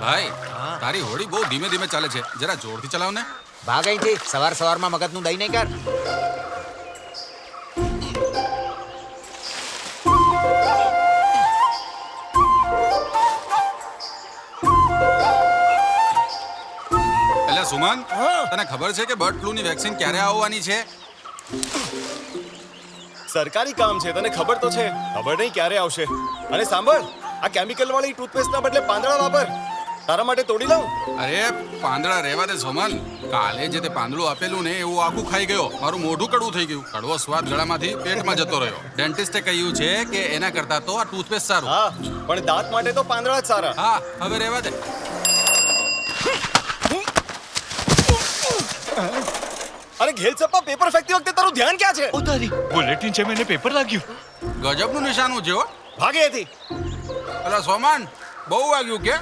ભાઈ તારી હોડી બહુ ધીમે ધીમે ચાલે છે, જરા જોરથી ચલાવ ને. ભાગ અહીંથી. સવારમાં મગજનું દહીં નહીં કર. એટલે સુમન, તને ખબર છે કે બર્ડ ફ્લૂની વેક્સિન ક્યારે આવવાની છે? સરકારી કામ છે, તને ખબર તો છે. ખબર નહીં ક્યારે આવશે. અને સાંભળ, આ કેમિકલ વાળી ટૂથપેસ્ટના બદલે પાંદડા વાપર. તારા માટે તોડી લઉં? અરે પાંદડા રહેવા દે સોમન. કાલે જે તે પાંદડું આપેલું ને એવું આખું ખાઈ ગયો. મારું મોઢું કડવું થઈ ગયું. કડવો સ્વાદ ગળામાંથી પેટમાં જતો રહ્યો. ડેન્ટિસ્ટે કહ્યું છે કે એના કરતા તો આ ટૂથપેસ્ટ સારું. હા, પણ દાંત માટે તો પાંદડા જ સારા. હા, હવે રહેવા દે. અરે ઘેલચપ્પા, પેપર ફેંકતી વખતે તારું ધ્યાન ક્યાં છે? ઓ તારી બુલેટિન છે, મેને પેપર લાગ્યું. ગજબનું નિશાનું છે હો. ભાગે એથી. અલા સોમન, બહુ વાગ્યું કે?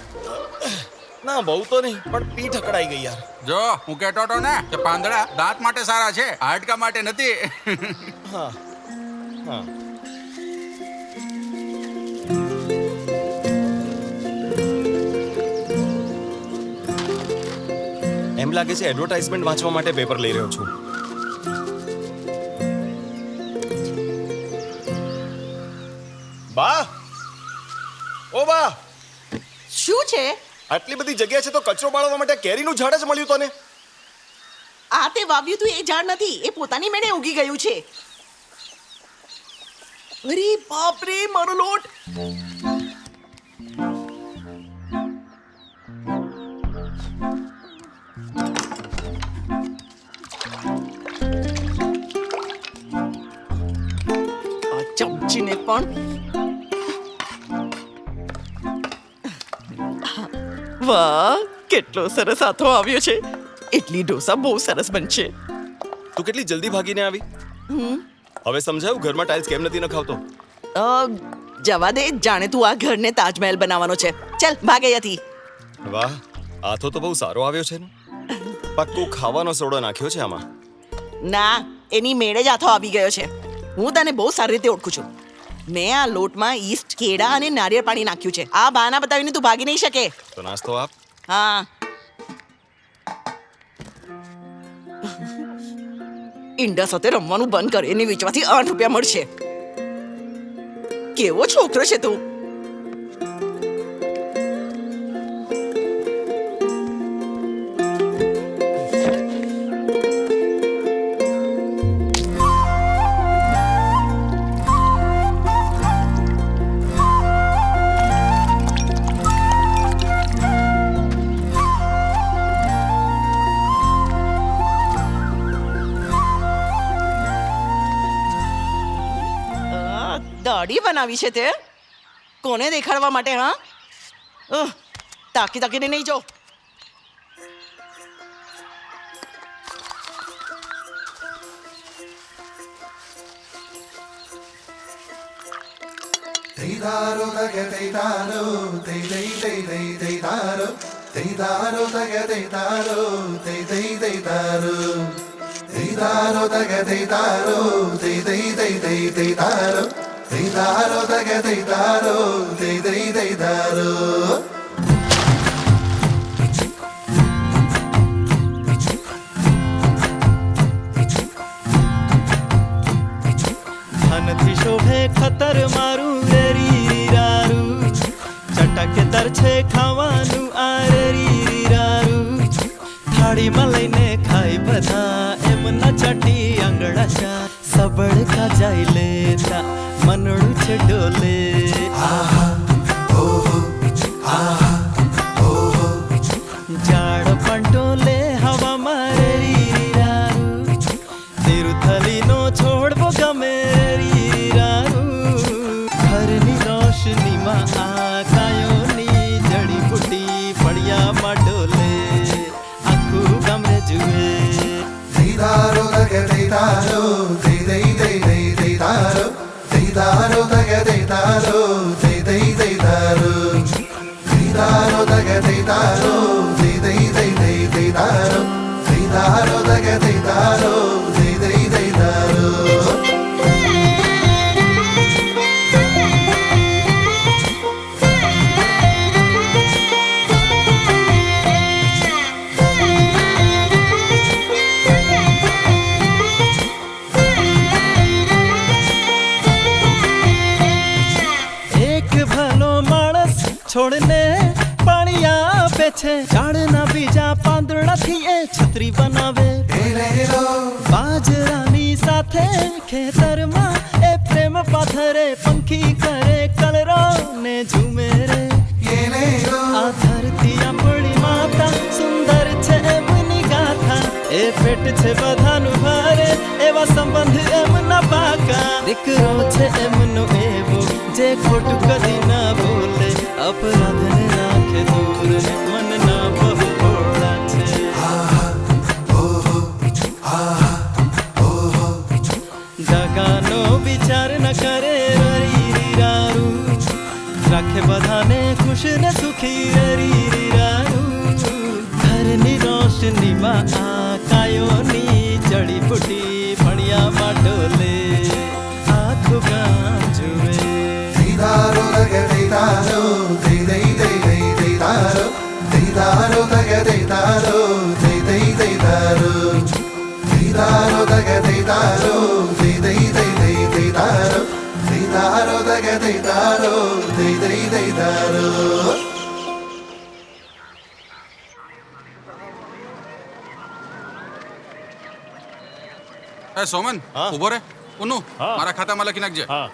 ના, બહુ તો નહીં, પણ પીઠ અકડાઈ ગઈ યાર. જો હું કહેતો હતો ને કે પાંદડા દાંત માટે સારા છે, હાડકા માટે નથી. હા હા. એમ લાગે છે એડવર્ટાઇઝમેન્ટ વાંચવા માટે પેપર લઈ રહ્યો છું. બા, ઓ બા, શું છે? આટલી બધી જગ્યા છે તો કચરો બાળવા માટે કેરીનું ઝાડ જ મળ્યું તને. આ તે વાવ્યું તું એ ઝાડ નથી, એ પોતાની મેળે ઉગી ગયું છે. અરે બાપ રે, મારો લોટ. આ ચમચીને પણ. વાહ, કેટલો સરસ હાથો આવ્યો છે. ઇડલી ઢોસા બહુ સરસ બનશે. તું કેટલી જલ્દી ભાગીને આવી. હવે સમજાયું ઘરમાં ટાઇલ્સ કેમ નથી નખાવતો. જવા દે, જાણે તું આ ઘરને તાજમહેલ બનાવવાનો છે. ચાલ ભાગ અહીંયાથી. વાહ, હાથો તો બહુ સારો આવ્યો છે ને. પાક્કું ખાવાનો સોડો નાખ્યો છે આમાં. ના, એની મેળે જ હાથો આવી ગયો છે. હું તને બહુ સારી રીતે ઓળખું છું. મેં આ લોટમાં ઈસ્ટ, કેળા અને નારિયેળ પાણી નાખ્યું છે. આ બહાના બતાવીને તું ભાગી નહીં શકે. તો નાસ્તો આપ. હા. ઈંડા સાથે રમવાનું બંધ કર. એને વેચવાથી 8 રૂપિયા મળશે. કેવો છોકરો છે તું. દાઢી બનાવી છે તે? કોને દેખાડવા માટે? હા, તાકી તાકીને નહીં જો. Teidaro tage teidaro, tei tei tei tei teidaro, teidaro tage teidaro, tei tei teidaro, teidaro tage teidaro, tei tei tei tei teidaro, teidaro tage teidaro, tei tei teidaro. ધનથી શોભે ખતર મારું રેરી રીરારું, ચટકદાર છે ખાવાનું આ રેરી રીરારું. થાળીમાં લઈને ખાઈ બધા એમના ચાટી આંગળા ચા, સબળ કા જાય લેતા મનડું છે ડોલે. ઝાડ પણ ડોલે હવામાં રેરી રીરારું, તિરુથલીનો છોડવો ગમે રેરી રીરારું. ઘરની રોશનીમાં આ ગાયોની જડીબુટી ફળિયામાં ડોલે, આખું ગામ રે જુએ. Teidaro tage teidaro, tei tei tei tei teidaro, teidaro tage teidaro, tei tei teidaro, teidaro tage teidaro, tei tei tei tei teidaro, teidaro tage teidaro, tei tei teidaro. પાણી આપે છે ઝાડના બીજા પાંદડાથી એ છત્રી બનાવે બાજરાની સાથે ખેતરમાં એ પ્રેમ પાથરે પંખી કરે કલરો ને ઝૂમે રે આ ધરતી આપણી માતા સુંદર છે એમની ગાથા એ પેટ છે બધાનું ભારે એવા સંબંધ એમના પાકા દીકરો છે એમનો એવો જે ખોટું કદી ના બોલે અપરાધને રાખે દૂર ને મનના બહુ ભોળા છે દગાનો વિચાર ન કરે રરી રીરારું રાખે બધાને ખુશ ને સુખી રરી રીરારું ઘરની રોશનીમાં આ કાયોની જડીબુટી ભણિયામાં ડોલે આખું ગામ જુએ Didaro daga didaro, didai dai dai didaro, didaro daga didaro, didai didaro, didaro daga didaro, didai dai dai didaro, didaro daga didaro, didai didaro. એ સોમન હા? ઉભો રે ઉન્નુ હા. મારા ખાતામાં લખી નાખજે હા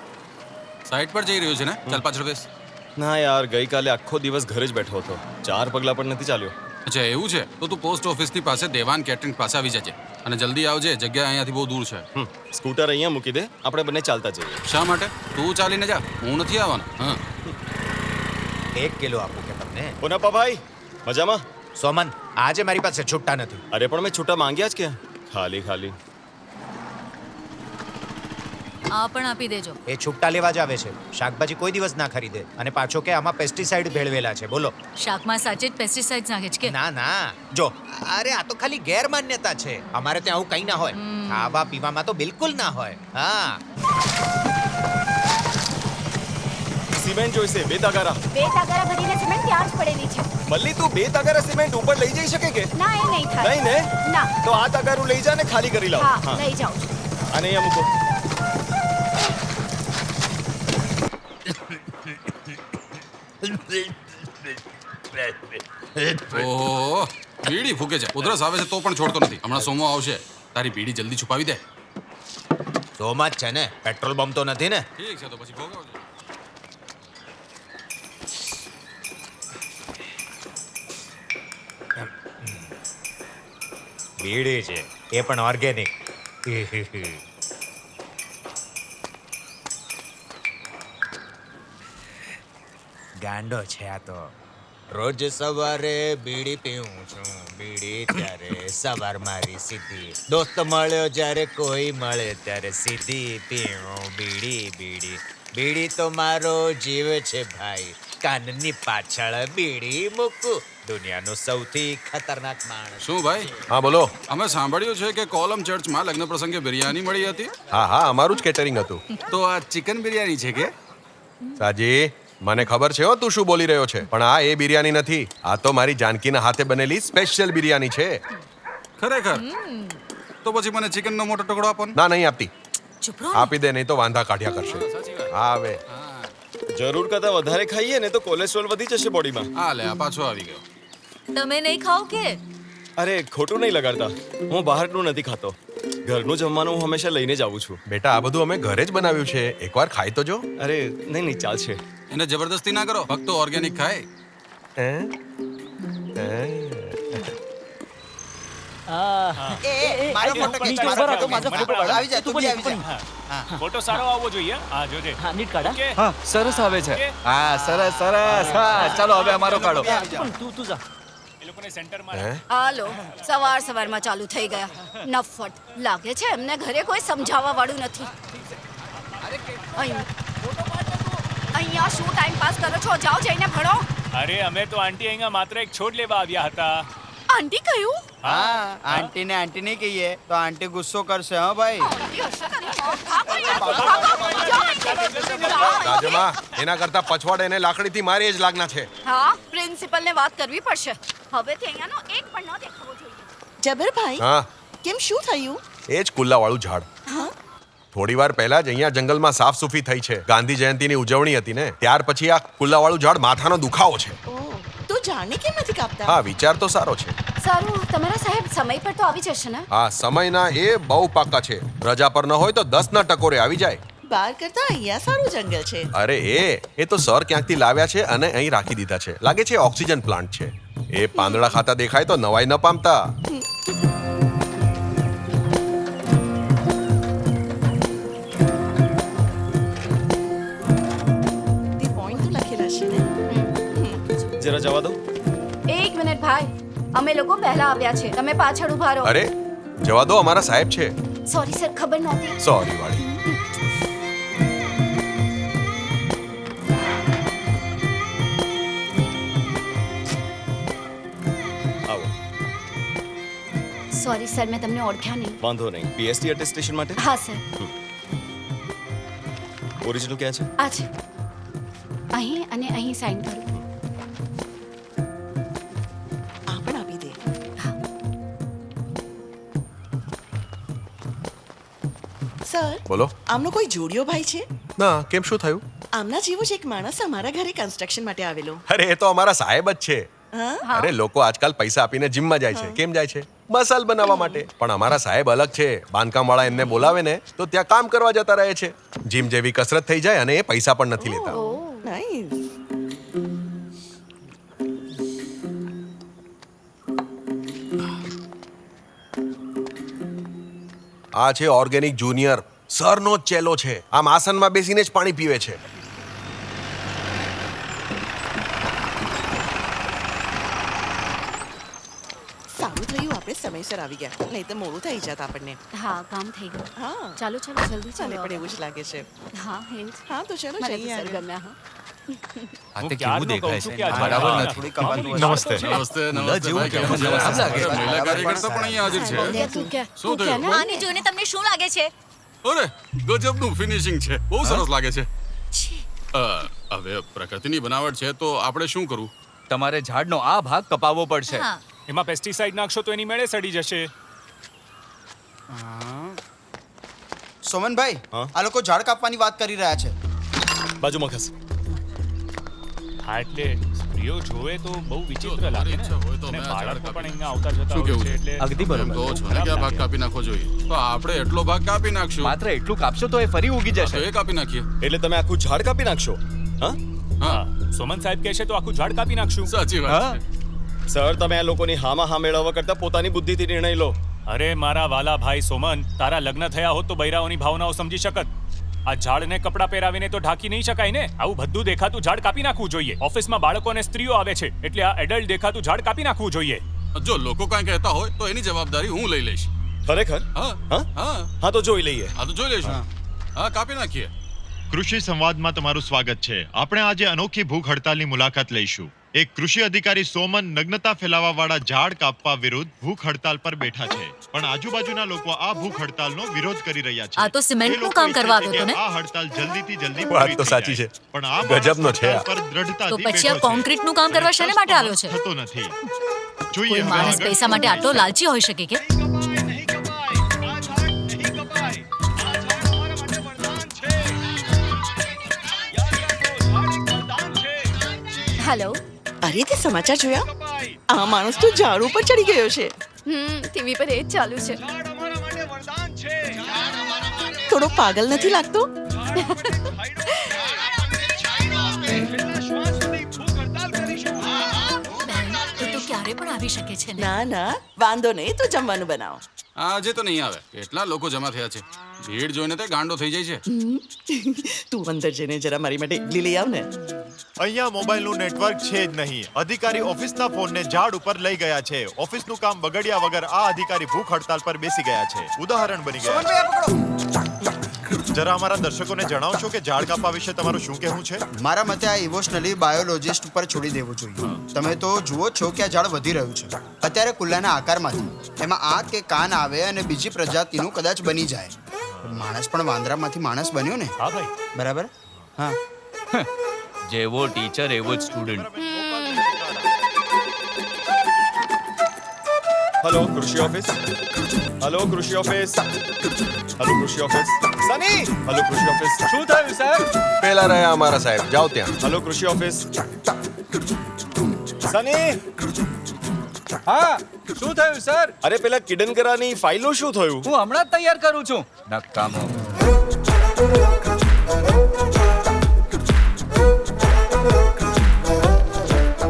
સાઈટ પર જઈ રહ્યો છે ને ચાલ પાછળ બેસ ના યાર ગઈકાલે આખો દિવસ ઘરે જ બેઠો હતો 4 પગલા પણ નથી ચાલ્યો અચ્છા એવું છે તો તું પોસ્ટ ઓફિસની પાસે દેવાન કેટરિંગ પાસે આવી જજે અને જલ્દી આવજે જગ્યા અહીંયાથી બહુ દૂર છે સ્કૂટર અહીંયા મૂકી દે આપણે બંને ચાલતા જઈએ શા માટે તું ચાલીને જા હું નથી આવવાનો હા 1 કિલો આપું કે તમને પુનપ્પા ભાઈ મજામાં સોમન આજે મારી પાસે છૂટા નથી અરે પણ મેં છૂટા માંગ્યા જ કે ખાલી ખાલી આ પણ આપી દેજો. એ છૂટા લેવા જ આવે છે શાકભાજી કોઈ દિવસ ના ખરીદે અને પાછો કે આમાં પેસ્ટિસાઇડ ભેળવેલા છે બોલો શાકમાં સાચે જ પેસ્ટિસાઇડ્સ નાખે છે કે? ના ના જો અરે આ તો ખાલી ગેરમાન્યતા છે અમારે ત્યાં આવું કંઈ ના હોય ખાવા પીવામાં તો બિલકુલ ના હોય હા સિમેન્ટ જોઈશે 2 તગારા 2 તગારા ભરીને સિમેન્ટ ત્યાં જ પડેલી છે. મલ્લી તું 2 તગારા સિમેન્ટ ઉપર લઈ જઈ શકે કે ના એ નહીં થાય. નહીં ને ના. તો આ તગારું લઈ જા ને ખાલી કરી લાવ હા લઈ જાઉં છું. આને અહીંયા મૂકો ઓહો બીડી ફૂકે છે ઉધરસ આવે છે તો પણ છોડતો નથી હમણાં સોમો આવશે તારી બીડી જલ્દી છુપાવી દે સોમાં જ છે ને પેટ્રોલ પંપ તો નથી ને ઠીક છે તો પછી ભોગવજો બીડી છે એ પણ ઓર્ગેનિક ગાંડો છે આ તો રોજ સવારે બીડી પીઉં છું બીડી ત્યારે સવાર મારી સીધી દોસ્ત મળ્યો જ્યારે કોઈ મળે ત્યારે સીધી પીઉં બીડી બીડી બીડી તો મારો જીવ છે ભાઈ કાનની પાછળ બીડી મૂકું દુનિયાનો સૌથી ખતરનાક માણસ શું ભાઈ હા બોલો અમે સાંભળ્યું છે કે કોલમ ચર્ચમાં લગ્ન પ્રસંગે બિરયાની મળી હતી હા હા અમારું જ કેટરિંગ હતું તો આ ચિકન બિરયાની છે કે સાજી મને ખબર છે હો તું શું બોલી રહ્યો છે પણ આ એ બિરયાની નથી આ તો મારી જાનકીના હાથે બનેલી સ્પેશિયલ બિરયાની છે ખરેખર તો પછી મને ચિકનનો મોટો ટુકડો આપો ને ના નહીં આપતી ચૂપ રહો ને. આપી દે નહીં તો વાંધા કાઢ્યા કરશે હા હવે જરૂર કરતા વધારે ખાઈએ ને તો કોલેસ્ટ્રોલ વધી જશે બોડીમાં હા લે આ પાછો આવી ગયો તમે નહીં ખાઓ કે? અરે ખોટું નહીં લગાડતા હું બહારનું નથી ખાતો ઘરનું જમવાનું હું હંમેશા લઈને જ આવું છું બેટા આ બધું અમે ઘરે જ બનાવ્યું છે એકવાર ખાઈ તો જો અરે નહીં નહીં ચાલશે એને જબરદસ્તી ના કરો ફક્ત ઓર્ગેનિક ખાય હે? હે? ફોટો સારો આવવો જોઈએ હા જોજે હા સરસ આવે છે હા સરસ સરસ હા ચાલો હવે અમારો કાઢો એ લોકોને સેન્ટરમાં હે? હાલો સવારમાં ચાલુ થઈ ગયા નફટ લાગે છે એમને ઘરે કોઈ સમજાવવા વાળું નથી અહીંયા શું ટાઈમ પાસ કરો છો જાઓ જઈને ભણો અરે અમે તો આંટી અહીંયા માત્ર એક છોડ લેવા આવ્યા હતા આંટી કહ્યું હા આંટી ને આંટી નહીં કહીએ તો આંટી ગુસ્સો કરશે હા ભાઈ આંટી હશે તને જાઓ. રાજમાં એના કરતા પછવાડ એને લાકડીથી મારી જ લાગના છે હા પ્રિન્સિપલ ને વાત કરવી પડશે હવેથી અહીંયાનો એક પણ ન દેખાવો જોઈએ જબરભાઈ હા કેમ શું થયું એ જ કુલ્લાવાળું ઝાડ થોડી વાર પહેલા જ અહીંયા જંગલમાં સાફ સુફી થઈ છે ગાંધી જયંતિની ઉજવણી હતી ને ત્યાર પછી આ કુલ્લાવાળું ઝાડ માથાનો દુખાવો છે ઓ તો તો ઝાડને કેમ નથી કાપતા? હા વિચાર તો સારો છે. સારું તમારા સાહેબ સમય પર તો આવી જશે ને? હા સમયના એ બહુ પાક્કા છે. રજા પર ન હોય તો 10ના ટકોરે આવી જાય. બહાર કરતા અહીંયા સારું જંગલ છે. અરે એ તો સર ક્યાંકથી લાવ્યા છે અને અહીં રાખી દીધા છે. લાગે છે ઓક્સિજન પ્લાન્ટ છે. એ પાંદડા ખાતા દેખાય તો નવાઈ ન પામતા. તે પોઈન્ટ તો લખેલા છે ને. જરા જવા દો. એક મિનિટ ભાઈ, અમે લોકો પહેલા આવ્યા છે, તમે પાછળ ઉભા રહો. અરે જવા દો, અમારા સાહેબ છે. સોરી સર, ખબર નહોતી. સોરી વાળી. આવો. સોરી સર, મેં તમને ઓળખ્યા નહીં. વાંધો નહીં. પીએસટી અટેસ્ટેશન માટે હા સર, ઓરિજિનલ ક્યાં છે? આ છે. અહીં અને અહીં સાઇન કરો. આ પણ આપી દે. સર, બોલો. આમનો કોઈ જોડિયો ભાઈ છે? ના કેમ, શું થયું? આમના જેવો જ એક માણસ અમારા ઘરે કન્સ્ટ્રક્શન માટે આવેલો. અરે એ તો અમારા સાહેબ જ છે. હા? અરે લોકો આજકાલ પૈસા આપીને જીમમાં જાય છે. કેમ જાય છે? મસાલ બનાવવા માટે. પણ અમારા સાહેબ અલગ છે. બાંધકામ વાળા એમને બોલાવે ને તો ત્યાં કામ કરવા જતા રહે છે. જીમ જેવી કસરત થઈ જાય અને એ પૈસા પણ નથી લેતા. નાઈસ. આ છે ઓર્ગેનિક જુનિયર. સરનો જ ચેલો છે. આમ આસનમાં બેસીને જ પાણી પીવે છે. સારું થયું આપણે સમયસર આવી ગયા, નહીં તો મોડું થઈ જાત આપણને. હા, કામ થઈ ગયું. હા, ચાલો ચાલો જલ્દી ચાલે ચાલો. પણ એવું જ લાગે છે. હા, એ જ. હા તો ચલો મને તો જઈએ સર આગળ. ગમ્યા, હા. આ તે કેવું ક્યારનો દેખાય કહું છું છે? કે આ બરાબર ઝાડ નથી. નમસ્તે. નમસ્તે નમસ્તે જેવું ભાઈ, કેમ કેવું છો? આમ લાગે. મહિલા કાર્યકર્તા પણ અહીંયા હાજર છે. તું ક્યાં? શું તું ક્યાં થયું? ને? આને જોઈને તમને શું લાગે છે? અરે ગજબનું ફિનિશિંગ છે. બહુ સરસ લાગે છે. હવે પ્રકૃતિની બનાવટ છે તો આપણે શું કરવું? તમારે ઝાડનો આ ભાગ કપાવવો પડશે. હા, એમાં પેસ્ટિસાઇડ નાખશો તો એની મેળે સડી જશે. સોમનભાઈ, હા? આ લોકો ઝાડ કાપવાની વાત કરી રહ્યા છે. બાજુમાં ખસ. હા એટલે સ્ત્રીઓ જોવે તો બહુ વિચિત્ર જો, લાગે તમારી ને. ઈચ્છા હોય તો અને મેં આ ઝાડ બાળકો કાપી પણ અહીંયા આવતા જતા શું હોય કેવું છે છે? એટલે અગદી એમ બરોબર. કહો છો ને કે આ ભાગ કાપી નાખવો જોઈએ, તો આપણે એટલો ભાગ કાપી નાખશું. માત્ર એટલું કાપશો તો એ ફરી ઉગી તો જશે. એ કાપી નાખીએ. એટલે તમે આખું ઝાડ કાપી નાખશો? હા હા, સોમન સાહેબ કહે છે તો આખું ઝાડ કાપી નાખશું. સાચી વાત હા. છે. સર, તમે આ લોકોની હામાં હા મેળવવા કરતા પોતાની બુદ્ધિથી નિર્ણય લો. અરે મારા વાલા ભાઈ સોમન, તારા લગ્ન થયા હોત તો બૈરાઓની ભાવનાઓ સમજી શકત. આ ઝાડને કપડાં પહેરાવીને તો ઢાંકી નહીં શકાય ને. આવું બધું દેખાતું ઝાડ કાપી નાખવું જોઈએ. ઓફિસમાં બાળકો અને સ્ત્રીઓ આવે છે એટલે આ એડલ્ટ દેખાતું ઝાડ કાપી નાખવું જોઈએ. જો લોકો કાંઈ કહેતા હોય તો એની જવાબદારી હું લઈ લઈશ. ખરેખર? હા હા? હા હા તો જોઈ લઈએ. આ તો જોઈ લઈશું. હા, કાપી નાખીએ. કૃષિ સંવાદમાં તમારું સ્વાગત છે. આપણે આજે અનોખી ભૂખ હડતાલની મુલાકાત લઈશું. એક કૃષિ અધિકારી સોમન નગ્નતા ફેલાવવાવાળા ઝાડ કાપવા વિરુદ્ધ ભૂખ હડતાલ પર બેઠા છે. પણ આજુબાજુના લોકો આ ભૂખ હડતાલનો વિરોધ કરી રહ્યા છે. આ તો સિમેન્ટનું એ લોકો કામ ઈચ્છે કરવા છે આવ્યો હતો કે ને? આ હડતાલ જલ્દીથી જલ્દી વાત પૂરી તો થઈ સાચી જાય. છે. પણ આ માણસ ગજબનો છે આ. હડતાલ પર દ્રઢતાથી તો પછી આ બેઠો છે. કોન્ક્રીટનું કામ કરવા શાને માટે આવ્યો છે? થતો નથી. જોઈએ કોઈ હવે માણસ આગળ પૈસા માટે આટલો લાલચી હોઈ શકે કે? નહીં કપાય. આ ઝાડ નહીં કપાય. આ ઝાડ અમારા માટે વરદાન છે. યાદ રાખો, ઝાડ એક વરદાન છે. હેલો. અરે તે સમાચાર જોયા? આ માણસ તો ઝાડ ઉપર ચડી ગયો છે. ટીવી પર એ જ ચાલુ છે. ઝાડ અમારા માટે વરદાન છે. થોડો પાગલ નથી લાગતો? છેલ્લા શ્વાસ સુધી ભૂખ હડતાલ કરીશું. બહેન, એ તો ક્યારે પણ આવી શકે છે ને. ના ના, વાંધો નહીં, તો જમવાનું બનાવો. આજે તો નહીં આવે. કેટલા લોકો જમા થયા છે. ભીડ જોઈને તે ગાંડો થઈ જાય છે. તું અંદર જઈને જરા મારી માટે ઇડલી લઈ આવ ને. અહીંયા મોબાઈલનું નેટવર્ક છે જ નહીં. અધિકારી ઓફિસના ફોનને ઝાડ ઉપર લઈ ગયા છે. ઓફિસનું કામ બગડ્યા વગર આ અધિકારી ભૂખ હડતાલ પર બેસી ગયા છે. ઉદાહરણ બની ગયા છે. જરા અમારા દર્શકોને જણાવશો કે ઝાડ કાપવા વિશે તમારું શું કહેવું છે? મારા મતે આ ઇમોશનલી બાયોલોજિસ્ટ ઉપર છોડી દેવું જોઈએ. તમે તો જુઓ છો કે આ ઝાડ વધી રહ્યું છે. અત્યારે કુલ્લાના આકારમાંથી એમાં આંખ કે કાન આવે અને બીજી પ્રજાતિનું કદાચ બની જાય. માણસ પણ વાંદરામાંથી માણસ બન્યો ને. હા ભાઈ. બરાબર? હા. જેવો ટીચર એવો જ સ્ટુડન્ટ. હેલો કૃષિ ઓફિસ. હેલો કૃષિ ઓફિસ. હેલો કૃષિ ઓફિસ. સની. હેલો કૃષિ ઓફિસ. શું થયું સાહેબ? પેલા રહ્યા અમારા સાહેબ. જાઓ ત્યાં. હેલો કૃષિ ઓફિસ. સની હા શું થયું સર? અરે પેલા કિડનકરાની ફાઇલનું શું થયું? હું હમણાં જ તૈયાર કરું છું. નકામો.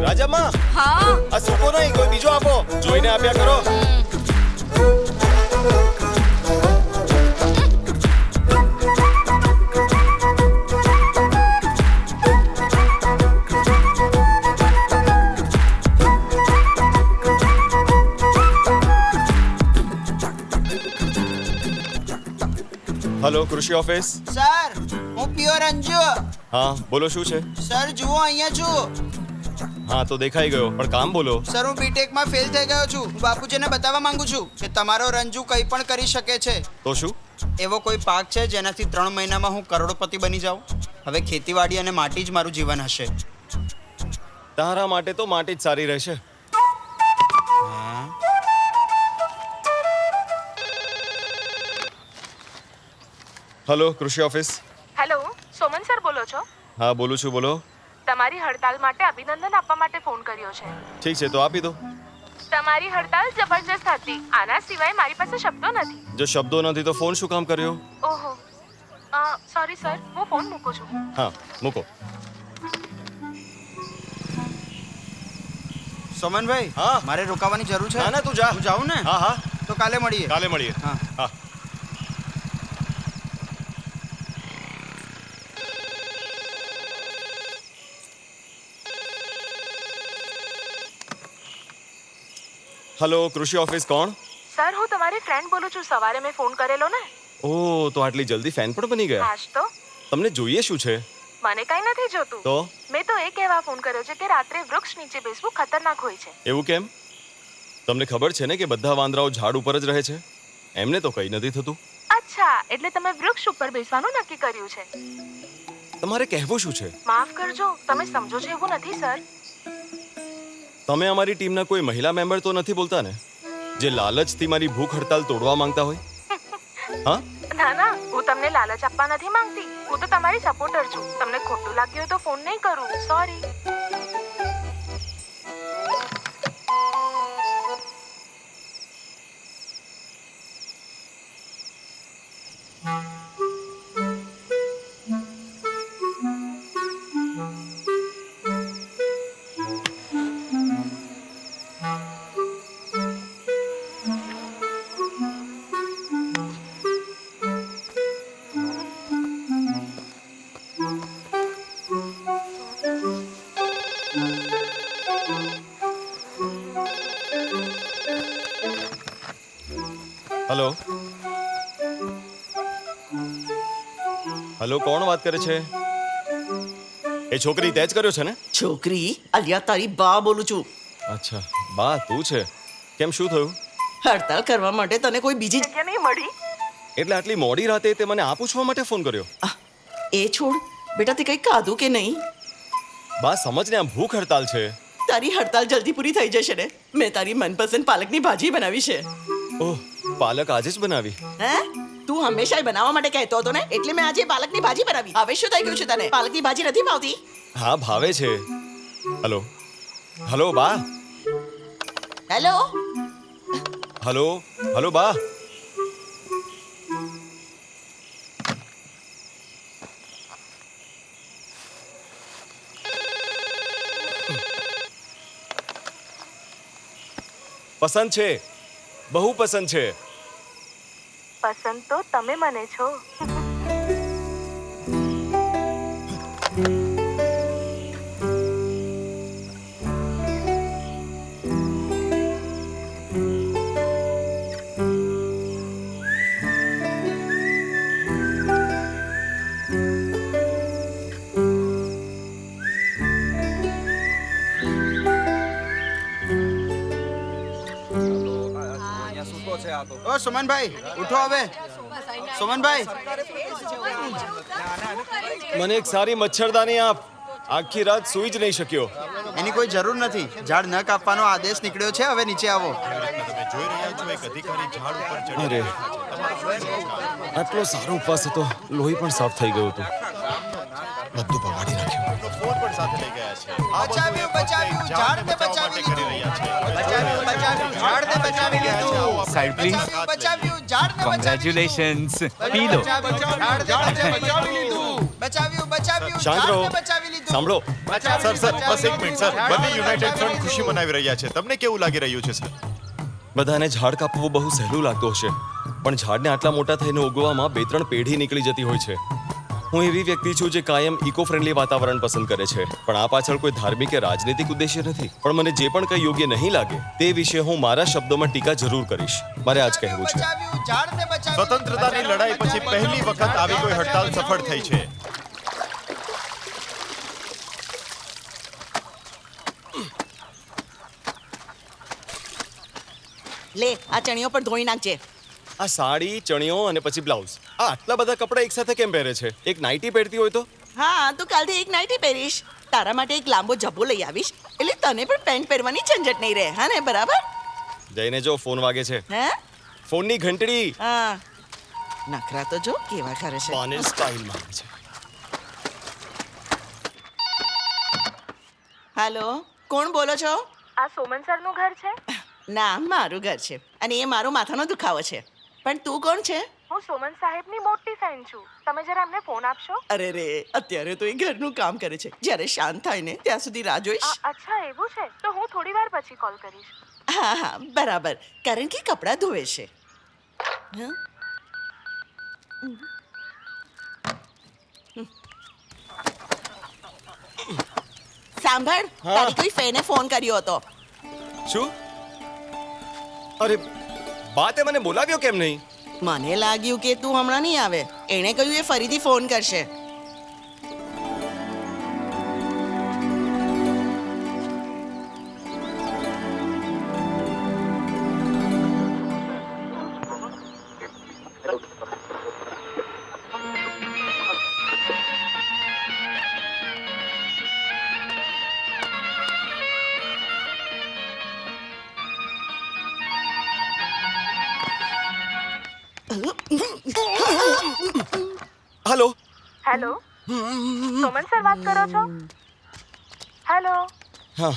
રાજામાં હા આ સૂકો નહીં, કોઈ બીજો આપો. જોઈને આપ્યા કરો. હલો, કૃષિ ઓફિસ. સર હું પ્યોર અંજુ. હા બોલો, શું છે? સર જુઓ અહીંયા છું. હા તો દેખાઈ ગયો, પણ કામ બોલો. સર હું બીટેકમાં ફેલ થઈ ગયો છું. હું બાપુજીને બતાવવા માંગુ છું કે તમારો રંજુ કંઈ પણ કરી શકે છે. તો શું? એવો કોઈ પાક છે જેનાથી 3 મહિનામાં હું કરોડપતિ બની જાઉં? હવે ખેતીવાડી અને માટી જ મારું જીવન હશે. તારા માટે તો માટી જ સારી રહેશે. હલો, કૃષિ ઓફિસ. હેલો, સોમન સર બોલો છો? હા બોલું છું, બોલો. તમારી હડતાલ માટે અભિનંદન આપવા માટે ફોન કર્યો છે. ઠીક છે, તો આપી દો. તમારી હડતાલ જબરજસ્ત હતી. આના સિવાય મારી પાસે શબ્દો નથી. જો શબ્દો નથી તો ફોન શું કામ કર્યો? ઓહો, સોરી સર, હું ફોન મૂકું છું. હા મૂકો. સોમનભાઈ, હા મારે રોકાવાની જરૂર છે? ના ના, તું જા. હું જાઉં ને? હા હા, તો કાલે મળીએ. કાલે મળીએ. હા હા. હલો, કૃષિ ઓફિસ. કોણ? સર, હું તમારી ફ્રેન્ડ બોલું છું. સવારે મેં ફોન કરેલો ને. ઓહ, તો આટલી જલ્દી ફેન પણ બની ગયા? હાશ તો. તમને જોઈએ શું છે? મને કઈ નથી જોતું. તો મેં તો એ કહેવા ફોન કર્યો છે કે રાત્રે વૃક્ષ નીચે બેસવું ખતરનાક હોય છે. એવું કેમ? તમને ખબર છે ને કે બધા વાંદરાઓ ઝાડ ઉપર જ રહે છે? એમને તો કંઈ નથી થતું. અચ્છા, એટલે તમે વૃક્ષ ઉપર બેસવાનું નક્કી કર્યું છે. તમારે કહેવું શું છે? માફ કરજો, તમે સમજો છો એવું નથી સર. તમે અમારી ટીમના કોઈ મહિલા મેમ્બર તો નથી બોલતા ને, જે લાલચથી મારી ભૂખ હડતાલ તોડવા માંગતા હોય? હા? ના ના, હું તમને લાલચ આપવા નથી માંગતી. હું તો તમારી સપોર્ટર છું. તમને ખોટું લાગ્યું હોય તો ફોન નહીં કરું. સોરી. હલો હલો, કોણ વાત કરે છે? એ છોકરી તે જ કર્યો છે ને? છોકરી અલિયા તારી બા બોલું છું. અચ્છા, બા તું છે. કેમ, શું થયું? હડતાલ કરવા માટે તને કોઈ બીજી જગ્યા નહીં મળી? એટલે આટલી મોડી રાતે તે મને આ પૂછવા માટે ફોન કર્યો? એ છોડ બેટા, તે કંઈ ખાધું કે નહીં? બા સમજ ને, આ ભૂખ હડતાલ છે. તારી હડતાલ જલ્દી પૂરી થઈ જશે ને. મેં તારી મનપસંદ પાલકની ભાજી બનાવી છે. ઓહ, પાલક આજે જ બનાવી? હે, તું હંમેશા બનાવવા માટે કહેતો હતો ને, એટલે મેં આજે પાલકની ભાજી બનાવી. હવે શું થઈ ગયું છે તને? પાલકની ભાજી નથી ભાવતી? હા ભાવે છે. હલો હલો બા. હેલો હલો હલો બા. પસંદ છે, બહુ પસંદ છે. પસંદ તો તમે મને છો. ઓ સુમનભાઈ, ઉઠો હવે. સુમનભાઈ, મને એક સારી મચ્છરદાની આપ. આખી રાત સૂઈ જ નહીં શક્યો. એની કોઈ જરૂર નથી. ઝાડ ન કાપવાનો આદેશ નીકળ્યો છે. હવે નીચે આવો. અરે, આટલો સારો ઉપવાસ હતો, લોહી પણ સાફ થઈ ગયું હતું. બધું બગાડી નાખ્યું. સાથે લઈ ગયા છે આ બધું બચાવ્યું, એ ફક્ત એક બચાવ્યું, ઝાડને ઝાડને બચાવવા માટે કરી રહ્યા છે બચાવ્યું, બચાવ્યું, ઝાડને બચાવી લીધું. સાઈડ પ્લીઝ બચાવ્યું, ઝાડને કોંગ્રેચ્યુલેશન્સ પી લો શાંત રહો. બચાવી લીધું. સાંભળો સર બસ એક મિનિટ સર બંને યુનાઇટેડ ફ્રન્ટ ખુશી મનાવી રહ્યા છે તમને કેવું લાગી રહ્યું છે સર બધાને ઝાડ કાપવું બહુ સહેલું લાગતું હશે પણ ઝાડને આટલા મોટા થઈને ઉગવામાં 2-3 પેઢી નીકળી જતી હોય છે હું એવી વ્યક્તિ છું જે કાયમ ઇકો ફ્રેન્ડલી વાતાવરણ પસંદ કરે છે પણ આ પાછળ કોઈ ધાર્મિક કે રાજનીતિક ઉદ્દેશ્ય નથી પણ મને જે પણ કંઈ યોગ્ય નહીં લાગે તે વિશે હું મારા શબ્દોમાં ટીકા જરૂર કરીશ મારે આજ કહેવું છે સ્વતંત્રતાની લડાઈ પછી પહેલી વખત આવી કોઈ હડતાલ સફળ થઈ છે લે આ ચણિયો પર ધોઈ નાખજે. આ સાડી ચણિયો અને પછી બ્લાઉઝ આ આટલા બધા કપડાં એકસાથે કેમ પહેરે છે એક નાઇટી પહેરતી હોય તો હા તો કાલથી એક નાઇટી પહેરીશ. તારા માટે એક લાંબો જબ્બો લઈ આવીશ એટલે તને પણ પેન્ટ પહેરવાની ઝંઝટ નહીં રહે. હા ને બરાબર? જઈને જો ફોન વાગે છે હે ફોનની ઘંટડી હા નખરા તો જો કેવા કરે છે. પાનેલ સ્ટાઇલ માંગે છે હાલો કોણ બોલો છો? આ સોમન સરનું ઘર છે ના મારું ઘર છે અને એ મારો માથાનો દુખાવો છે. પણ તું કોણ છે? હું સોમન સાહેબની મોટી ફેન છું તમે જરા એમને ફોન આપશો અરે રે અત્યારે તો એ ઘરનું કામ કરે છે. જ્યારે શાંત થાય ને ત્યાં સુધી રાહ જોઈશ. અચ્છા એવું છે તો હું થોડી વાર પછી કોલ કરીશ હા હા બરાબર કારણ કે કપડાં ધોવે છે. હં? સાંભળ તારી કોઈ ફેને ફોન કર્યો હતો. શું અરે બાતે મને બોલાવ્યો કેમ નહીં મને લાગ્યું કે તું હમણાં નહીં આવે. એણે કહ્યું એ ફરીથી ફોન કરશે. હેલો હેલો સોમન સર વાત કરો છો હેલો હા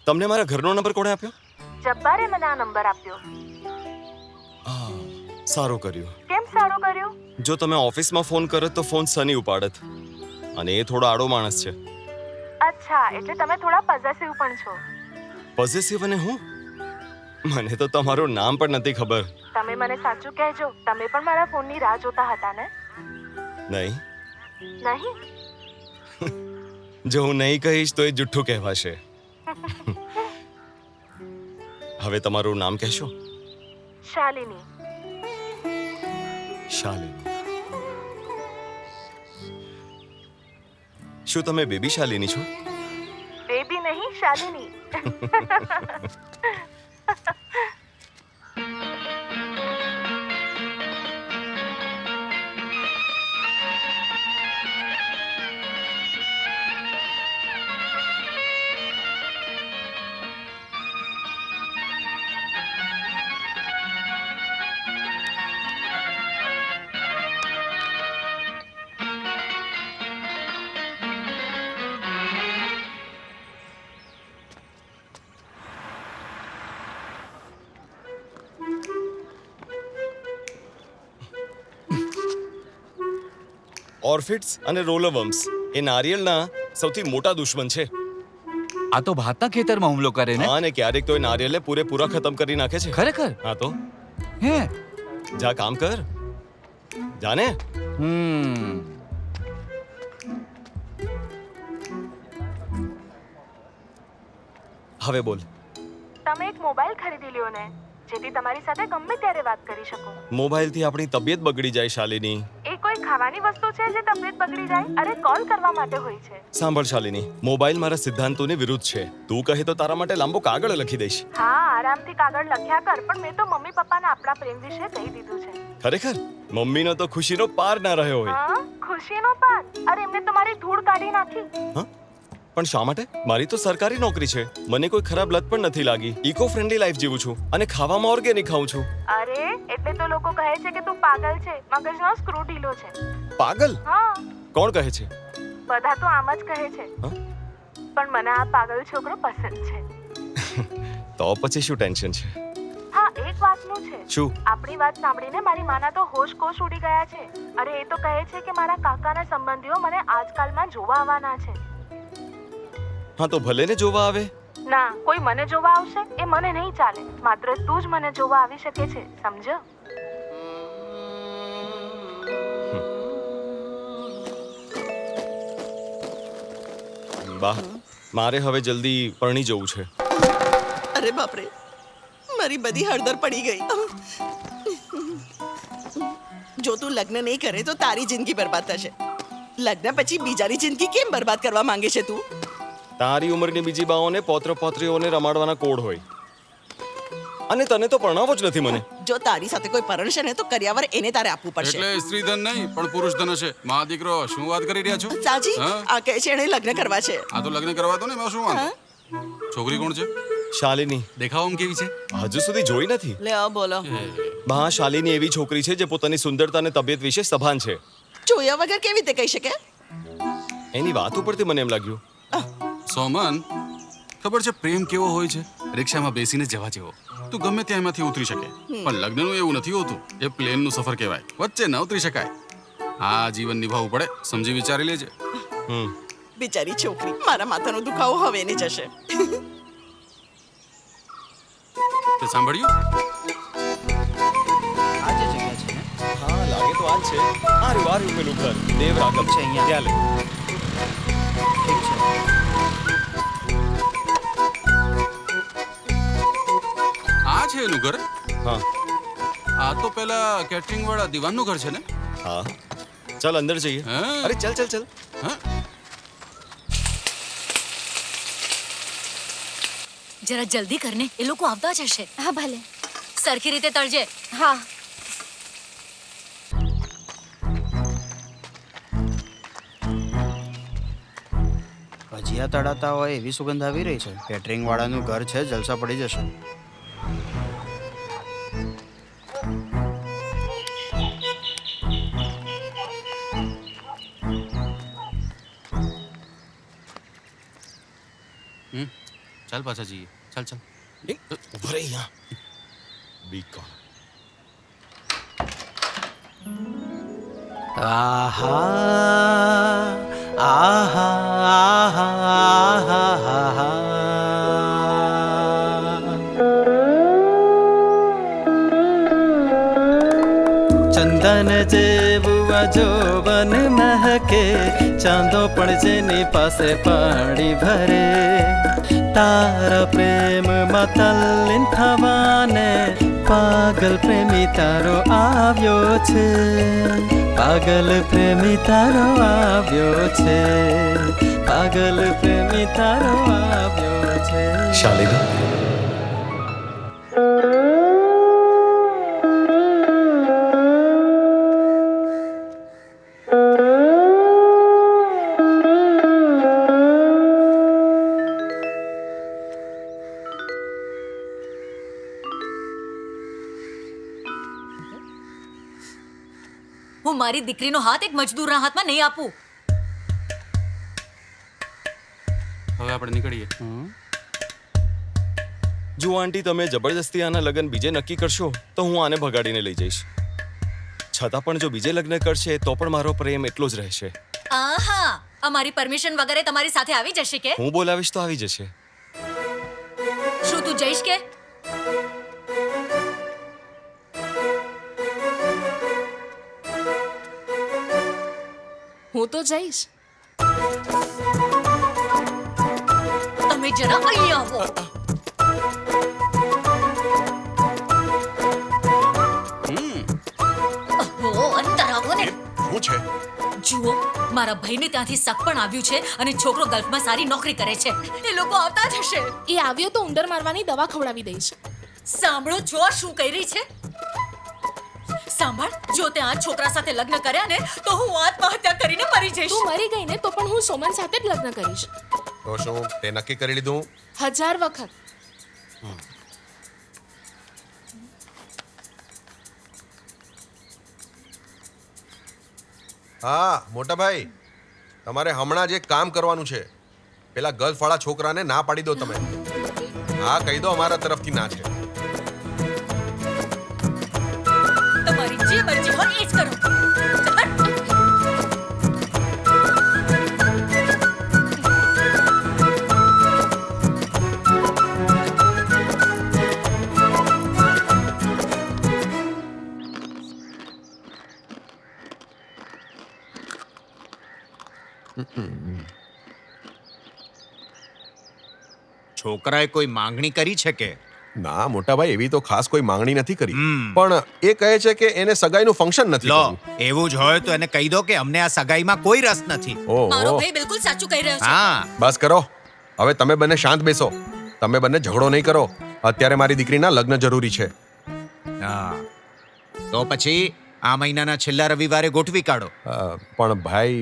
તમને મારા ઘરનો નંબર કોણે આપ્યો જબ્બારે મને આ નંબર આપ્યો સારું કર્યું કેમ સારું કર્યું જો તમે ઓફિસમાં ફોન કરત તો ફોન સની ઉપાડત અને એ થોડો આડો માણસ છે અચ્છા એટલે તમે થોડા પોઝેસિવ પણ છો પોઝેસિવ અને હું મને તો તમારું નામ પણ નથી ખબર તમે મને સાચું કહેજો તમે પણ મારા ફોનની રાહ જોતા હતા ને નહીં નહીં જો હું નહીં કહીશ તો એ જુઠ્ઠું કહેવાશે હવે તમારું નામ કહેશો શાલિની શાલિની શું તમે બેબી શાલિની છો બેબી નહીં શાલિની ઓર્ફિડ્સ અને રોલવર્મ્સ એ નારિયેળના સૌથી મોટા દુશ્મન છે આ તો ભાતના ખેતરમાં હુમલો કરે ને હા ને ક્યારેક તો એ નારિયેળને પૂરેપૂરા ખતમ કરી નાખે છે ખરેખર હા તો હે જા કામ કર જાને હવે બોલ તમે એક મોબાઈલ ખરીદી લ્યો ને જેથી તમારી સાથે ગમે ત્યારે વાત કરી શકો મોબાઈલથી આપણી તબિયત બગડી જાય શાલિની એ કોઈ ખાવાની વસ્તુ છે જે તબિયત બગડી જાય અરે કોલ કરવા માટે હોય છે સાંભળ શાલિની મોબાઈલ મારા સિદ્ધાંતોની વિરુદ્ધ છે તું કહે તો તારા માટે લાંબો કાગળ લખી દઈશ હા આરામથી કાગળ લખ્યા કર પણ મેં તો મમ્મી પપ્પાને આપણા પ્રેમ વિશે કહી દીધું છે ખરેખર મમ્મીનો તો ખુશીનો પાર ના રહ્યો હોય હા ખુશીનો પાર અરે એમને તો મારી ધૂળ કાઢી નાખી પણ શા માટે મારી તો સરકારી નોકરી છે મને કોઈ ખરાબ લત પણ નથી લાગી ઇકો ફ્રેન્ડલી લાઈફ જીવું છું અને ખાવામાં ઓર્ગેનિક ખાઉં છું અરે એટલે તો લોકો કહે છે કે તું પાગલ છે મગજનો સ્ક્રૂ ઢીલો છે પાગલ હા કોણ કહે છે બધા તો આમ જ કહે છે પણ મને આ પાગલ છોકરો પસંદ છે. તો પછી શું ટેન્શન છે? હા, એક વાતનું છે. શું? આપણી વાત સાંભળીને મારી માના તો હોશ કોશ ઉડી ગયા છે. અરે એ તો કહે છે કે મારા કાકાના સંબંધીઓ મને આજકાલમાં જોવા આવવાના છે. હા તો ભલે ને જોવા આવે. ના, કોઈ મને જોવા આવશે એ મને નહીં ચાલે. માત્ર તું જ મને જોવા આવી શકે છે, સમજો? બા, મારે હવે જલ્દી પરણી જવું છે. અરે બાપરે, મારી બધી હળદર પડી ગઈ. જો તું લગ્ન નહીં કરે તો તારી જિંદગી બરબાદ થશે. લગ્ન પછી બીજાની જિંદગી કેમ બરબાદ કરવા માંગે છે તું? તારી ઉંમરની બીજી બાઓને પૌત્ર પૌત્રીઓને રમાડવાના કોડ હોય, અને તને તો પરણાવો જ નથી મને. જો તારી સાથે કોઈ પરણશે ને તો કર્યાવર એને તારે આપવું પડશે. એટલે સ્ત્રી ધન નહીં પણ પુરુષ ધન હશે. માં દીકરો શું વાત કરી રહ્યા છો? સાજી, હા? આ કહે છે એને લગ્ન કરવા છે. આ તો લગ્ન કરવા દો ને, એમાં શું વાંધો? છોકરી કોણ છે? શાલિની. દેખાવમાં કેવી છે? હજુ સુધી જોઈ નથી. લે આ બોલો. બા, શાલિની એવી છોકરી છે જે પોતાની સુંદરતા અને તબિયત વિશે સભાન છે. જોયા વગર કેવી રીતે કહી શકે? એની વાત ઉપરથી મને એમ લાગ્યું. સોમન, ખબર છે પ્રેમ કેવો હોય છે? રિક્ષામાં બેસીને જવા જેવો. તું ગમે ત્યાં એમાંથી ઉતરી શકે, પણ લગ્નનું એવું નથી હોતું. એ પ્લેનનું સફર કહેવાય, વચ્ચે ન ઉતરી શકાય. આ જીવન નિભાવવું પડે, સમજી વિચારી લેજે. બિચારી છોકરી, મારા માથાનો દુખાવો હવે એને જશે. તે સાંભળ્યું? આ જે જગ્યા છે ને, હા, લાગે તો આ જ છે. આ રહ્યું પેલું ઘર દેવ રાઘવ છે અહીંયા. ત્યાં લે. ઠીક છે. આ છે એનું ઘર? હા. આ તો પેલા કેટરિંગ વાળા દીવાનનું ઘર છે ને? હા, ચાલ અંદર જઈએ. હા. અરે ચાલ ચાલ ચાલ. હા. જરા જલ્દી કરને, એ લોકો આવતા જ હશે. હા ભલે. સરખી રીતે તળજે. હા. ભજીયા તળાતા હોય એવી સુગંધ આવી રહી છે. કેટરિંગ વાળાનું ઘર છે, જલસા પડી જશે. ચાલ પાછા જઈએ. ચાલ ચાલ. ઉભો રહી અહીંયા. બી કોણ? આહા આહા આહા ચંદન જેવું જોબન મહકે, ચાંદો પણ જેની પાસે પાણી ભરે. તારા પ્રેમમાં તલ્લીન થવાને પાગલ પ્રેમી તારો આવ્યો છે. પાગલ પ્રેમી તારો આવ્યો છે. પાગલ પ્રેમી તારો આવ્યો છે. શાલિની, હું મારી દીકરીનો હાથ એક મજદૂરના હાથમાં નહીં આપું. હવે આપણે નીકળીએ. જો આંટી, તમે જબરદસ્તી આના લગ્ન બીજે નક્કી કરશો તો હું આને ભગાડીને લઈ જઈશ. છતાં પણ જો બીજે લગ્ન કરશે તો પણ મારો પ્રેમ એટલો જ રહેશે. આહા, અમારી પરમિશન વગર તમારી સાથે આવી જશે કે? હું બોલાવીશ તો આવી જશે. શું તું જઈશ કે? હું તો જઈશ. તમે જરા અહીં આવો. ઓહો, અંદર આવો ને. શું છે? જુઓ, મારા ભાઈને ત્યાંથી શક પણ આવ્યું છે અને છોકરો ગલ્ફમાં સારી નોકરી કરે છે. એ લોકો આવતા જ હશે. એ આવ્યો તો ઉંદર મારવાની દવા ખવડાવી દઈશ. સાંભળો, જો શું કહી રહી છે. સાંભળ, જો તે આ છોકરા સાથે લગ્ન કર્યા ને તો હું આત્મહત્યા કરીને મરી જઈશ. તું મરી ગઈ ને તો પણ હું સોમન સાથે જ લગ્ન કરીશ. તો શું તે નક્કી કરી લીધું? 1000 વખત. હા મોટા ભાઈ, તમારે હમણાં જ એક કામ કરવાનું છે. પેલા ગર્લ્સવાળા છોકરાને ના પાડી દો તમે. હા કહી દો અમારા તરફથી ના છે. તમારી જે મરજી હોય એ જ કરો. છોકરાએ કોઈ માંગણી કરી છે કે? ના મોટા ભાઈ, એવી તો ખાસ કોઈ માંગણી નથી કરી, પણ એ કહે છે કે એને સગાઈનું ફંક્શન નથી લો કરવું. એવું જ હોય તો એને કહી દો કે અમને આ સગાઈમાં કોઈ રસ નથી. મારો ભાઈ બિલકુલ સાચું કહી રહ્યો છે. હા બસ કરો હવે, તમે બંને શાંત બેસો. તમે બંને ઝઘડો નહીં કરો. અત્યારે મારી દીકરીના લગ્ન જરૂરી છે. હા તો પછી આ મહિનાના છેલ્લા રવિવારે ગોઠવી કાઢો. પણ ભાઈ,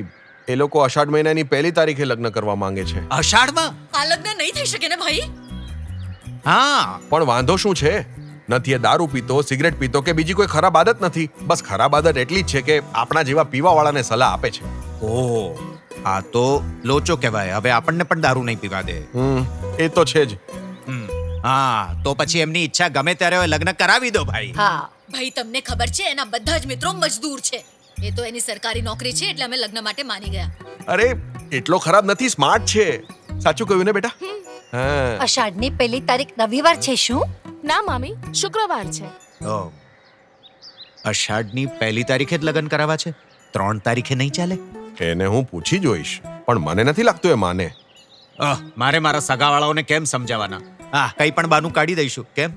એ લોકો અષાઢ મહિનાની 1 તારીખે લગ્ન કરવા માંગે છે. અષાઢમાં? આ લગ્ન નહીં થઈ શકે ને ભાઈ. હા પણ વાંધો શું છે? નથી એ દારૂ પીતો, સિગરેટ પીતો કે બીજી કોઈ ખરાબ આદત નથી. બસ ખરાબ આદત એટલી જ છે કે આપણા જેવા પીવાવાળાને સલાહ આપે છે. ઓહ, આ તો લોચો કહેવાય. હવે આપણને પણ દારૂ નહીં પીવા દે. એ તો છે જ. હા તો પછી એમની ઈચ્છા ગમે ત્યારે લગ્ન કરાવી દો ભાઈ. હા ભાઈ તમને ખબર છે એના બધા જ મિત્રો મજદૂર છે. એ તો એની સરકારી નોકરી છે એટલે અમે લગ્ન માટે માની ગયા. અરે એટલો ખરાબ નથી, સ્માર્ટ છે. સાચું કહ્યું ને બેટા? હા. અષાઢની 1 તારીખ રવિવાર છે શું? ના મામી, શુક્રવાર છે. ઓહ, અષાઢની 1 તારીખે જ લગ્ન કરાવવા છે? 3 તારીખે નહીં ચાલે? એને હું પૂછી જોઈશ, પણ મને નથી લાગતું એ માને. મારે મારા સગાવાળાઓને કેમ સમજાવવાના? હા કઈ પણ બાનું કાઢી દઈશું. કેમ?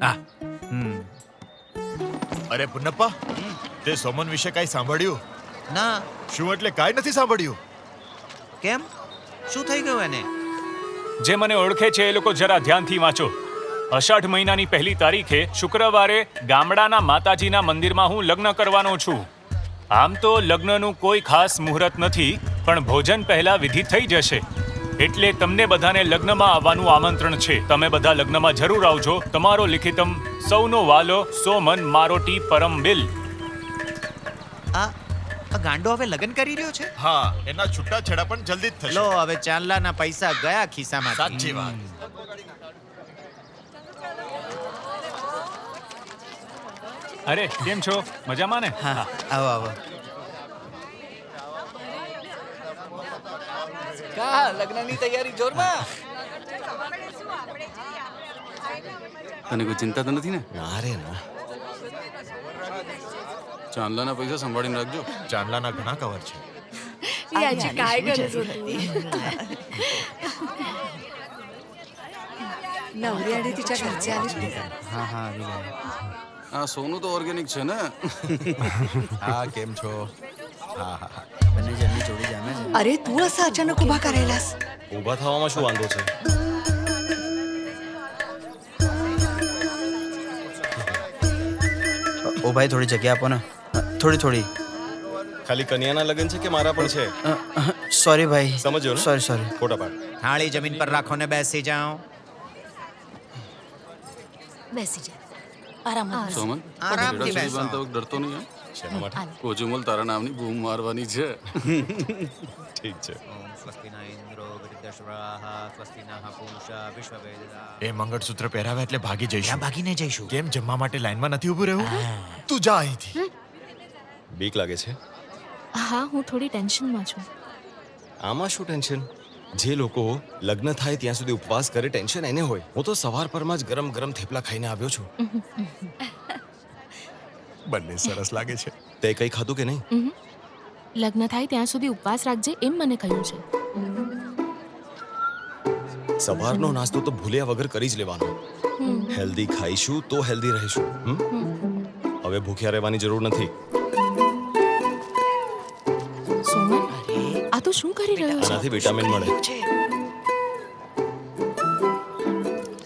હા અરે પુન્નપ્પા, તે સોમન વિશે કાંઈ સાંભળ્યું? ના. શું એટલે કાંઈ નથી સાંભળ્યું? કેમ? શું થઈ ગયું એને? જે મને ઓળખે છે એ લોકો જરા ધ્યાનથી વાંચો. અષાઢ મહિનાની 1 તારીખે શુક્રવારે ગામડાના માતાજીના મંદિરમાં હું લગ્ન કરવાનો છું. આમ તો લગ્નનું કોઈ ખાસ મુહૂર્ત નથી, પણ ભોજન પહેલા વિધિ થઈ જશે. એટલે તમને બધાને લગ્નમાં આવવાનું આમંત્રણ છે. તમે બધા લગ્નમાં જરૂર આવજો. તમારો લિખિતમ સૌનો વાલો સોમન મારોટી પરમબિલ. આ ગાંડો હવે લગ્ન કરી રહ્યો છે? હા, એના છૂટા છેડા પણ જલ્દી જ થશે. લો હવે ચાંદલાના પૈસા ગયા ખિસ્સામાં. સાચી વાત. અરે કેમ છો? મજામાં ને? હા આવો આવો. કા લગ્નની તૈયારી જોરમાં? તને કોઈ ચિંતા તો નથી ને? ના રે ના. ચાંદલાના પૈસા સંભાળીને રાખજો. ચાંદલાના ઘણા કવર છે. याची काय गरज होती नवरी आणि तिच्या घरचे आले. હા હા આવી ગયા. આ સોનું તો ઓર્ગેનિક છે ને? હા કેમ છો? હા હા હા. બંને જણની જોડી જામે છે. अरे तू असं अचानक उभा करायलास? ઊભા થવામાં શું વાંધો છે? ઓ ભાઈ થોડી જગ્યા આપો ને. થોડી થોડી. ખાલી કન્યાના લગ્ન છે કે મારા પણ છે? સોરી ભાઈ. સમજ્યો ને? Sorry sorry. ફોટા પાડ. થાળી જમીન પર રાખો ને બેસી જાઓ. બેસી જા. આરામથી. સોમન, આરામથી છેડા બેસો. બાંધતા વખતે ડરતો નહીં. શેના માટે? કોજુમલ તારા નામની બૂમ મારવાની છે. ઠીક છે. ઓમ સ્વસ્તિના ઇન્દ્રો વૃદ્ધશ્વાહ સ્વસ્તિના પૂષા વિશ્વવેદા. એ મંગળસૂત્ર પહેરાવે એટલે ભાગી ક્યાં જઈશું. ભાગીને જઈશું? કેમ જમવા માટે લાઈનમાં નથી ઊભું રહેવું? તું જા અહીંથી. બીક લાગે છે? હા હું થોડી ટેન્શનમાં છું. આમાં શું ટેન્શન? જે લોકો લગ્ન થાય ત્યાં સુધી ઉપવાસ કરે ટેન્શન એને હોય. હું તો સવાર પરમાં જ ગરમ ગરમ થેપલા ખાઈને આવ્યો છું. બંને સરસ લાગે છે. તે કંઈ ખાધું કે નહીં? લગ્ન થાય ત્યાં સુધી ઉપવાસ રાખજે એમ મને કહ્યું છે. સવારનો નાસ્તો તો ભૂલ્યા વગર કરી જ લેવાનો. હેલ્ધી ખાઈશું તો હેલ્ધી રહીશું. હવે ભૂખ્યા રહેવાની જરૂર નથી. સોમન આ તો શું કરી રહ્યો છે? આનાથી વિટામિન મળે.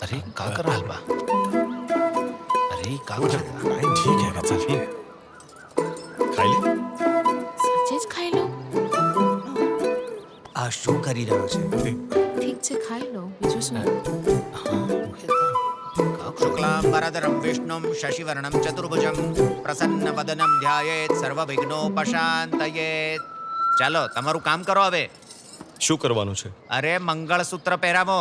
अरे का कर रहा बा? अरे का कर रहा? नहीं ठीक है चल. ખાઈ લે. સાચે જ ખાઈ લો. આ શું કરી રહ્યો છે? ઠીક છે ખાઈ લો બીજું શું. શુક્લામ વરદરમ વિષ્ણુમ શશિવર્ણમ ચતુર્ભુજમ પ્રસન્નવદનમ ધ્યાયેત સર્વવિઘ્નોપશાંતયેત. ચાલો તમારું કામ કરો હવે. શું કરવાનું છે? અરે મંગળસૂત્ર પહેરાવો.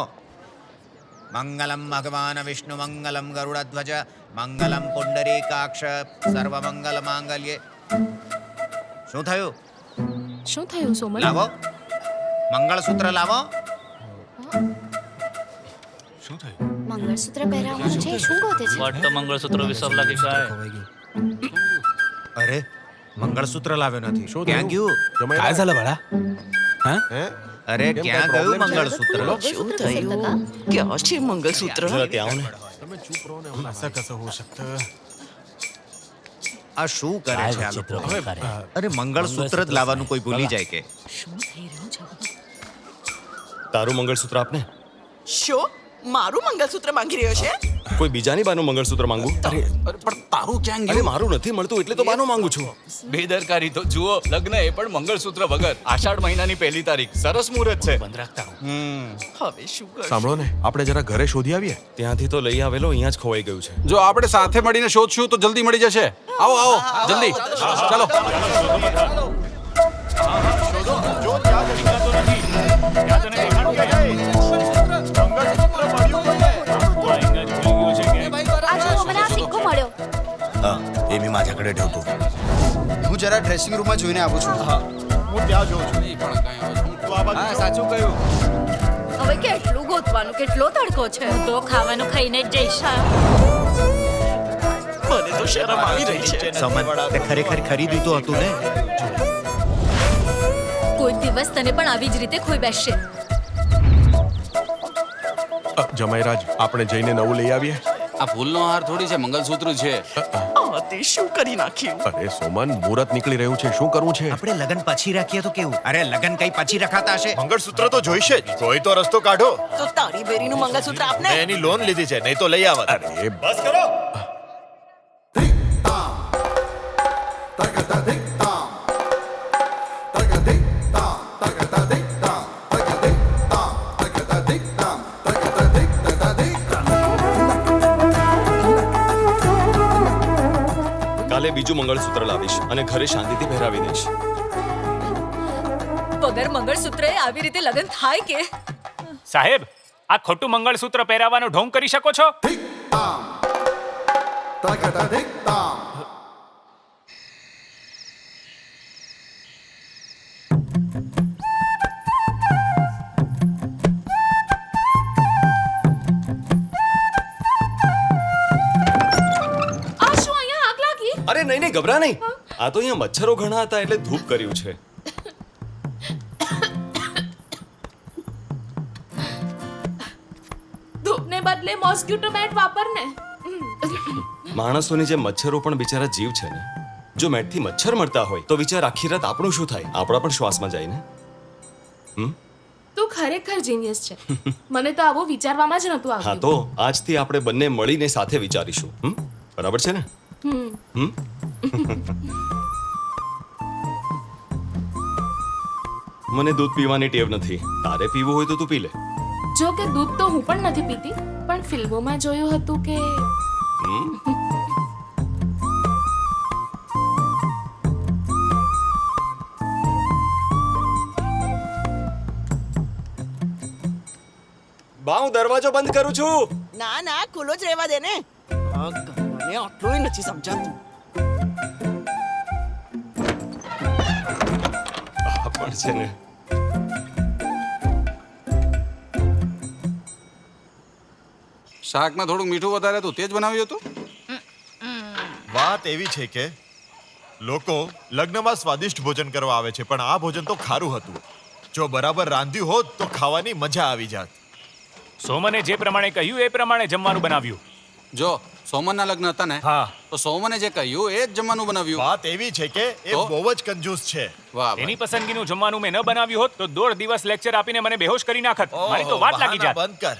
મંગલમ ભગવાન વિષ્ણુ મંગલમ ગરુડધ્વજ મંગલમ પુંડરીકાક્ષ સર્વમંગલ માંગલ્યે. શું થયું? શું થયું સોમન? લાવો મંગળસૂત્ર લાવો. શું થયું? મંગળસૂત્ર પહેરાવવાનું છે શું ગોતે છે? વાટ મંગળસૂત્ર વિસરલા કે काय અરે મંગળસૂત્ર લાવ્યો નથી. ક્યાં ગયું? काय झालं बाळा અરે ક્યાં ગયું મંગળસૂત્ર? શું થયું? ક્યાં છે મંગળસૂત્ર? જરા ત્યાં આવો ને. ऐसा कैसा हो सकता है? આ શું કરે છે આ લોકો? અરે મંગળસૂત્ર જ લાવવાનું કોઈ ભૂલી જાય કે? તારું મંગળસૂત્ર આપને. શું મારું મંગળસૂત્ર માંગી રહ્યો છે? કોઈ બીજાની બાનું મંગળસૂત્ર માંગુ? અરે પણ તારું ક્યાં અરે મારું નથી મળતું એટલે તો બાનું માંગુ છું. બેદરકારી તો જુઓ. લગ્ન એ પણ મંગળસૂત્ર વગર. આષાઢ મહિનાની 1 તારીખ. સરસ મુહૂર્ત છે. બંધ રાખતા હવે શું કર? સાંભળો ને, આપણે જરા ઘરે શોધી આવીએ. ત્યાંથી તો લઈ આવેલો અહીંયા જ ખોવાઈ ગયું છે. જો આપણે સાથે મળીને શોધશું તો જલ્દી મળી જશે. આવો આવો જલ્દી ચાલો. જો ત્યાં દેખાતો નથી. ત્યાં તને દેખાડું કે મંગળસૂત્ર મળ્યું કોઈને? આ અહીંયા જ ભૂલી ગયો છે કે આ જો મને આ સિક્કો મળ્યો. હા એ બી माझ्याकडे ठेवतो. હું જરા ડ્રેસિંગ રૂમમાં જોઈને આવું છું. હું ત્યાં જોઉં છું. નહીં પણ કાંઈ આવે છે. તું આ બાજુ જો. સાચું કહ્યું. હવે કેટલું ગોતવાનું, કેટલો તડકો છે. તો ખાવાનું ખાઈને જ જઈશ. મને તો શરમ આવી રહી છે. સમન તે ખરેખર ખરીદ્યું તો હતું ને? કોઈ દિવસ તને પણ આવી જ રીતે ખોઈ બેસશે. જમાઈરાજ, આપણે જઈને નવું લઈ આવીએ. આ ફૂલનો હાર થોડી છે, મંગળસૂત્ર છે. આ તે શું કરી નાખ્યું? અરે સોમન, મુહૂર્ત નીકળી રહ્યું છે, શું કરવું છે? આપણે લગન પછી રાખીએ તો કેવું? અરે લગન કઈ પછી રખાતા હશે? મંગળસૂત્ર તો જોઈશે જ. કોઈ તો રસ્તો કાઢો. તો તારી બેરીનું મંગળસૂત્ર આપને. મેં એની લોન લીધી છે, નહીં તો લઈ આવત. અરે બસ કરો. કાલે બીજું મંગળસૂત્ર લાવીશ અને ઘરે શાંતિથી પહેરાવી દઈશ. વગર મંગળસૂત્રે આવી રીતે લગ્ન થાય કે? સાહેબ, આ ખોટું મંગળસૂત્ર પહેરાવાનો ઢોંગ કરી શકો છો? અરે નહીં નહીં, ગભરા નહીં. આ તો અહીંયા મચ્છરો ઘણા હતા એટલે ધૂપ કર્યું છે. ધૂપને બદલે મોસ્કિટો બેટ વાપરને. માણસોની જે મચ્છરો પણ બિચારા જીવ છે ને. જો મેટથી મચ્છર મળતા હોય તો વિચાર આખી રાત આપણું શું થાય? આપણા પણ શ્વાસમાં જાય ને. તું ખરેખર જીનિયસ છે. મને તો આવું વિચારવામાં જ નહોતું હા આવ્યું. તો આજથી આપણે બંને મળીને સાથે વિચારીશું. બરાબર છે ને? મને દૂધ પીવાની ટેવ નથી. તારે પીવું હોય તો તું પી લે. જો કે દૂધ તો હું પણ નથી પીતી, પણ ફિલ્મોમાં જોયું હતું કે બા, હું દરવાજો બંધ કરું છું. ના ના, ખુલ્લો જ રહેવા દે ને. આ મને આટલું નથી સમજાતું. આ પણ છે ને. શાકમાં થોડું મીઠું વધારે હતું, તે જ બનાવ્યું હતું. વાત એવી છે કે લોકો લગ્નમાં સ્વાદિષ્ટ ભોજન કરવા આવે છે, પણ આ ભોજન તો ખારું હતું. જો બરાબર રાંધ્યું હોત તો ખાવાની મજા આવી જાત. સોમને જે પ્રમાણે કહ્યું એ પ્રમાણે જમવાનું બનાવ્યું. જો સોમનના લગ્ન હતા ને, હા, તો સોમને જે કહ્યું એ જ જમવાનું બનાવ્યું. વાત એવી છે કે એ તો? બહુ જ કંજૂસ છે. વાહ ભાઈ. એની પસંદગીનું જમવાનું મેં ન બનાવ્યું હોત તો 1.5 દિવસ લેક્ચર આપીને મને બેહોશ કરી નાખત. મારી તો વાત લાગી બહાના જાત. બંધ કર.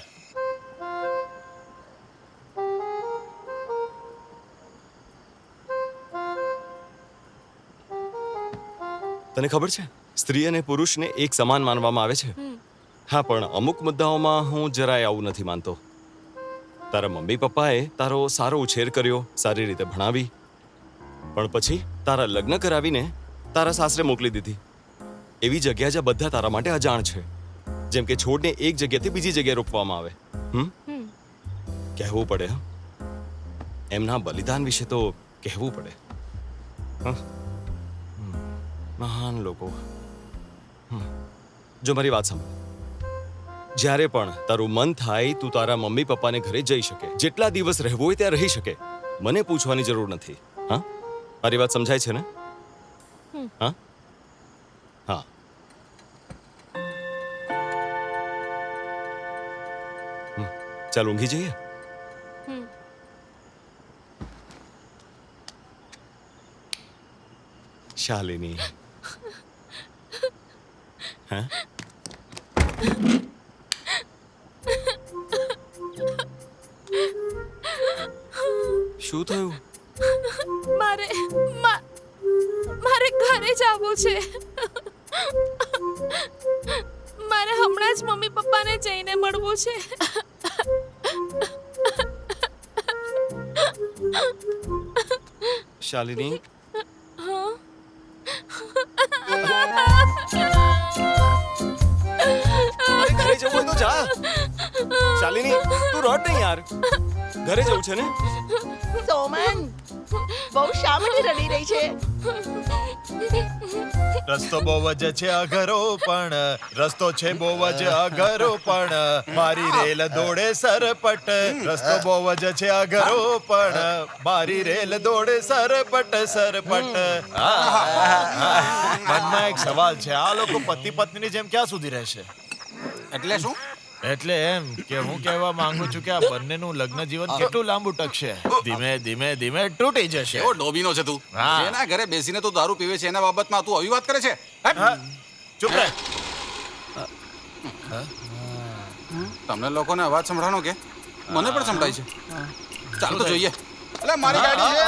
તને ખબર છે, સ્ત્રી અને પુરુષને એક સમાન માનવામાં આવે છે. હા, પણ અમુક મુદ્દાઓમાં હું જરાય આવું નથી માનતો. તારા મમ્મી પપ્પાએ તારો સારો ઉછેર કર્યો, સારી રીતે ભણાવી, પણ પછી તારા લગ્ન કરાવીને તારા સાસરે મોકલી દીધી. એવી જગ્યા જ્યાં બધા તારા માટે અજાણ છે, જેમ કે છોડને એક જગ્યાથી બીજી જગ્યાએ રોપવામાં આવે. કહેવું પડે. એમના બલિદાન વિશે તો કહેવું પડે. મહાન લોકો. જો મારી વાત સાંભળ, જ્યારે પણ તારું મન થાય તું તારા મમ્મી પપ્પાને ઘરે જઈ શકે, જેટલા દિવસ રહેવું હોય ત્યાં રહી શકે. મને પૂછવાની જરૂર નથી. હા, મારી વાત સમજાય છે ને? હા હા. ચાલ ઊંઘી જઈએ. શાલિની. હા, શું થયું? મારે ઘરે જવું છે. મારે હમણાં જ મમ્મી પપ્પાને જઈને મળવું છે. શાલિની, અરે ઘરે જવું હોય તો જા. શાલિની, તું રડ નહીં યાર. ઘરે જવું છે ને? સોમન, બહુ શા માટે રડી રહી છે? રસ્તો બહુ જ છે અઘરો પણ, રસ્તો છે બહુ જ અઘરો પણ, મારી રેલ દોડે સરપટ. રસ્તો બહુ જ છે અઘરો પણ, મારી રેલ દોડે સરપટ સરપટ. મનમાં એક સવાલ છે, આ લોકો પતિ પત્નીની જેમ ક્યાં સુધી રહેશે? એટલે શું? એટલે એમ કે હું કહેવા માંગુ છું કે આ બંનેનું લગ્ન જીવન કેટલું લાંબુ ટકશે. ધીમે ધીમે ધીમે તૂટી જશે. એવો ડોબીનો છે તું. હા. એના ઘરે બેસીને તું દારૂ પીવે છે, એના બાબતમાં તું આવી વાત કરે છે? ચૂપ રહે. તમને લોકોને અવાજ સંભળાનો કે? મને પણ સંભળાય છે. ચાલ તો જોઈએ. એટલે મારી ગાડી છે.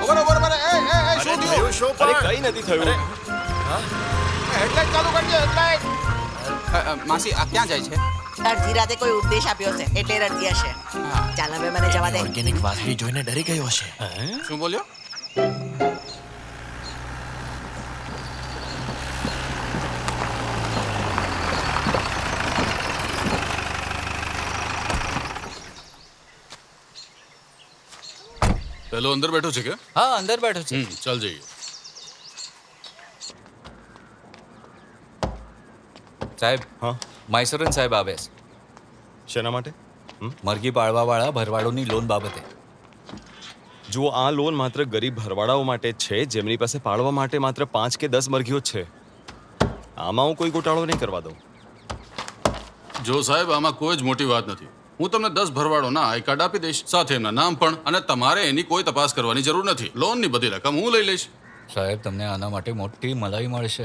ઉભો રહે. શું થયું? અરે કઈ નથી થયું. હેડલાઇટ ચાલુ કરજે, હેડલાઇટ. માસી આ ક્યાં જાય છે? અડધી રાતે કોઈ ઉપદેશ આપ્યો હશે એટલે રડતી હશે. ચાલ હવે મને જવા દે. ઓર્ગેનિક વાસળી જોઈને ડરી ગયો હશે. શું બોલ્યો? પેલો અંદર બેઠો છે કે? હા, અંદર બેઠો છે. ચાલ જઈએ. સાહેબ, હા, માયસરન સાહેબ આવે છે. શેના માટે? મરઘી પાળવાવાળા ભરવાડોની લોન બાબતે. જુઓ, આ લોન માત્ર ગરીબ ભરવાડાઓ માટે જ છે, જેમની પાસે પાળવા માટે માત્ર 5 કે 10 મરઘીઓ જ છે. આમાં હું કોઈ ગોટાળો નહીં કરવા દઉં. જો સાહેબ, આમાં કોઈ જ મોટી વાત નથી. હું તમને 10 ભરવાડોના આઈ કાર્ડ આપી દઈશ, સાથે એમના નામ પણ, અને તમારે એની કોઈ તપાસ કરવાની જરૂર નથી. લોનની બધી રકમ હું લઈ લઈશ. સાહેબ, તમને આના માટે મોટી મલાઈ મળશે.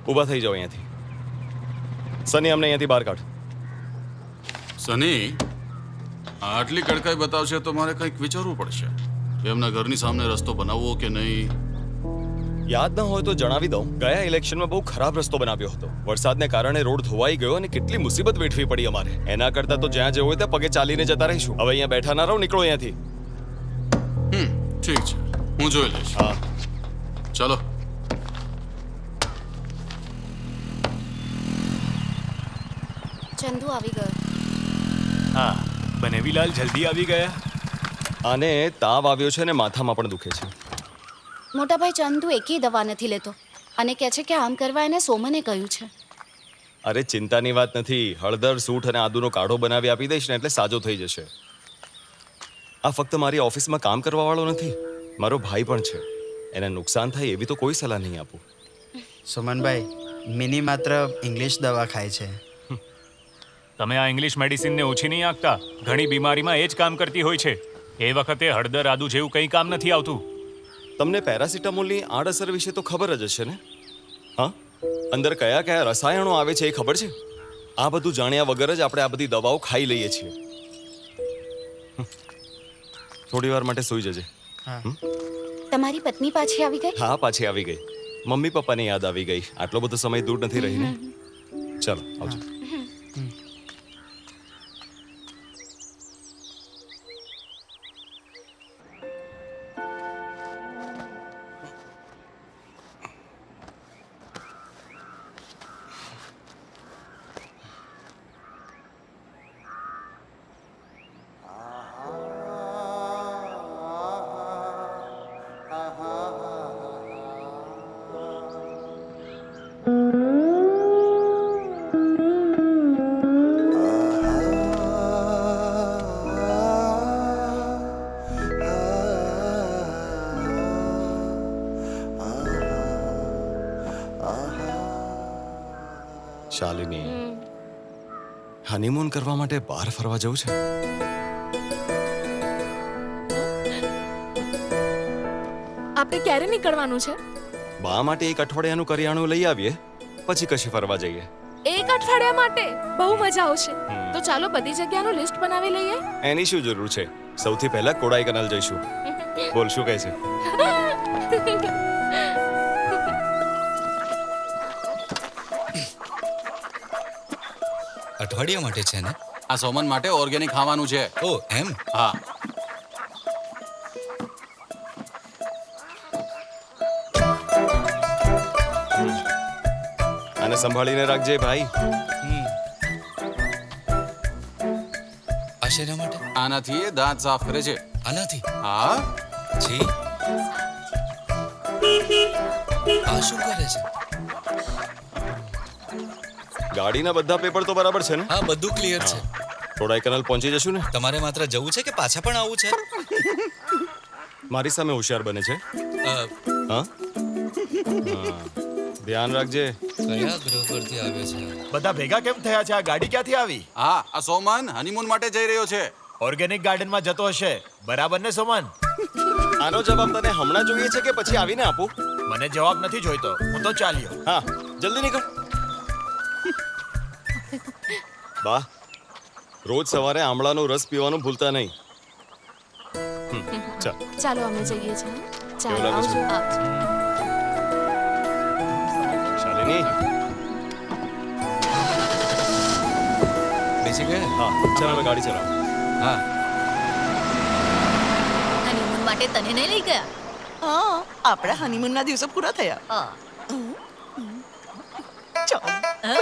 ઊભા થઈ જાઓ અહીંયાથી. સની, અમને અહીંયાથી બહાર કાઢ. સની, આટલી કડકાઈ બતાવશે તો મારે કંઈક વિચારવું પડશે. એમના ઘરની સામે રસ્તો બનાવવો કે નહીં. યાદ ન હોય તો જણાવી દઉં, ગયા ઇલેક્શનમાં બહુ ખરાબ રસ્તો બનાવ્યો હતો. વરસાદને કારણે રોડ ધોવાઈ ગયો અને કેટલી મુસીબત વેઠવી પડી અમારે. એના કરતા તો જ્યાં જવું હોય ત્યાં પગે ચાલીને જતા રહીશું. હવે અહીંયા બેઠા ના રહો, નીકળો અહીંયાથી. ઠીક છે, હું જોઈ લઈશ. હા, ચલો. ચંદુ આવી ગયો. હા, બનેવીલાલ જલ્દી આવી ગયા. આને તાવ આવ્યો છે અને માથામાં પણ દુખે છે. મોટાભાઈ ચંદુ એકેય દવા નથી લેતો અને કહે છે કે આમ કરવા એને સોમને કહ્યું છે. અરે ચિંતાની વાત નથી. હળદર, સૂંઠ અને આદુનો કાઢો બનાવી આપી દઈશ ને એટલે સાજો થઈ જશે. આ ફક્ત મારી ઓફિસમાં કામ કરવા વાળો નથી, મારો ભાઈ પણ છે. એને નુકસાન થાય એવી તો કોઈ સલાહ નહીં આપું. સુમનભાઈ, મિની માત્ર ઇંગ્લિશ દવા ખાય છે. તમે આ ઇંગ્લિશ મેડિસિનને ઓછી નહીં આંકતા. ઘણી બીમારીમાં એ જ કામ કરતી હોય છે. એ વખતે હળદર આદુ જેવું કંઈ કામ નથી આવતું. તમને પેરાસિટામોલની આડઅસર વિશે તો ખબર જ હશે ને? હા, અંદર કયા કયા રસાયણો આવે છે એ ખબર છે? આ બધું જાણ્યા વગર જ આપણે આ બધી દવાઓ ખાઈ લઈએ છીએ. થોડી વાર માટે સૂઈ જજે. તમારી પત્ની પાછી આવી ગઈ? હા, પાછી આવી ગઈ. મમ્મી પપ્પાની યાદ આવી ગઈ. આટલો બધો સમય દૂર નથી રહીને. ચાલો, આવજો. શાલિની, હનીમૂન કરવા માટે બહાર ફરવા જવું છે? આપણે ક્યારે નીકળવાનું છે? બા માટે એક અઠવાડિયાનું કરિયાણું લઈ આવીએ, પછી કશી ફરવા જઈએ. એક અઠવાડિયા માટે બહુ મજા આવશે. તો ચાલો બધી જગ્યાનું લિસ્ટ બનાવી લઈએ. એની શું જરૂર છે? સૌથી પહેલા કોડાઈકનાલ જઈશું. બોલ શું કહે છે? અઠવાડિયા માટે છે ને? આ સોમન માટે ઓર્ગેનિક ખાવાનું છે. ઓ એમ? હા. આને સંભાળીને રાખજે ભાઈ. આ શેના માટે? આનાથી એ દાંત સાફ કરે છે. આનાથી? હા. જી. આ શું કરે છે? ગાડીના બધા પેપર તો બરાબર છે ને? હા, બધું ક્લિયર છે. કોડાઈકનાલ પહોંચી જશું ને? તમારે માત્ર જવું છે કે પાછા પણ આવું છે? મારી સામે હોશિયાર બને છે. હા? હા. ધ્યાન રાખજે. કયા ગ્રહ પરથી આવે છે? બધા ભેગા કેમ થયા છે? આ ગાડી ક્યાંથી આવી? હા, આ સોમન હનીમૂન માટે જઈ રહ્યો છે. ઓર્ગેનિક ગાર્ડનમાં જતો હશે, બરાબર ને સોમન? આનો જવાબ તને હમણાં જોઈએ છે કે પછી આવીને આપું? મને જવાબ નથી જોઈતો, હું તો ચાલ્યો. હા, જલ્દી નીકળ. બા, રોજ સવારે આમળાનો રસ પીવાનું ભૂલતા નહીં. ચાલ. ચાલો અમે જઈએ છીએ. કેવું લાગે છે? શાલિની, બેસી ગયા? હા, ચાલ હવે ગાડી ચલાવો. હા. હનીમૂન માટે તને નહીં લઈ ગયા? હા, આપણા હનીમૂનના દિવસો પૂરા થયા.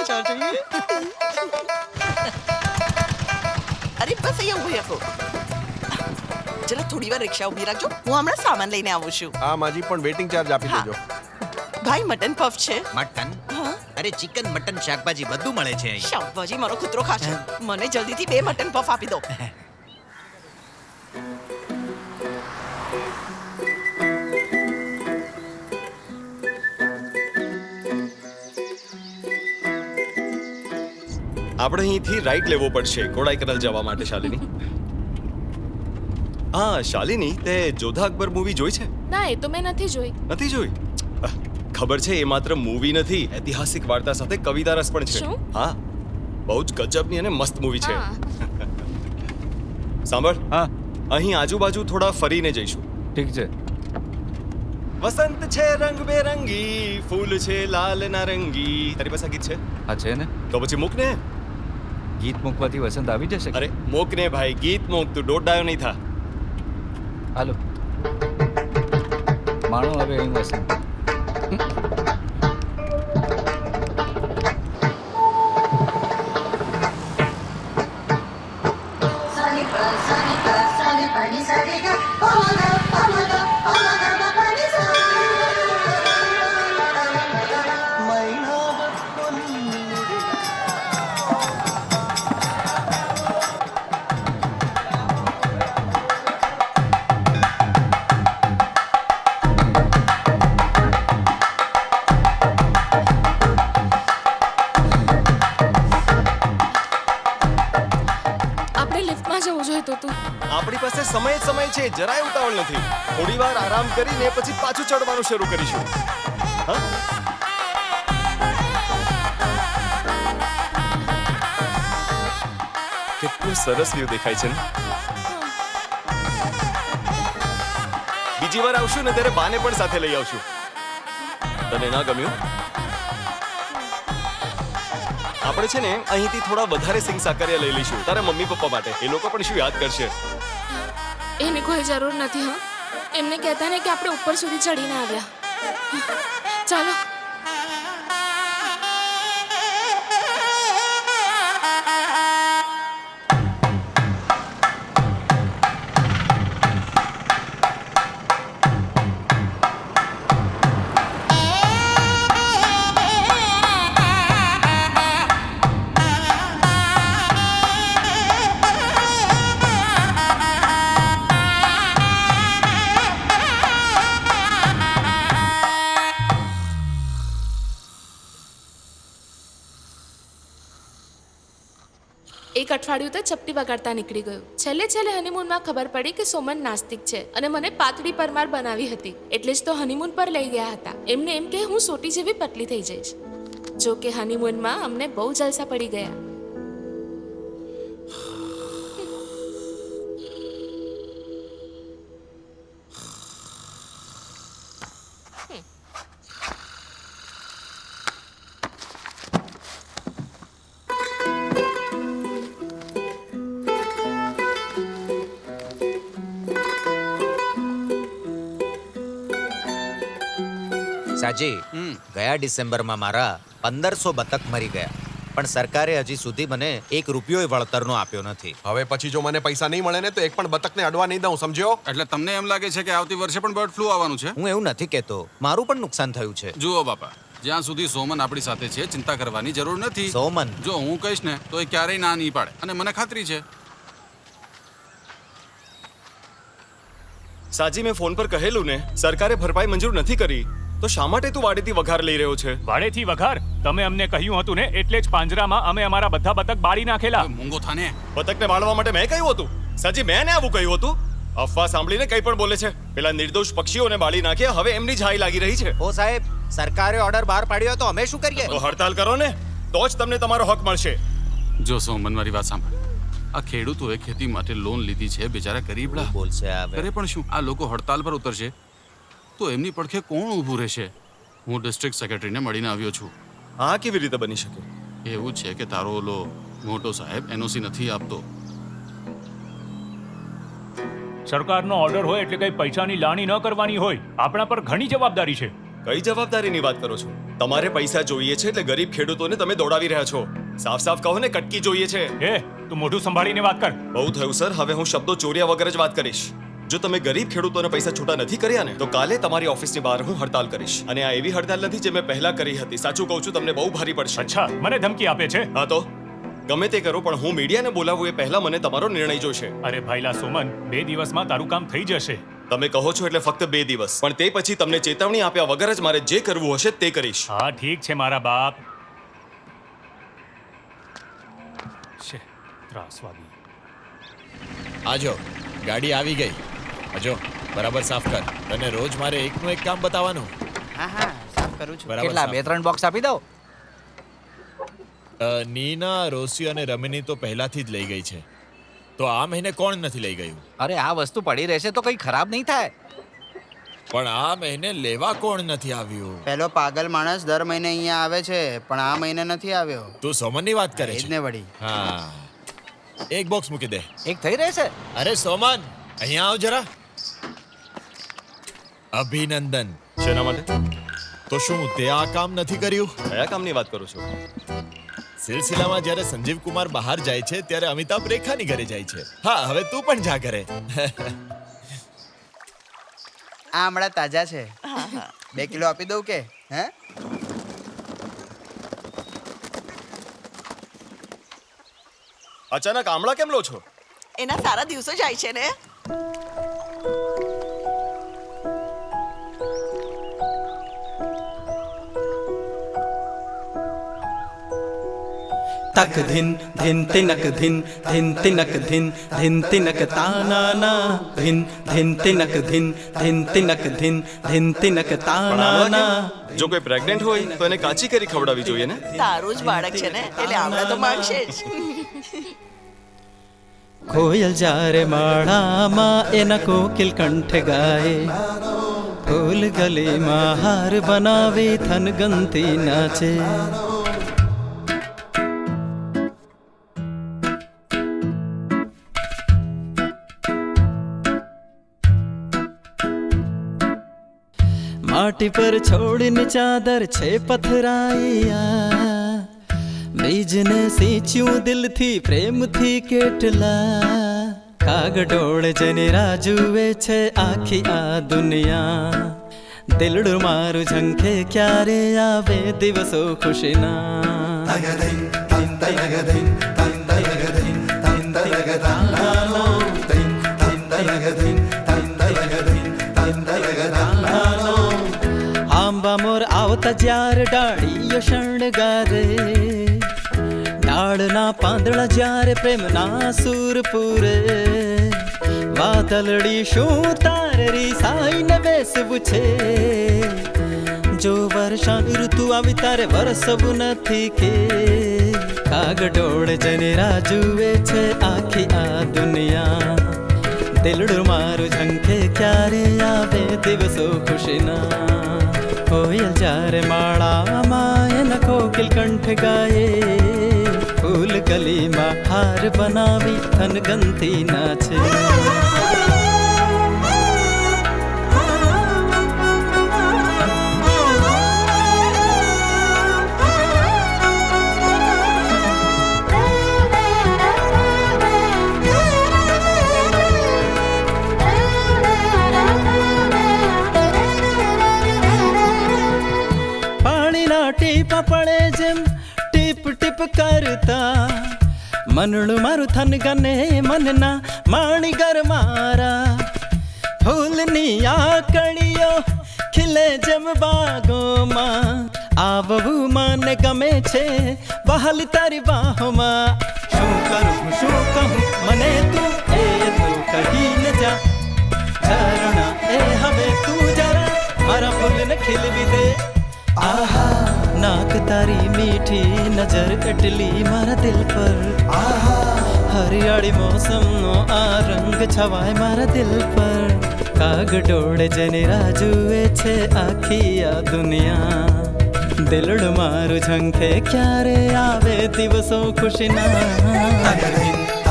ચાલ જોઈએ. અરે બસ અહીંયા ઉભી રાખો. જરા થોડી વાર રિક્ષા ઉભી રાખજો, હું હમણાં સામાન લઈને આવું છું. હા માજી, પણ વેટિંગ ચાર્જ આપી દેજો. ભાઈ મટન પફ છે. મટન? અરે ચિકન, મટન, શાકભાજી બધું મળે છે અહીં. શાકભાજી મારો કૂતરો ખાશે. મને જલ્દીથી 2 મટન પફ આપી દો. આપણે અહીંથી રાઈટ લેવો પડશે કોડાઈકનાલ જવા માટે. શાલિની, હા શાલિની, તે જોધા અકબર મૂવી જોઈ છે? ના, એ તો મેં નથી જોઈ. નથી જોઈ? ખબર છે, એ માત્ર મૂવી નથી, ઐતિહાસિક વાર્તા સાથે કવિતા રસ પણ છે. શું? હા, બહુ જ ગજબની અને મસ્ત મૂવી છે. સાંભળ, હા, અહીં આજુબાજુ થોડા ફરીને જઈશું. ઠીક છે. વસંત છે રંગબેરંગી, ફૂલ છે લાલ નારંગી. તારી પાસે આ ગીત છે? હા છે ને. તો પછી મૂક ને. ગીત મૂકવાથી વસંત આવી જશે? અરે મૂક ને ભાઈ, ગીત મૂક, તું દોડાયો નહીં થા. હાલો, માણો હવે અહીં વસંત. આપણી પાસે સમય જ સમય છે, જરાય ઉતાવળ નથી. થોડી વાર આરામ કરીને પછી પાછું ચડવાનું શરૂ કરીશું. હા, કેટલું સરસ વ્યૂ દેખાય છે ને. બીજી વાર આવશું ને ત્યારે બાને પણ સાથે લઈ આવશું. તને ના ગમ્યું? આપણે છે ને અહીંથી થોડા વધારે સિંગ સાકરિયા લઈ લઈશું તારા મમ્મી પપ્પા માટે. એ લોકો પણ શું યાદ કરશે. એની કોઈ જરૂર નથી. હા, એમને કહેતા ને કે આપણે ઉપર સુધી ચડીને આવ્યા. ચાલો. એક અઠવાડિયું તો ચપટી વગાડતા નીકળી ગયું. છેલ્લે હનીમૂનમાં ખબર પડી કે સોમન નાસ્તિક છે અને મને પાતળી પરમાર બનાવી હતી. એટલે જ તો હનીમૂન પર લઈ ગયા હતા. એમને એમ કે હું સોટી જેવી પતલી થઈ જઈશ. જો કે હનીમૂનમાં અમને બહુ જલસા પડી ગયા. સાજી ગયા ડિસેમ્બરમાં મારા 1500 બતક મરી ગયા, પણ સરકારે હજી સુધી મને 1 રૂપિયો વળતરનો આપ્યો નથી. હવે પછી જો મને પૈસા નહીં મળે ને તો એક પણ બતકને અડવા નહીં દઉં, સમજ્યો? એટલે તમને એમ લાગે છે કે આવતી વર્ષે પણ બર્ડ ફ્લૂ આવવાનું છે? હું એવું નથી કહેતો, મારું પણ નુકસાન થયું છે. જુઓ બાપા, જ્યાં સુધી સોમન આપણી સાથે છે ચિંતા કરવાની જરૂર નથી. સોમન જો હું કહીશ ને તો એ ક્યારેય ના નહીં પાડે અને મને ખાતરી છે. સાજી, મેં ફોન પર કહેલું ને, સરકારે ભરપાઈ મંજૂર નથી કરી, તો શા માટે તું વાડેથી વઘાર લઈ રહ્યો છે? વાડેથી વઘાર? તમે અમને કહ્યું હતું ને, એટલે જ પાંજરામાં અમે અમારા બધા બતક બાળી નાખેલા. મૂંગો થાને. બતકને બાળવા માટે મેં કહ્યું હતું? સાજી, મેં ને આવું કહ્યું હતું? અફવા સાંભળીને કંઈ પણ બોલે છે. પેલા નિર્દોષ પક્ષીઓને બાળી નાખ્યા, હવે એમની જ હાઈ લાગી રહી છે. ઓ સાહેબ, સરકારે ઓર્ડર બહાર પાડ્યો તો અમે શું કરીએ? તો હડતાલ કરો ને, તો જ તમને તમારો હક મળશે. જો સોમન, મારી વાત સાંભળ. આ ખેડૂતોએ ખેતી માટે લોન લીધી છે, બિચારા ગરીબડા. બોલશે કરે પણ શું? આ લોકો હડતાલ પર ઉતરશે તો એમની પડખે કોણ ઊભું રહેશે? હું ડિસ્ટ્રિક્ટ સેક્રેટરીને મળીને આવ્યો છું. આ કેવી રીતે બની શકે? એવું છે કે તારો ઓલો મોટો સાહેબ એનઓસી નથી આપતો. સરકારનો ઓર્ડર હોય એટલે કઈ પૈસાની લાણી ન કરવાની હોય. આપણા પર ઘણી જવાબદારી છે. કઈ જવાબદારીની વાત કરો છો? તમારે પૈસા જોઈએ છે એટલે ગરીબ ખેડૂતોને તમે દોડાવી રહ્યા છો. સાફ સાફ કહો ને, કટકી જોઈએ છે. તું મોઢું સંભાળીને વાત કર. બહુ થયું સર, હવે હું શબ્દો ચોર્યા વગર જ વાત કરીશ. જો તમે ગરીબ ખેડૂતોને પૈસા છૂટા નથી કર્યા ને, તો કાલે તમારી ઓફિસની બહાર હું હડતાલ કરીશ. અને આ એવી હડતાલ નથી જે મેં પહેલા કરી હતી. સાચું કહું છું, તમને બહુ ભારી પડશે. અચ્છા, મને ધમકી આપે છે? હા તો ગમે તે કરો, પણ હું મીડિયાને બોલાવું એ પહેલા મને તમારો નિર્ણય જોઈશે. અરે ભાઈલા સોમન, 2 દિવસમાં તારું કામ થઈ જશે. તમે કહો છો એટલે ફક્ત 2 દિવસ, પણ તે પછી તમને ચેતવણી આપ્યા વગર જ મારે જે કરવું હશે તે કરીશ. હા ઠીક છે મારા બાપ. ત્રાસવાદી. આજો, ગાડી આવી ગઈ. આજો, બરાબર સાફ કર. તને રોજ મારે એકનું એક કામ બતાવવાનું. હા સાફ કરું છું. કેટલા 2-3 બોક્સ આપી દો. નીના, રોસી અને રમીની તો પહેલાથી જ લઈ ગઈ છે. તો આ મહિને કોણ નથી લઈ ગયું? અરે આ વસ્તુ પડી રહેશે તો કંઈ ખરાબ નહીં થાય. પણ આ મહિને લેવા કોણ નથી આવ્યું? પેલો પાગલ માણસ દર મહિને અહીંયા આવે છે, પણ આ મહિને નથી આવ્યો. તું સોમનની વાત કરે છે? જ ને વળી. હા, એક બોક્સ મૂકી દે. એક થઈ રહેશે. અરે સોમન, અહીંયા આવ જરા. અભિનંદન. શેના માટે? તો શું તે આ કામ નથી કર્યું? કયા કામની વાત કરો છો? સિલસિલામાં જ્યારે સંજીવ કુમાર બહાર જાય છે ત્યારે અમિતાભ રેખાની ઘરે જાય છે. હા, હવે તું પણ જા ઘરે. આ હમણાં તાજા છે. 2 કિલો આપી દઉં કે? હે, અચાનક આમળા કેમ લો છો? એના સારા દિવસો જાય છે ને. तक धिन धिन तिनक धिन धिन तिनक धिन धिन तिनक ताना धिन धिन तिनक धिन धिन तिनक धिन धिन तिनक ताना. જો કોઈ પ્રેગ્નન્ટ હોય તો એને કાચી કરી ખવડાવવી જોઈએ ને. તારું જ બાળક છે ને, એટલે આવડા તો માંગશે જ. કોયલ જારે માળામાં એના કોકિલ કંઠ ગાય, ફૂલ ગલીમાં હાર બનાવે થનગનતી નાચે. माटी पर छोड़ने चादर छे पथराइया, बीजने सींच्યું દિલથી પ્રેમથી કેટલા. કાગડોળ જને રાજુએ છે આખી આ દુનિયા. દિલડું મારું ઝંખે ક્યારે આવે દિવસો ખુશીના. આંબા મોર આવતા જ્યારે ડાળીઓ શણગારે, ઝાડના પાંદડા જ્યારે પ્રેમના સૂર પૂરે, વાદળડી શું તારે રીસાઈને બેસવું છે. જો વર્ષાની ઋતુ આવી તારે વરસવું નથી કે, કાગડોળ જને રાજુએ છે આખી આ દુનિયા. દિલડું મારું ઝંખે ક્યારે આવે દિવસો ખુશીના. કોયલ જ્યારે માળામાં એના કોકિલ કંઠ ગાયે, ફૂલ કલીમાં હાર બનાવી થનગનતી નાચે. ટીપા પડે જેમ ટીપ ટીપ કરતા, મનડું મારું થન ગને મનના માણીગર મારા. ફૂલની આકડીઓ ખીલે જેમ બાગોમાં, આવવું મને ગમે છે બહાલી તારી બાહોમાં. શું કરું શું કહું મને તું એ તો કહીને જા. ઝરણા એ હવે તું જરા મારા ફૂલને ખીલવી દે. આહા નાક તારી મીઠી નજર એટલી મારા દિલ પર. આહા હરિયાળી મોસમનો આ રંગ છવાય મારા દિલ પર. કાગડોળ જને રાજુએ છે આખી આ દુનિયા. દિલડ મારું ઝંખે ક્યારે આવે દિવસો ખુશીના.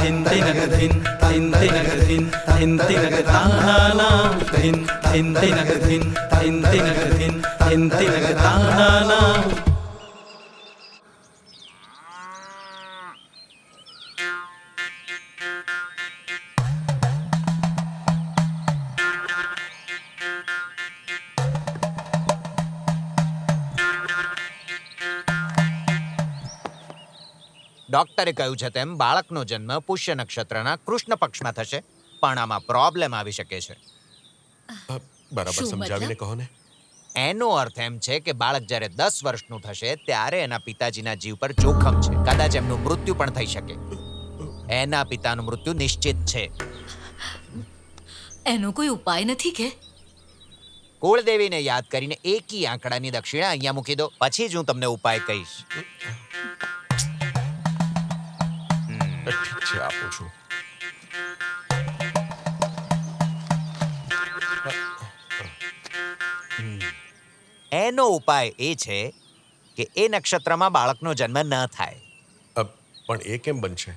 હિંદી નગ ધિન હિંદી નગ ધિન હિંદી નગ તાના ધિન હિંદી નગ ધિન હિંદી નગ ધિન હિંદી નગ તાના. ડોક્ટરે કહ્યું છે તેમ બાળકનો જન્મ પુષ્ય નક્ષત્રના કૃષ્ણ પક્ષમાં થશે, પણ આમાં પ્રોબ્લેમ આવી શકે છે. બરાબર સમજાવીને કહો ને. એનો અર્થ એમ છે કે બાળક જ્યારે 10 વર્ષનું થશે ત્યારે એના પિતાજીના જીવ પર જોખમ છે. કદાચ એમનું મૃત્યુ પણ થઈ શકે. એના પિતાનું મૃત્યુ નિશ્ચિત છે. એનો કોઈ ઉપાય નથી કે? કુળદેવીને યાદ કરીને એકી આંકડાની દક્ષિણા અહીંયા મૂકી દો, પછી જ હું તમને ઉપાય કહીશ. ઠીક છે, આપું છું. એનો ઉપાય એ છે કે એ નક્ષત્રમાં બાળકનો જન્મ ન થાય. પણ એ કેમ બનશે?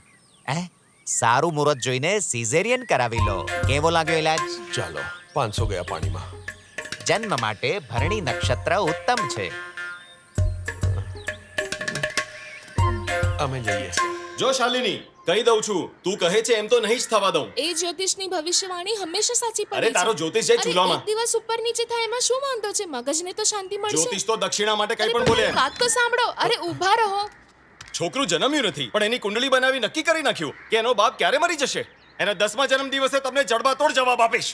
સારું મુહૂર્ત જોઈને સિઝેરિયન કરાવી લો. કેવો લાગ્યો ઇલાજ? ચાલો, 500 ગયા પાણીમાં. જન્મ માટે ભરણી નક્ષત્ર ઉત્તમ છે. અમે જઈએ. જો શાલિની, કહી દઉં છું, તું કહે છે એમ તો નહીં જ થવા દઉં. એ જ્યોતિષની ભવિષ્યવાણી હંમેશા સાચી પડે અરે છે. તારો જ્યોતિષ જાય ચૂલામાં. એક દિવસ ઉપર નીચે થાય એમાં શું વાંધો છે? મગજને તો શાંતિ મળશે. જ્યોતિષ તો દક્ષિણા માટે કઈ પણ બોલે. વાત તો સાંભળો. અરે ઊભા રહો. છોકરું જન્મ્યું નથી, પણ એની કુંડળી બનાવી નક્કી કરી નાખ્યું કે એનો બાપ ક્યારે મરી જશે. એના 10મા જન્મ દિવસે તમને જડબાતોડ જવાબ આપીશ.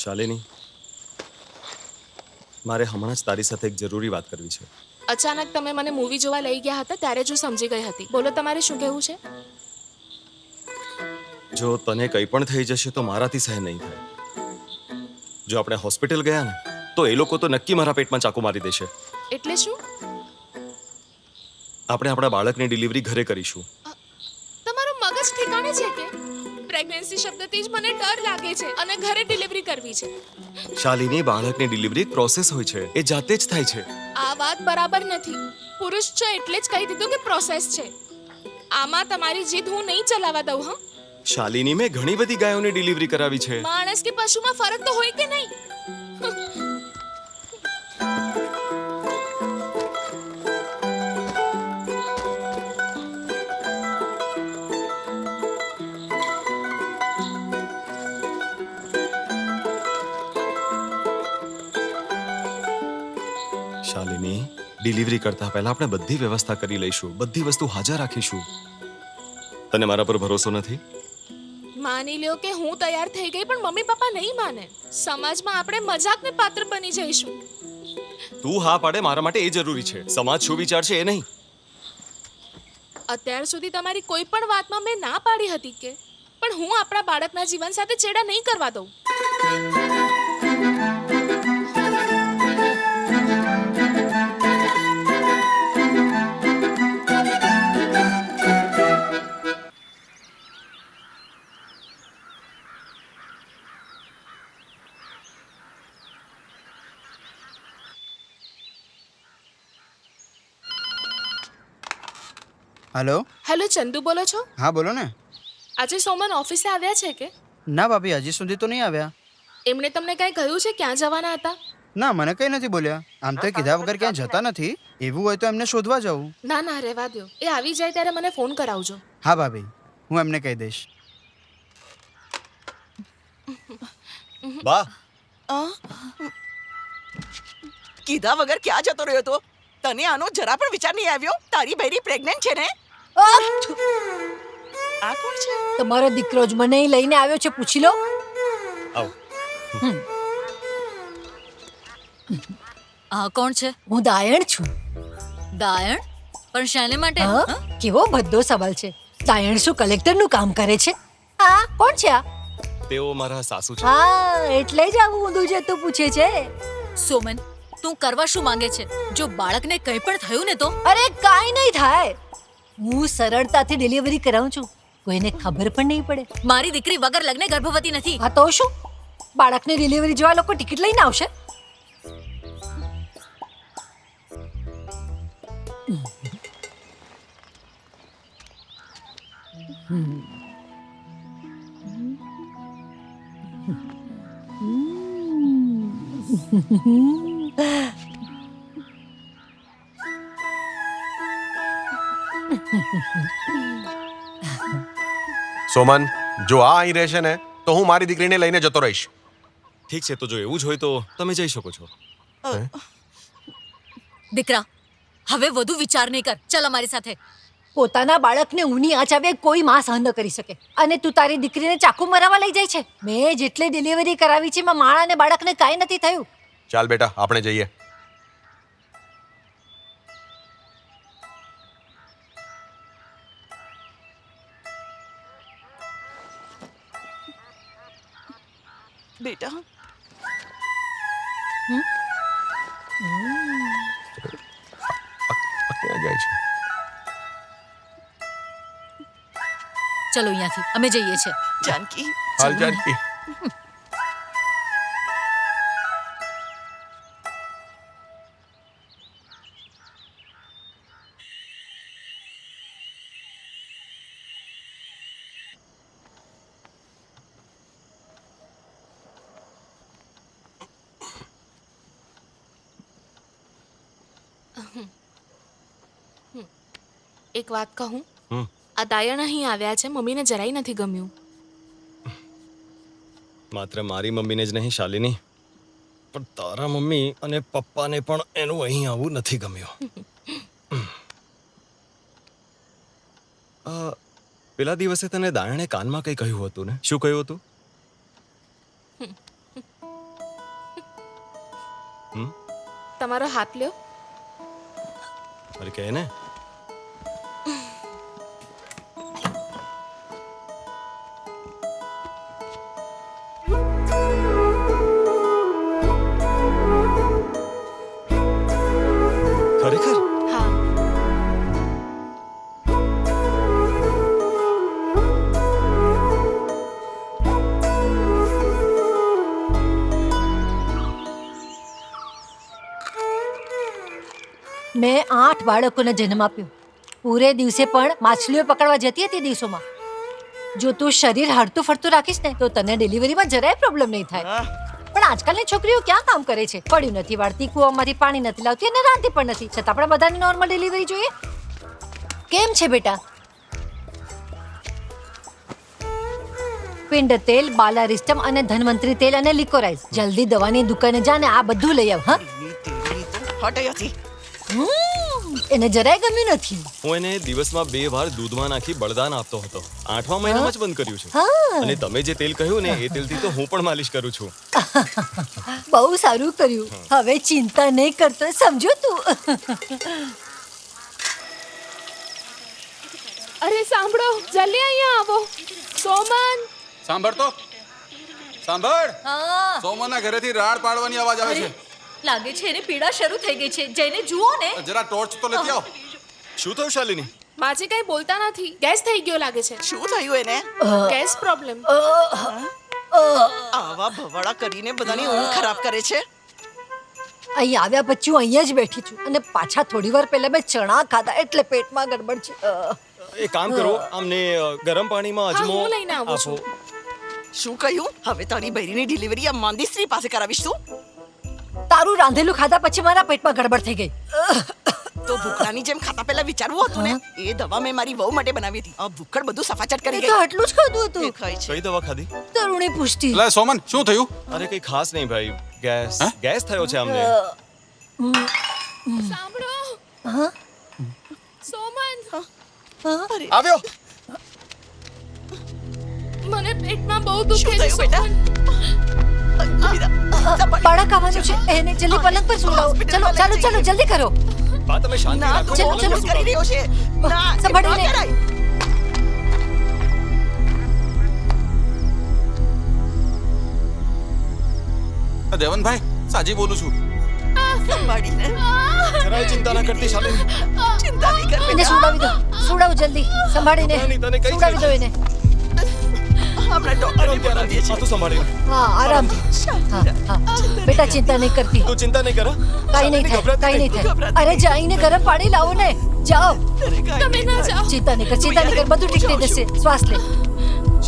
શાલિની, મારે હમણાં જ તારી સાથે એક જરૂરી વાત કરવી છે. અચાનક તમે મને મૂવી જોવા લઈ ગયા હતા ત્યારે જ હું સમજી ગઈ હતી. બોલો, તમારે શું કહેવું છે? જો તને કંઈ પણ થઈ જશે તો મારાથી સહન નહીં થાય. જો આપણે હોસ્પિટલ ગયા ને તો એ લોકો તો નક્કી મારા પેટમાં ચાકુ મારી દેશે. એટલે શું? આપણે આપણા બાળકની ડિલિવરી ઘરે કરીશું. તમારું મગજ ઠેકાણે છે કે? પ્રેગ્નન્સી શબ્દથી જ મને ડર લાગે છે અને ઘરે ડિલિવરી કરવી છે. શાલિની, બાળકની ડિલિવરી એક પ્રોસેસ હોય છે, એ જાતે જ થાય છે. આ વાત બરાબર નથી. પુરુષ છો એટલે જ કહી દીધું કે પ્રોસેસ છે. આમાં તમારી જીદ હું નહીં ચલાવવા દઉં. હા, શાલિની, મેં ઘણી બધી ગાયોની ડિલિવરી કરાવી છે. માણસ કે પશુમાં ફરક તો હોય કે નહીં? શાલિની, ડિલિવરી કરતા પહેલા આપણે બધી વ્યવસ્થા કરી લઈશું, બધી વસ્તુ હાજર રાખીશું. તને મારા પર ભરોસો નથી? માની લ્યો કે હું તૈયાર થઈ ગઈ પણ મમ્મી પપ્પા નહીં માને. સમાજમાં આપણે મજાકને પાત્ર બની જઈશું. તું હા પાડે મારા માટે એ જરૂરી છે. સમાજ શું વિચારશે એ નહીં. અત્યાર સુધી તમારી કોઈ પણ વાતમાં મેં ના પાડી હતી કે, પણ હું આપણા બાળકના જીવન સાથે ચેડા નહીં કરવા દઉં. હેલો. હેલો, ચંદુ બોલો છો? હા બોલો ને. આજે સોમન ઓફિસે આવ્યા છે કે? ના ભાભી, હજી સુધી તો નહીં આવ્યા. એમણે તમને કઈ કહ્યું છે ક્યાં જવાના હતા? ના, મને કંઈ નથી બોલ્યા. આમ તો એ કીધા વગર ક્યાં જતા નથી. એવું હોય તો એમને શોધવા જવું. ના ના, રહેવા દો. એ આવી જાય ત્યારે મને ફોન કરાવજો. હા ભાભી, હું એમને કહી દઈશ. બા, કીધા વગર ક્યાં જતો રહ્યો તો? તને આનો જરા પણ વિચાર નહીં આવ્યો? તારી બૈરી પ્રેગ્નન્ટ છે ને? આ કોણ છે? તમારો દીકરો જ મને લઈને આવ્યો છે, પૂછી લો. આવ. આ કોણ છે? હું દાયણ છું. દાયણ? પણ શાને માટે? હા? કેવો ભદ્દો સવાલ છે. દાયણ શું કલેક્ટરનું કામ કરે છે? હા, કોણ છે આ? તેઓ મારા સાસુ છે. હા, એટલે જ આવું ઊંધું જતું પૂછે છે. સોમન, તું કરવા શું માંગે છે? જો બાળકને કંઈ પણ થયું ને તો? અરે કાઈ નહીં થાય. હું સરળતાથી ડિલિવરી કરાવું છું, કોઈને ખબર પણ નહીં પડે. મારી દીકરી વગર લગ્ને ગર્ભવતી નથી. હા તો શું, બાળકની ડિલિવરી જોવા લોકો ટિકિટ લઈને આવશે. સોમન, જો આ અહીં રહેશે ને તો હું મારી દીકરીને લઈને જતો રહીશ. ઠીક છે, તો જો એવું જ હોય તો તમે જઈ શકો છો. દીકરા, હવે વધુ વિચાર નહીં કર. ચાલ અમારી સાથે. પોતાના બાળકને ઊની આંચ આવે કોઈ માં સહન ન કરી શકે, અને તું તારી દીકરીને ચાકુ મરાવા લઈ જાય છે. મેં જેટલી ડિલિવરી કરાવી છે એમાં માણા અને બાળકને કાંઈ નથી થયું. ચાલ બેટા, આપણે જઈએ. બેટા, ક્યાં જાય છે? ચલો અહીંયાથી, અમે જઈએ છીએ. જાનકી, હાલ જાનકી. એક વાત કહું, આ દાયણ અહીં આવ્યા છે, મમ્મીને જરાય નથી ગમ્યું. માત્ર મારી મમ્મીને જ નહીં શાલિની, પણ તારા મમ્મી અને પપ્પાને પણ એનું અહીં આવું નથી ગમ્યું. પેલા દિવસે તને દાયણે કાનમાં કંઈ કહ્યું હતું ને? શું કહ્યું હતું? તમારો હાથ લ્યો. અરે કહે ને. ખરેખર? હા. મેં 8 બાળકોને જન્મ આપ્યો. પૂરે દિવસે પણ માછલીઓ પકડવા જતી હતી દિવસોમાં. જો તું શરીર હરતું ફરતું રાખીશ ને તો તને ડિલિવરીમાં જરાય પ્રોબ્લેમ નહીં થાય. પણ આજકાલની છોકરીઓ ક્યાં કામ કરે છે? પડ્યું નથી વાળતી, કૂવામાંથી પાણી નથી લાવતી અને રાંધતી પણ નથી, છતાં આપણે બધાને નોર્મલ ડિલિવરી જોઈએ. કેમ છે બેટા? પિંડ તેલ, બાલારિસ્ટમ અને ધન્વંતરી તેલ અને લિકોરાઇઝ. જલ્દી દવાની દુકાને જા ને આ બધું લઈ આવ. હા, હટ અહીંયાથી. એને જરાય ગમ્યું નથી. હું એને દિવસમાં 2 વાર દૂધમાં નાખી બળદાન આપતો હતો. 8મા મહિનામાં જ બંધ કર્યું છે. હા. અને તમે જે તેલ કહ્યું ને એ તેલથી તો હું પણ માલિશ કરું છું. બહુ સારું કર્યું. હવે ચિંતા નહીં કરતો, સમજો તું. અરે સાંભળો, જલ્દી અહીંયા આવો. સોમન, સાંભળ તો સાંભળ. સોમનના ઘરેથી રાડ પાડવાની અવાજ આવે છે. લાગે છે એને પીડા શરૂ થઈ ગઈ છે. જઈને જુઓ ને. જરા ટોર્ચ તો લેતી આવો. શું થયું શાલિની? માજી કઈ બોલતા નથી. ગેસ થઈ ગયો લાગે છે. શું થયું એને? Gas problem. આવા ભવાડા કરીને બધાની ઊંઘ ખરાબ કરે છે. અહીં આવ્યા પછી હું અહીંયા જ બેઠી છું અને પાછા થોડી વાર પહેલા મેં ચણા ખાધા એટલે પેટમાં ગડબડ છે. એક કામ કરો, આમને ગરમ પાણીમાં અજમો હું લઈને આવું આપો. છું. શું કહ્યું? હવે તારી બૈરીની ડિલિવરી આ માંદી સ્ત્રી પાસે કરાવીશ તું? તારું રાંધેલું ખાધા પછી મારા પેટમાં ગડબડ થઈ ગઈ. તો ભૂખડાની જેમ ખાતા પહેલા વિચારવું હતું ને. એ દવા મેં મારી વહુ માટે બનાવી હતી. આ ભૂખડ બધું સફાચટ કરી એ ગઈ. તો આટલું જ ખાધું હતું. એ ખાય છે. કઈ દવા ખાધી? તરુણી પૂછતી. લે સોમન, શું થયું? અરે કઈ ખાસ નહીં ભાઈ, ગેસ થયો છે અમને. સાંભળો. હા? સોમન, આવ્યો. મને પેટમાં બહુ દુખે શું છે. થયું બેટા? બાળક આવવાનું છે, એને જલ્દી પલંગ પર સુવડાવો. ચલો ચાલો ચાલો જલ્દી કરો. બા તમે શાંતિ ના, રાખો. તું ચલો, ચલો. બહુ કરી રહ્યો છે. ના, એ સંભાળીને. ન કરાય. દેવનભાઈ, સાજી બોલું છું. સંભાળીને. જરાય ચિંતા ના કરતી શાલિની. ચિંતા નહીં કર એને બેટા. સુવડાવી દો. સુવડાવો જલ્દી. સંભાળીને તને કઈ સુવડાવી દો એને. હમણાં ડોક્ટરને બોલાવીએ છીએ. તું સંભાળી લે. હા, આરામથી. હા, હા. બેટા ચિંતા નહીં કરતી. તું ચિંતા નહીં કર. કઈ નહીં થાય, કઈ નહીં થાય. અરે જઈને ગરમ પાણી લાવો ને. જાઓ. તમે ના જાઓ. ચિંતા નહીં કર, ચિંતા નહીં કર. બધું ઠીક થઈ જશે. શ્વાસ લે.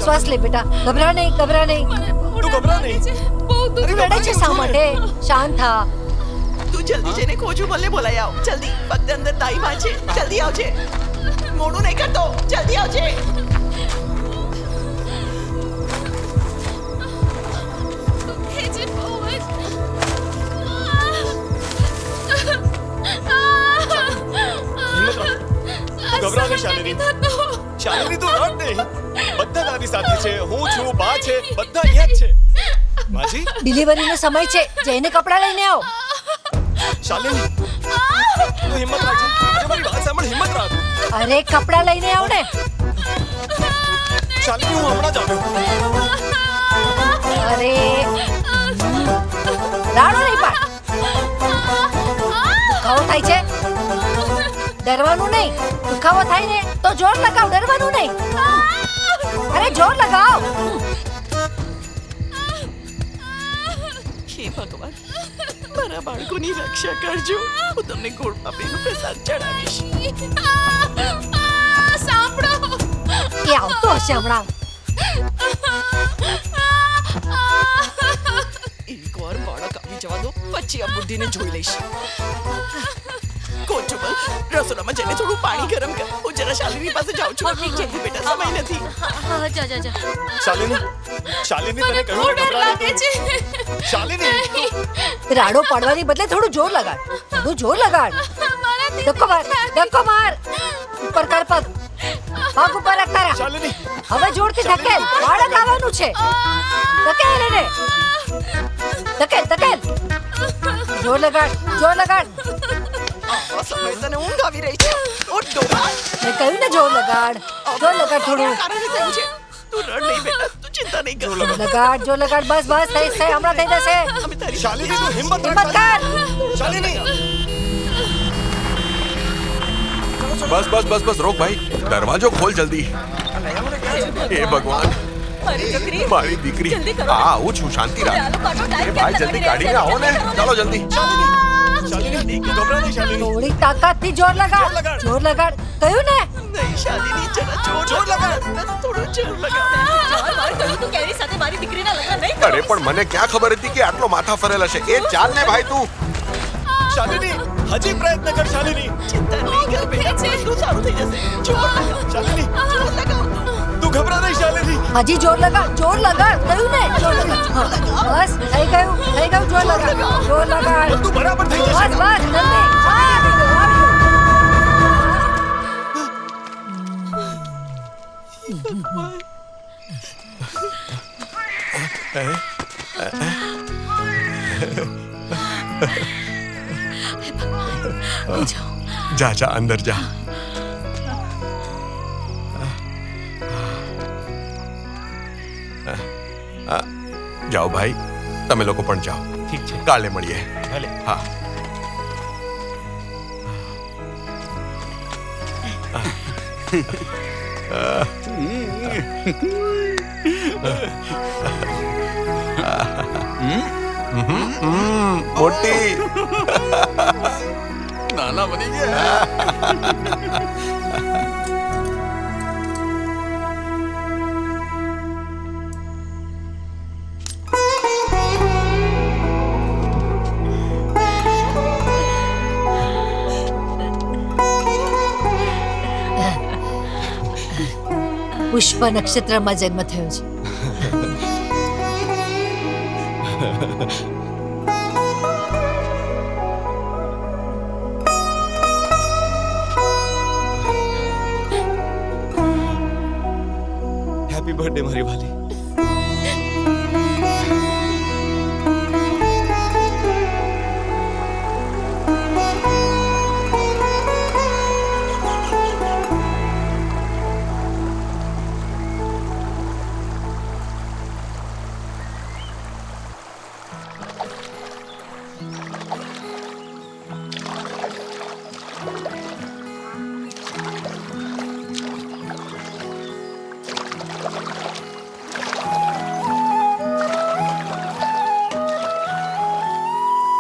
શ્વાસ લે બેટા. ગભરા નહીં, ગભરા નહીં. તું ગભરા નહીં. બહુ દુખ. તું રડે છે શા માટે? શાંત થા. તું જલ્દી જઈને ખોજું ભલે બોલાઈ આવ. જલ્દી. ફક્ત અંદર તાઈ માં છે. જલ્દી આવજે. મોડું નહીં કરતો. જલ્દી આવજે. દુખે છે બહુ જ. હિંમત રાખ. તું ગભરા નહીં શાલિની. શાલિની તું રડ નહીં. બધા તારી સાથે છે. હું છું, બા છે, બધા અહીંયા જ છે. માજી, ડિલિવરીનો સમય છે. જઈને કપડાં લઈને આવો. શાલિની તું હિંમત રાખજે. અરે મારી વાત સાંભળ, હિંમત રાખ. અરે કપડાં લઈને આવો ને. શાલિની હું હમણાં જ આવ્યો. અરે રાડો નહીં પાડ. દુખાવો થાય છે? ડરવાનું નહીં. દુખાવો થાય ને તો જોર લગાવ, ડરવાનું નહીં. અરે જોર લગાવ. હે ભગવાન, મારા બાળકોની રક્ષા કરજો. હું તમને ગોળ પાપડીનો પ્રસાદ ચડાવીશ. સાંભળો. એ આવતો હશે હમણાં. એકવાર બાળક આવી જવા દો, પછી આ બુદ્ધિને જોઈ લઈશ. કોચુબલ, રસોડામાં જઈને થોડું પાણી ગરમ કર. હું જરા શાલિની પાસે જાઉં છું. જલ્દી બેટા, સમય નથી. હા, જા જા જા. શાલિની, શાલિની તને કહ્યું બહુ ને ડર ગભરા લાગે નહીં તું. છે. શાલિની રાડો પાડવાની બદલે થોડું જોર લગાડ. થોડું જોર લગાડ. મારાથી ધક્કો માર, ધક્કો માર. ઉપર કર પગ. પગ ઉપર રાખ તારા. શાલિની હવે જોરથી ધકેલ. બાળક આવવાનું છે. ધકેલ એને. ધકેલ, ધકેલ. જોર લગાડ, જોર લગાડ. આવા સમયે તને ઊંઘ આવી રહી છે. ઉઠ ડોબા. મેં કહ્યું ને જોર લગાડ. જોર લગાડ થોડું. કારણે થયું છે. તું રડ નહીં બેટા. તું ચિંતા નહીં કર. લગાડ, જોર લગાડ. બસ બસ થઈ હમણાં થઈ જશે. અમે તારી શાલિની તું હિંમત હિંમત કર. શાલિની બસ બસ બસ બસ રોક ભાઈ. દરવાજો ખોલ જલ્દી. હે ભગવાન, મારી દીકરી. મારી દીકરી. જલ્દી કરો. હા આવું છું, શાંતિ રાખ. ચાલો પાછો એ ટાઈમ ભાઈ જલ્દી કાઢીને આવો ને. ચાલો જલ્દી. શાલિની ગભરા નહીં શાલિની થોડી તાકાતથી જોર લગાડ જોર લગાડ કહ્યું ને નહીં શાલિની જરા જોર લગાડ થોડું જોર ચાલ વાર કહ્યું તું કે એની સાથે મારી દીકરીના લગ્ન નહીં અરે પણ મને ક્યાં ખબર હતી કે આટલો માથા ફરેલ હશે એ ચાલ ને ભાઈ તું શાલિની હજી પ્રયત્ન કર શાલિની ચિંતા નહીં કર બેટા બધું સારું થઈ જશે જોર લગાવ શાલિની જોર લગાવ તું ઘબરા નહીં શાલિની હજી જોર લગાડ કહ્યું ને જોર લગાડ હા, બસ થઈ ગયું જોર લગાડ બધું બરાબર થઈ જશે બસ બસ નંદી આવી ગયું. જા જા અંદર જા જાઓ ભાઈ તમે લોકો પણ જાઓ ઠીક છે કાલે મળીએ ભલે હા મોટી નાના બની ગયા પુષ્પ નક્ષત્રમાં જન્મ થયો છે હેપી બર્થડે મારી વાલી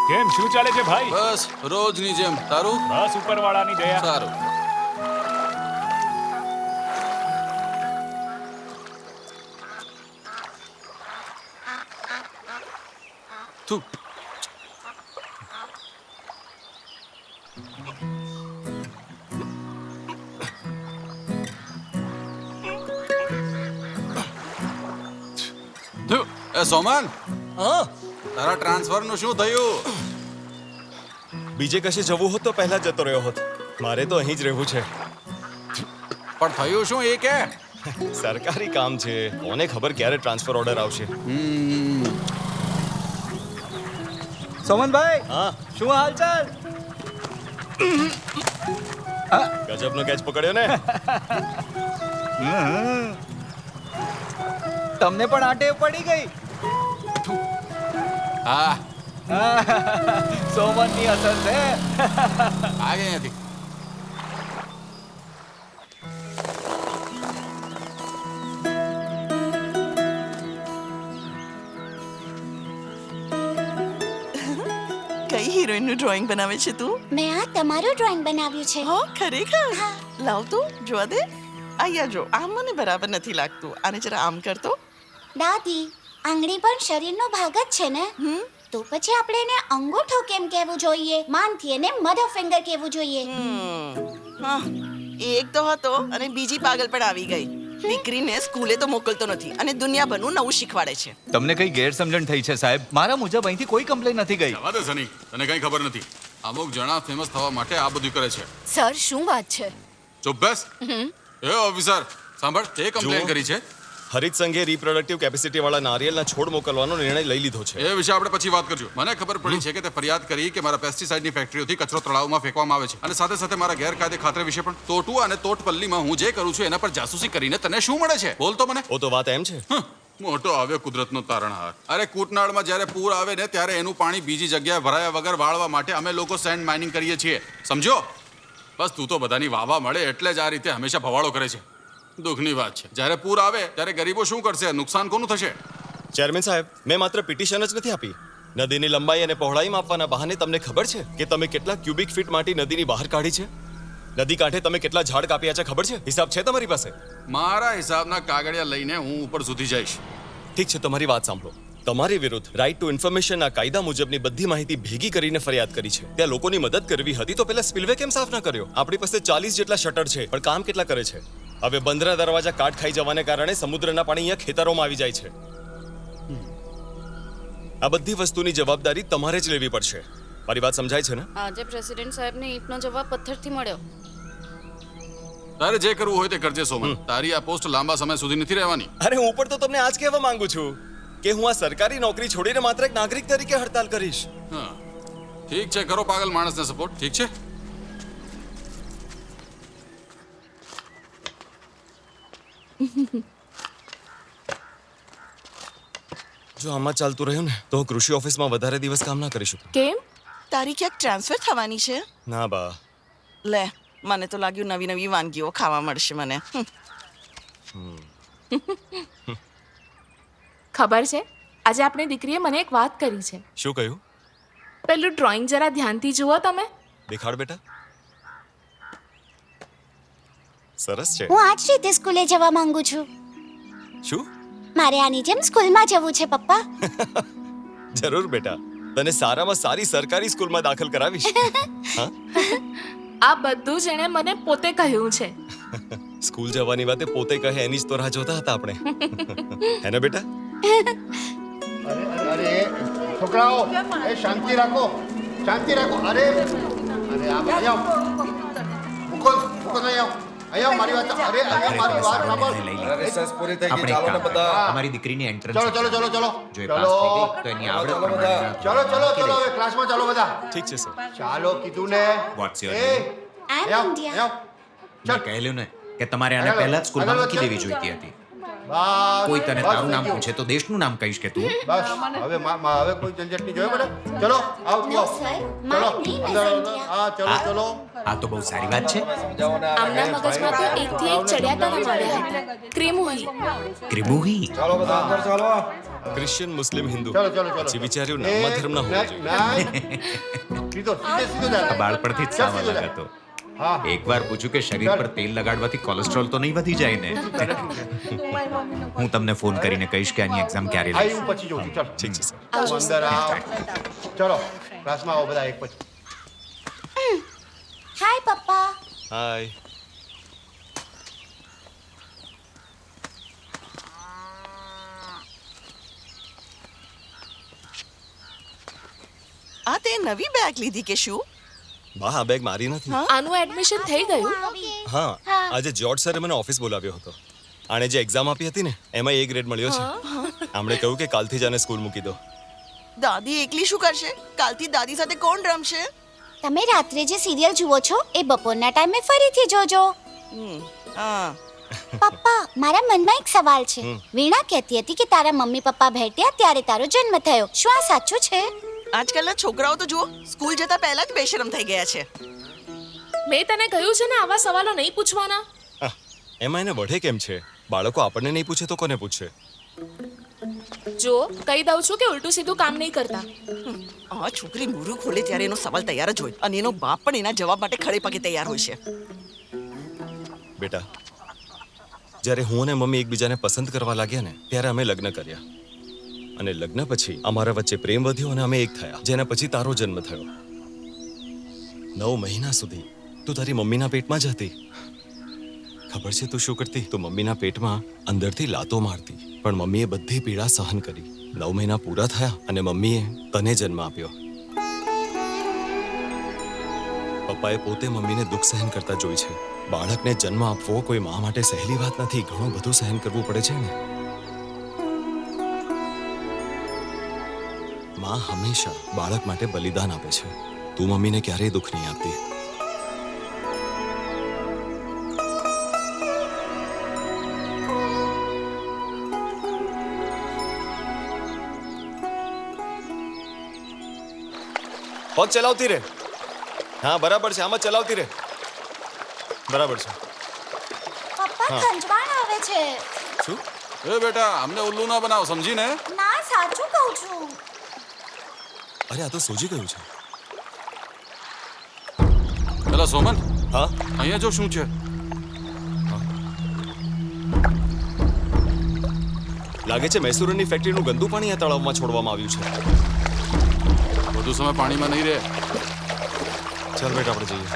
કેમ શું ચાલે છે ભાઈ બસ રોજની જેમ તારું બસ ઉપરવાળાની દયા સારું તું એ સોમન તારા ટ્રાન્સફર નું શું થયું બીજે કશે જવું હોત તો પહેલા જતો રહ્યો હોત મારે તો અહીં જ રહેવું છે પણ થયું શું એ કે સરકારી કામ છે કોને ખબર ક્યારે ટ્રાન્સફર ઓર્ડર આવશે સોમનભાઈ હા શું હાલચાલ ગજબનો કેચ પકડ્યો ને તમને પણ આ ટેવ પડી ગઈ હા સોમનની અસર છે આગે અહીંયાથી કઈ હિરોઈન નું ડ્રોઈંગ બનાવે છે તું મેં આ તમારું ડ્રોઈંગ બનાવ્યું છે હો ખરેખર લાવ તું જોવા દે અહીંયા જો આમ મને બરાબર નથી લાગતું આને જરા આમ કરતો દાદી આંગળી પણ શરીરનો ભાગ જ છે ને તો પછી આપણે એને અંગૂઠો કેમ કહેવું જોઈએ માનથી એને મધર ફિંગર કહેવું જોઈએ હા એક તો હતો અને બીજી પાગલ પણ આવી ગઈ દીકરીને સ્કૂલે તો મોકલતો નથી અને દુનિયાભરનું નવું શીખવાડે છે તમને કઈ ગેરસમજણ થઈ છે સાહેબ મારા મુજબ અહીંથી કોઈ કમ્પ્લેન નથી ગઈ જવા દે સની તને કઈ ખબર નથી અમુક જણા ફેમસ થવા માટે આ બધું કરે છે સર શું વાત છે ચૂપ બેસ એ ઓફિસર સાંભળ તે કમ્પ્લેન કરી છે હરિત સંઘે રિપ્રોડક્ટિવ કેપેસિટી વાળા નારિયેળના છોડ મોકલવાનો નિર્ણય લઈ લીધો છે એ વિશે આપણે પછી વાત કરજો મને ખબર પડી છે કે તે ફરિયાદ કરી કે મારા પેસ્ટિસાઇડની ફેક્ટરીઓથી કચરો તળાવમાં ફેંકવામાં આવે છે અને સાથે સાથે મારા ગેરકાયદે ખાતર વિશે પણ ટોટુઆ અને તોટપલ્લીમાં હું જે કરું છું એના પર જાસૂસી કરીને તને શું મળે છે બોલ તો મને ઓ તો વાત એમ છે મોટો આવ્યો કુદરતનો તારણહાર અરે કૂટનાળમાં જ્યારે પૂર આવે ને ત્યારે એનું પાણી બીજી જગ્યાએ ભરાયા વગર વાળવા માટે અમે લોકો સેન્ડ માઇનિંગ કરીએ છીએ સમજો બસ તું તો બધાની વાવા મળે એટલે જ આ રીતે હંમેશા ભવાળો કરે છે દુઃખની વાત છે જ્યારે પૂર આવે ત્યારે ગરીબો શું કરશે નુકસાન કોનું થશે ચેરમેન સાહેબ મેં માત્ર પિટિશન જ નથી આપી નદીની લંબાઈ અને પહોળાઈ માપવાના બહાને તમને ખબર છે કે તમે કેટલા ક્યુબિક ફીટ માટી નદીની બહાર કાઢી છે? નદી કાંઠે તમે કેટલા ઝાડ કાપ્યા છે ખબર છે? હિસાબ છે તમારી પાસે? મારા હિસાબના કાગળિયા લઈને હું ઉપર સુધી જઈશ. ઠીક છે, તમારી વાત સાંભળો. તમારી વિરુદ્ધ રાઇટ ટુ ઇન્ફોર્મેશનના કાયદા મુજબની બધી માહિતી ભેગી કરીને ફરિયાદ કરી છે. ત્યાં લોકોની મદદ કરવી હતી તો પેલા સ્પિલવે કેમ સાફ ના કર્યો? આપણી પાસે 40 જેટલા શટર છે, પણ કામ કેટલા કરે છે? હવે બંદરના દરવાજા કાટ ખાઈ જવાને કારણે સમુદ્રના પાણી અહીંયા ખેતરોમાં આવી જાય છે. આ બધી વસ્તુની જવાબદારી તમારે જ લેવી પડશે. મારી વાત સમજાય છે ને? આજે પ્રેસિડેન્ટ સાહેબને ઈંટનો જવાબ પથ્થરથી મળ્યો. તારે જે કરવું હોય તે કરજે સોમન. તારી આ પોસ્ટ લાંબા સમય સુધી નથી રહેવાની. અરે હું પણ તો તમને આજ કહેવા માંગુ છું કે હું આ સરકારી નોકરી છોડીને માત્ર એક નાગરિક તરીકે હડતાલ કરીશ. હા ઠીક છે, કરો પાગલ માણસને સપોર્ટ. ઠીક છે. જો આમાં ચાલતું રહ્યું ને તો હું કૃષિ ઓફિસમાં વધારે દિવસ કામ ના કરી શકું. કેમ? તારી ક્યાંક ટ્રાન્સફર થવાની છે? ના બા. લે, મને તો લાગ્યું નવી નવી વાનગીઓ ખાવા મળશે મને. ખબર છે, આજે આપણી દીકરીએ મને એક વાત કરી છે. શું કહ્યું? પેલું ડ્રોઈંગ જરા ધ્યાનથી જુઓ તમે. દેખાડ બેટા. સરસ છે. હું આજ રીતે સ્કૂલે જવા માંગુ છું. શું? મારે આની જેમ સ્કૂલમાં જવું છે પપ્પા. જરૂર બેટા, તને સારામાં સારી સરકારી સ્કૂલમાં દાખલ કરાવીશ. હા? આ બધું જ એણે મને પોતે કહ્યું છે. સ્કૂલ જવાની વાતે પોતે કહે એની જ તો રાહ જોતા હતા આપણે. હે ને બેટા? અરે છોકરાઓ, એ શાંતિ રાખો, શાંતિ રાખો. અરે અરે આવો, મુકુલ નહીં આવો. અહીંયા મારી વાત, અરે મારી વાત સાંભળ. રિસર્ચ પૂરી થઈ ગઈ, ચાલો ને બધા. અમારી દીકરીની એન્ટ્રન્સ ચલો ચલો ચલો ચલો જો એ પાસ થઈ ગઈ તો એની આવડત પ્રમાણે ચલો ચલો ચલો હવે ક્લાસમાં ચાલો બધા. ઠીક છે સર. ચાલો કીધું ને. What's your A name? આવો આવો. મેં કહેલું ને કે તમારે આને પહેલા જ સ્કૂલમાં મૂકી દેવી જોઈતી હતી. કોઈ તને તારું નામ પૂછે તો દેશનું નામ કહીશ કે તું. બસ હવે હવે કોઈ ઝંઝટ નહીં જોયો બેટા. ચલો આવો તું આવો. ચલો અંદર હા ચલો ચલો. આ તો બહુ સારી વાત છે. આમના મગજમાં તો એકથી એક ચડ્યા કરવા માંડ્યા હતા. ક્રિમુહી. ક્રિમુહી. ચાલો બધા અંદર ચાલો. ક્રિશ્ચિયન, મુસ્લિમ, હિન્દુ. ચલો ચલો ચલો. પછી વિચાર્યું નામમાં ધર્મ ના હોવો જોઈએ. સીધો સીધો જા. બાળપણથી જ સાવ અલગ હતો. એકવાર પૂછ્યું કે શરીર પર તેલ લગાડવાથી કોલેસ્ટ્રોલ તો નહીં વધી જાય ને? હું તમને ફોન કરીને કહીશ કે આની એક્ઝામ ક્યારે આઈ લેશે. હું પછી જોઉં છું. ચાલો ઠીક છે સર. અંદર આવો. ચલો ક્લાસમાં આવો બધા એક પછી. હાય પપ્પા. હાય. આ તે નવી બેગ લીધી કે શું? બા, આ બેગ મારી નથી. આનું એડમિશન થઈ ગયું? હા, આજે જોર્જ સરે મને ઓફિસ બોલાવ્યો હતો. આણે જે એક્ઝામ આપી હતી ને એમાં A ગ્રેડ મળ્યો છે. આમણે કહ્યું કે કાલથી જ આને સ્કૂલ મૂકી દો. દાદી એકલી શું કરશે? કાલથી દાદી સાથે કોણ રમશે? તમે રાત્રે જે સિરિયલ જુઓ છો એ બપોરના ટાઈમે ફરીથી જોજો. પપ્પા, મારા મનમાં એક સવાલ છે. વીણા કહેતી હતી કે તારા મમ્મી પપ્પા ભેટ્યા ત્યારે તારો જન્મ થયો. શું આ સાચું છે? આજકાલના છોકરાઓ તો જુઓ સ્કૂલ જતા પહેલા જ બેશરમ થઈ ગયા છે. મેં તને કહ્યું છે ને આવા સવાલો નહીં પૂછવાના. એમાં એને વઢે કેમ છે? બાળકો આપણને નહીં પૂછે તો કોને પૂછશે? જો કહી દઉં છું કે ઉલટું સીધું કામ નહીં કરતા. આ છોકરી મોઢું ખોલે ત્યારે એનો સવાલ તૈયાર જ હોય અને એનો બાપ પણ એના જવાબ માટે ખડે પગે તૈયાર હોય છે. બેટા, જ્યારે હું અને મમ્મી એકબીજાને પસંદ કરવા લાગ્યા ને ત્યારે અમે લગ્ન કર્યા. અને લગ્ન પછી અમારા વચ્ચે પ્રેમ વધ્યો અને અમે એક થયા, જેના પછી તારો જન્મ થયો. 9 મહિના સુધી તું તારી મમ્મીના પેટમાં જ હતી. ખબર છે તું શું કરતી? તું મમ્મીના પેટમાં અંદરથી લાતો મારતી, પણ મમ્મીએ બધી પીડા સહન કરી. 9 મહિના પૂરા થયા અને મમ્મીએ તને જન્મ આપ્યો. પપ્પાએ પોતે મમ્મીને દુઃખ સહન કરતા જોઈ છે. બાળકને જન્મ આપવો કોઈ મા માટે સહેલી વાત નથી. ઘણું બધું સહન કરવું પડે છે ને. માં હંમેશા બાળક માટે બલિદાન આપે છે. તું મમ્મીને ક્યારેય દુઃખ નહીં આપતી. પગ ચલાવતી રે. હા બરાબર છે, આમ જ ચલાવતી રે. બરાબર છે. પપ્પા, ખંજવાળ આવે છે. શું? એ બેટા, અમને ઉલ્લુ ના બનાવ, સમજીને? ના, સાચું કહું છું. અરે આ તો સોજી ગયું છે. પેલા સોમન, હા અહીંયા જો શું છે. લાગે છે મૈસૂરની ફેક્ટરીનું ગંદુ પાણી આ તળાવમાં છોડવામાં આવ્યું છે. વધુ સમય પાણીમાં નહીં રહે. ચાલ બેટા આપણે જઈએ.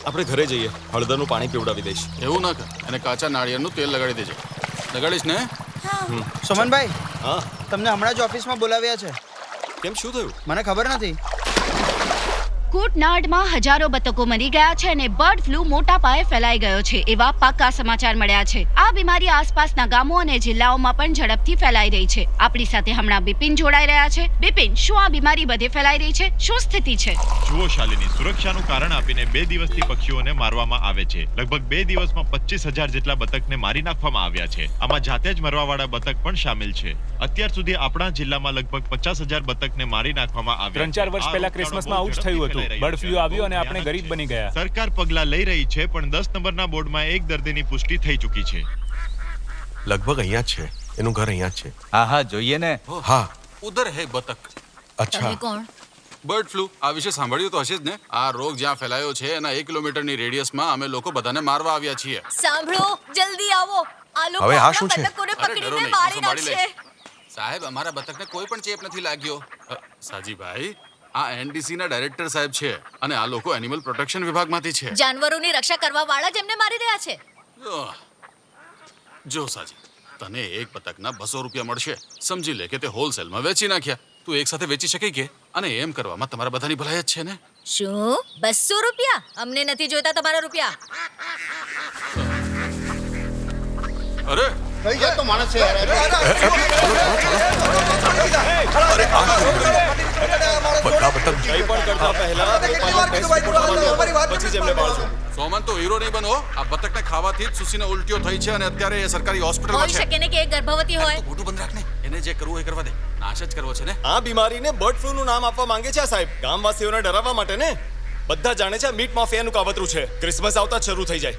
આપણે ઘરે જઈએ, હળદરનું પાણી પીવડાવી દઈશ. એવું ના કર, અને કાચા નાળિયેરનું તેલ લગાડી દેજે. લગાડીશ ને? સુમનભાઈ, હા તમને હમણાં જ ઓફિસમાં બોલાવ્યા છે. કેમ, શું થયું? મને ખબર નથી. કૂટનાડમાં હજારો બતકો મરી ગયા છે અને બર્ડ ફ્લૂ મોટા પાયે ફેલાઈ ગયો છે એવા પાક્કા સમાચાર મળ્યા છે. આ બીમારી આસપાસના ગામો અને જિલ્લાઓમાં પણ ઝડપથી ફેલાઈ રહી છે. આપણી સાથે હમણાં બિપિન જોડાઈ રહ્યા છે. બિપિન, શું આ બીમારી બધે ફેલાઈ રહી છે? શું સ્થિતિ છે? જુઓ શાલિની, સુરક્ષાનું કારણ આપીને 2 દિવસથી પક્ષીઓને મારવામાં આવે છે. લગભગ 2 દિવસમાં 25,000 જેટલા બતકને મારી નાખવામાં આવ્યા છે. આમાં જાતે જ મરવાવાળા બતક પણ શામિલ છે. અત્યાર સુધી આપણા જિલ્લામાં લગભગ 50,000 બતકને મારી નાખવામાં આવ્યા. 3-4 વર્ષ પહેલા ક્રિસમસમાં આવું જ થયું હતું. બર્ડ ફ્લૂ આવ્યો અને આપણે ગરીબ બની ગયા. સરકાર પગલા લઈ રહી છે, પણ 10 નંબરના બોર્ડમાં એક દર્દીની પુષ્ટિ થઈ ચૂકી છે. લગભગ અહીંયા જ છે. એનું ઘર અહીંયા જ છે. હા હા જોઈએ ને. હા, ઉધર હે બતક. અચ્છા. કોણ? બર્ડ ફ્લૂ આ વિશે સાંભળ્યું તો હશે જ ને. આ રોગ જ્યાં ફેલાયો છે એના 1 કિલોમીટરની રેડિયસમાં અમે લોકો બધાને મારવા આવ્યા છીએ. સાંભળો, જલ્દી આવો. આ લોકો હવે આ શું છે? બતકોને અરે, ડરો પકડીને નહીં, મારી હું સંભાળી નાખશે. સાહેબ, અમારા બતકને કોઈ પણ ચેપ નથી લાગ્યો. સાજીભાઈ, આ એનડીસી ના ડાયરેક્ટર સાહેબ છે અને આ લોકો એનિમલ પ્રોટેક્શન વિભાગમાંથી છે. જાનવરોની રક્ષા કરવા વાળા જ એમને મારી રહ્યા છે. જો સાજી, તને એક બતકના 200 રૂપિયા મળશે. સમજી લે કે તે હોલસેલમાં વેચી નાખ્યા. તું એક સાથે વેચી શકે કે? અને એમ કરવામાં તમારા બધાની ભલાઈ જ છે ને. શું 200 રૂપિયા? અમને નથી જોઈતા તમારા રૂપિયા. અરે થઈ જાય તો માણસ છે યાર. બધા બતક કંઈ પણ કરતા પહેલા ગોપાલનો ટેસ્ટ રિપોર્ટ કરાવો, પછી જ એમને બાળજો. સોમન, તો હીરો નહીં બનો. આ બતકને ખાવાથી જ સુસીને ઉલટીઓ થઈ છે અને અત્યારે એ સરકારી હોસ્પિટલમાં હોઈ છે. શકે ને કે એ ગર્ભવતી હોય. મોટું બંધ રાખ ને. એને જે કરવું એ કરવા દે. નાશ જ કરવો છે ને. આ બીમારીને બર્ડ ફ્લૂનું નામ આપવા માંગે છે આ સાહેબ, ગામવાસીઓને ડરાવવા માટે ને. બધા જાણે છે મીટ માફિયાનું કાવતરું છે. ક્રિસમસ આવતા જ શરૂ થઈ જાય.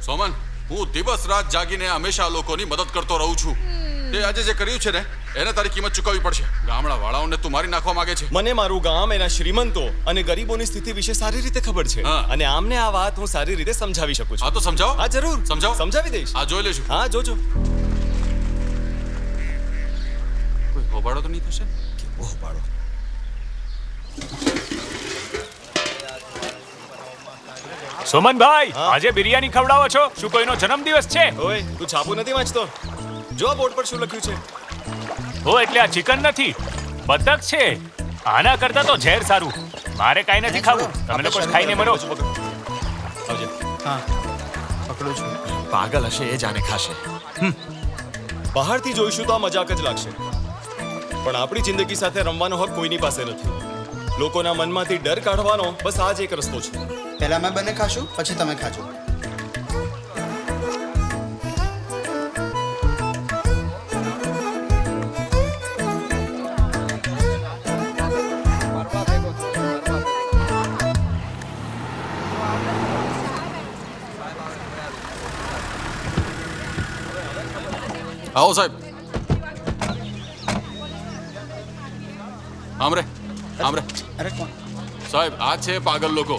સોમન, હું દિવસ રાત જાગીને હંમેશા લોકોની મદદ કરતો રહું છું. તે આજે જે કર્યું છે ને એને તારી કિંમત ચૂકવવી પડશે. ગામડા વાળાઓને તું મારી નાખવા માંગે છે. મને મારું ગામ, એના શ્રીમંતો અને ગરીબોની સ્થિતિ વિશે સારી રીતે ખબર છે. હા. અને આમને આ વાત હું સારી રીતે સમજાવી શકું છું. હા તો સમજાવો. હા જરૂર સમજાવો. સમજાવી દઈશ. હા, જોઈ લેશું. હા જોજો. કોઈ હોબાળો તો નહીં થશે ને? કેવો હોબાળો. સોમનભાઈ, આજે બિરયાની ખવડાવો છો? શું કોઈનો જન્મદિવસ છે? ઓય, તું છાપું નથી વાંચતો? જો આ બોર્ડ પર શું લખ્યું છે? હો, એટલે આ ચિકન નથી, બતક છે. આના કરતા તો ઝેર સારું. મારે કાંઈ નથી ખાવું. તમે લોકો જ ખાઈને મરો. આવજે. હા, પકડું છું. પાગલ હશે એ જાને ખાશે. બહારથી જોઈશું તો આ મજાક જ લાગશે, પણ આપણી જિંદગી સાથે રમવાનો હક કોઈની પાસે નથી. લોકોના મનમાંથી ડર કાઢવાનો બસ આ જ એક રસ્તો છે. પહેલા મેં બંને ખાશું, પછી તમે ખાજો. આવો સાહેબ. આમરે આમરે. અરે કોણ? સાહેબ, આ છે પાગલ લોકો.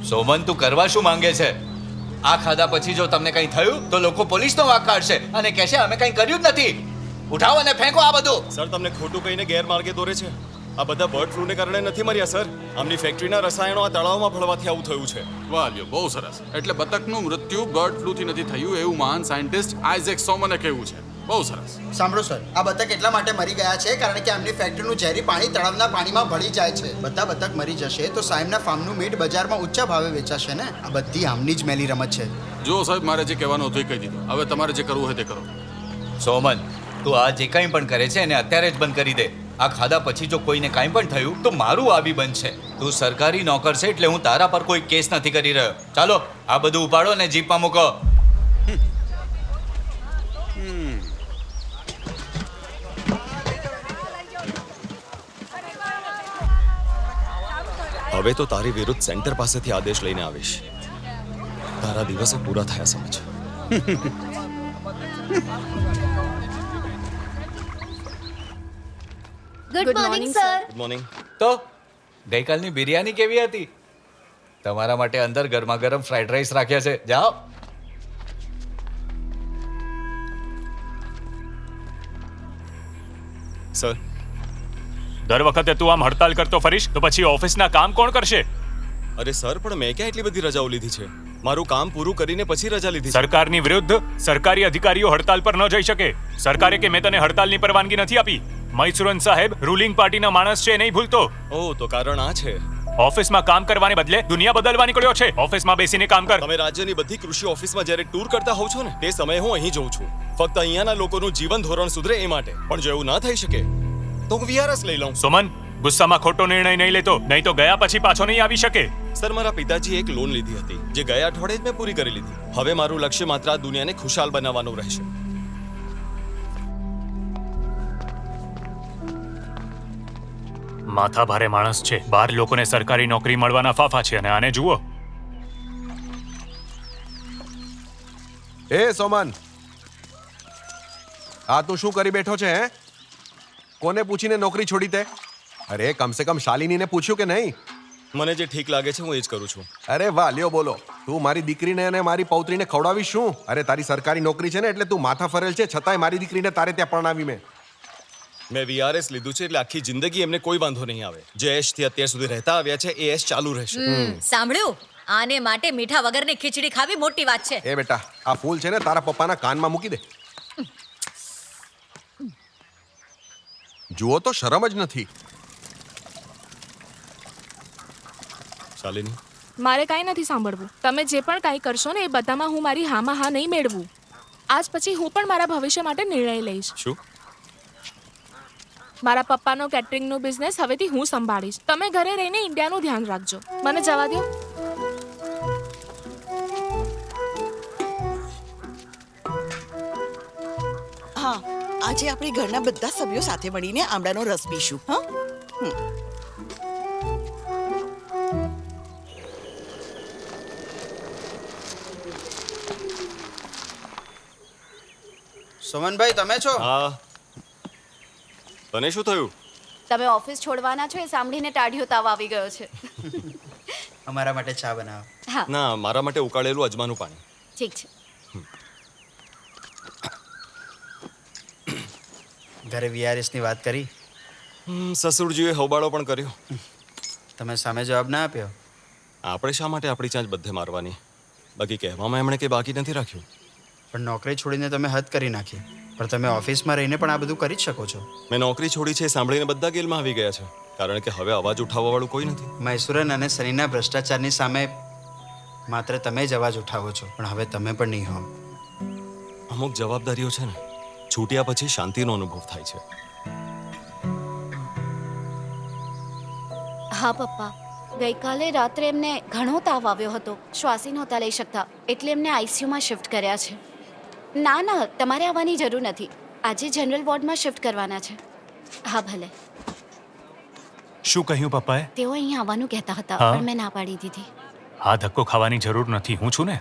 સોમન, તું કરવા શું માંગે છે? આ ખાધા પછી જો તમને કંઈ થયું તો લોકો પોલીસનો વાંક કાઢશે અને કહેશે અમે કંઈ કર્યું જ નથી. ઉઠાવો અને ફેંકો આ બધું. સર, તમને ખોટું કહીને ગેરમાર્ગે દોરે છે. આ બધા બર્ડ ફ્લૂને કારણે નથી મર્યા સર. આમની ફેક્ટરીના રસાયણો આ તળાવમાં ભળવાથી આવું થયું છે. વાહ લ્યો, બહુ સરસ. એટલે બતકનું મૃત્યુ બર્ડ ફ્લૂથી નથી થયું એવું મહાન સાયન્ટિસ્ટ આઇઝેક સોમને કહેવું છે. બહુ સરસ. સાંભળો સર, આ બતક એટલા માટે મરી ગયા છે કારણ કે એમની ફેક્ટરીનું ઝેરી પાણી તળાવના પાણીમાં ભળી જાય છે. બધા બતક મરી જશે તો સાહેબના ફાર્મનું મીટ બજારમાં ઊંચા ભાવે વેચાશે ને. આ બધી આમની જ મેલી રમત છે. જો સાહેબ, મારે જે કહેવાનું હતું એ કહી દીધું. હવે તમારે જે કરવું હોય તે કરો. સોમન, તું આ જે કંઈ પણ કરે છે એને અત્યારે જ બંધ કરી દે. આ ખાધા પછી જો કોઈને કાંઈ પણ થયું તો મારું આ બી બંધ છે. તું સરકારી નોકર છે એટલે હું તારા પર કોઈ કેસ નથી કરી રહ્યો. ચાલો આ બધું ઉપાડો ને જીપમાં મૂકો. હવે તો તારી વિરુદ્ધ સેન્ટર પાસેથી આદેશ લઈને આવીશ. તારા દિવસો પૂરા થયા સમજ. Good morning sir. Good morning. તો ગઈકાલની બિરયાની કેવી હતી? તમારા માટે અંદર ગરમા ગરમ ફ્રાઈડ રાઈસ રાખ્યા છે, જાઓ. સર, દર વખતે તું આમ હડતાલ કરતો ફરીશ તો પછી ઓફિસના કામ કોણ કરશે? અરે સર, પણ મેં ક્યાં એટલી બધી રજાઓ લીધી છે? મારું કામ પૂરું કરીને પછી રજા લીધી છે. સરકારની વિરુદ્ધ સરકારી અધિકારીઓ હડતાલ પર ન જઈ શકે. સરકારે કે મેં તને હડતાલની પરવાનગી નથી આપી. મૈસુરન સાહેબ રૂલિંગ પાર્ટીના માણસ છે, નહીં ભૂલતો. ઓહ, તો કારણ આ છે. ઓફિસમાં કામ કરવાને બદલે દુનિયા બદલવા નીકળ્યો છે. ઓફિસમાં બેસીને કામ કર. તમે રાજ્યની બધી કૃષિ ઓફિસમાં જ્યારે ટૂર કરતા હોવ છો ને, તે સમયે હું અહીં જોઉં છું. ફક્ત અહીંયાના લોકોનું જીવન ધોરણ સુધરે એ માટે. પણ જો એવું ના થઈ શકે તો હું વીઆરએસ લઈ લઉં. સુમન, ગુસ્સામાં ખોટો નિર્ણય નહીં લેતો, નહીં તો ગયા પછી પાછો નહીં આવી શકે. સર, મારા પિતાજીએ એક લોન લીધી હતી, જે ગયા અઠવાડિયે જ મેં પૂરી કરી લીધી. હવે મારું લક્ષ્ય માત્ર આ દુનિયાને ખુશાલ બનાવવાનું રહેશે. માથા ભારે માણસ છે. 12 લોકોને સરકારી નોકરી મળવાના ફાફા છે અને આને જુઓ. એ સોમન, આ તું શું કરી બેઠો છે? હે, કોને પૂછીને નોકરી છોડી તે? અરે કમસે કમ શાલિનીને પૂછ્યું કે નહીં? મને જે ઠીક લાગે છે હું એ જ કરું છું. અરે વાહ, લ્યો બોલો. તું મારી દીકરીને અને મારી પૌત્રીને ખવડાવી શું? અરે તારી સરકારી નોકરી છે ને એટલે તું માથા ફરેલ છે, છતાંય મારી દીકરીને તારે ત્યાં પરણાવી મેં વીઆરએસ લીધું છે એટલે આખી જિંદગી એમને કોઈ વાંધો નહીં આવે. જે એશથી અત્યાર સુધી રહેતા આવ્યા છે એ એશ ચાલુ રહેશે. સાંભળ્યું? આને માટે મીઠા વગરની ખીચડી ખાવી મોટી વાત છે. એ બેટા, આ ફૂલ છે ને તારા પપ્પાના કાનમાં મૂકી દે. જુઓ તો શરમ જ નથી. શાલિની, મારે કાંઈ નથી સાંભળવું. તમે જે પણ કાંઈ કરશો ને એ બધામાં હું મારી હામાં હા નહીં મેળવું. આજ પછી હું પણ મારા ભવિષ્ય માટે નિર્ણય લઈશ. શું? મારા પપ્પાનો કેટરિંગનો બિઝનેસ હવેથી હું સંભાળીશ. તમે ઘરે રહીને ઇન્ડિયાનું ધ્યાન રાખજો. મને જવા દો. હા, આજે આપણે ઘરના બધા સભ્યો સાથે મળીને આમળાનો રસ પીશું. હા. સોમનભાઈ, તમે છો? હા. તને શું થયું? તમે ઓફિસ છોડવાના છો એ સાંભળીને ટાઢિયો તાવ આવી ગયો છે. અમારા માટે ચા બનાવો. હા, ના, મારા માટે ઉકાળેલું અજમાનું પાણી. ઠીક છે. ઘરે વીઆરએસની વાત કરી? સસુરજીએ હોબાળો પણ કર્યો. તમે સામે જવાબ ના આપ્યો? આપણે શા માટે આપણી ચાંચ બધે મારવાની? બાકી કહેવામાં એમણે કંઈ બાકી નથી રાખ્યું. પણ નોકરી છોડીને તમે હદ કરી નાખી. પણ તમે ઓફિસમાં રહીને પણ આ બધું કરી જ શકો છો. મેં નોકરી છોડી છે સાંભળીને બધા ગેલમાં આવી ગયા છે, કારણ કે હવે અવાજ ઉઠાવવાવાળું કોઈ નથી. મૈસુરન અને સનીના ભ્રષ્ટાચારની સામે માત્ર તમે જ અવાજ ઉઠાવો છો, પણ હવે તમે પણ નહીં હો. અમુક જવાબદારીઓ છે ને, છૂટ્યા પછી શાંતિનો અનુભવ થાય છે. હા પપ્પા, ગઈકાલે રાત્રે એમને ઘણો તાવ આવ્યો હતો. શ્વાસી નહોતા લઈ શકતા, એટલે એમને આઈસીયુમાં શિફ્ટ કર્યા છે. ના ના, તમારે આવવાની જરૂર નથી. આજે જનરલ વોર્ડમાં શિફ્ટ કરવાના છે. હા ભલે. શું કહ્યું પપ્પાએ? તેઓ અહીં આવવાનું કહેતા હતા, હા? પણ મેં ના પાડી દીધી. હા, ધક્કો ખાવાની જરૂર નથી, હું છું ને.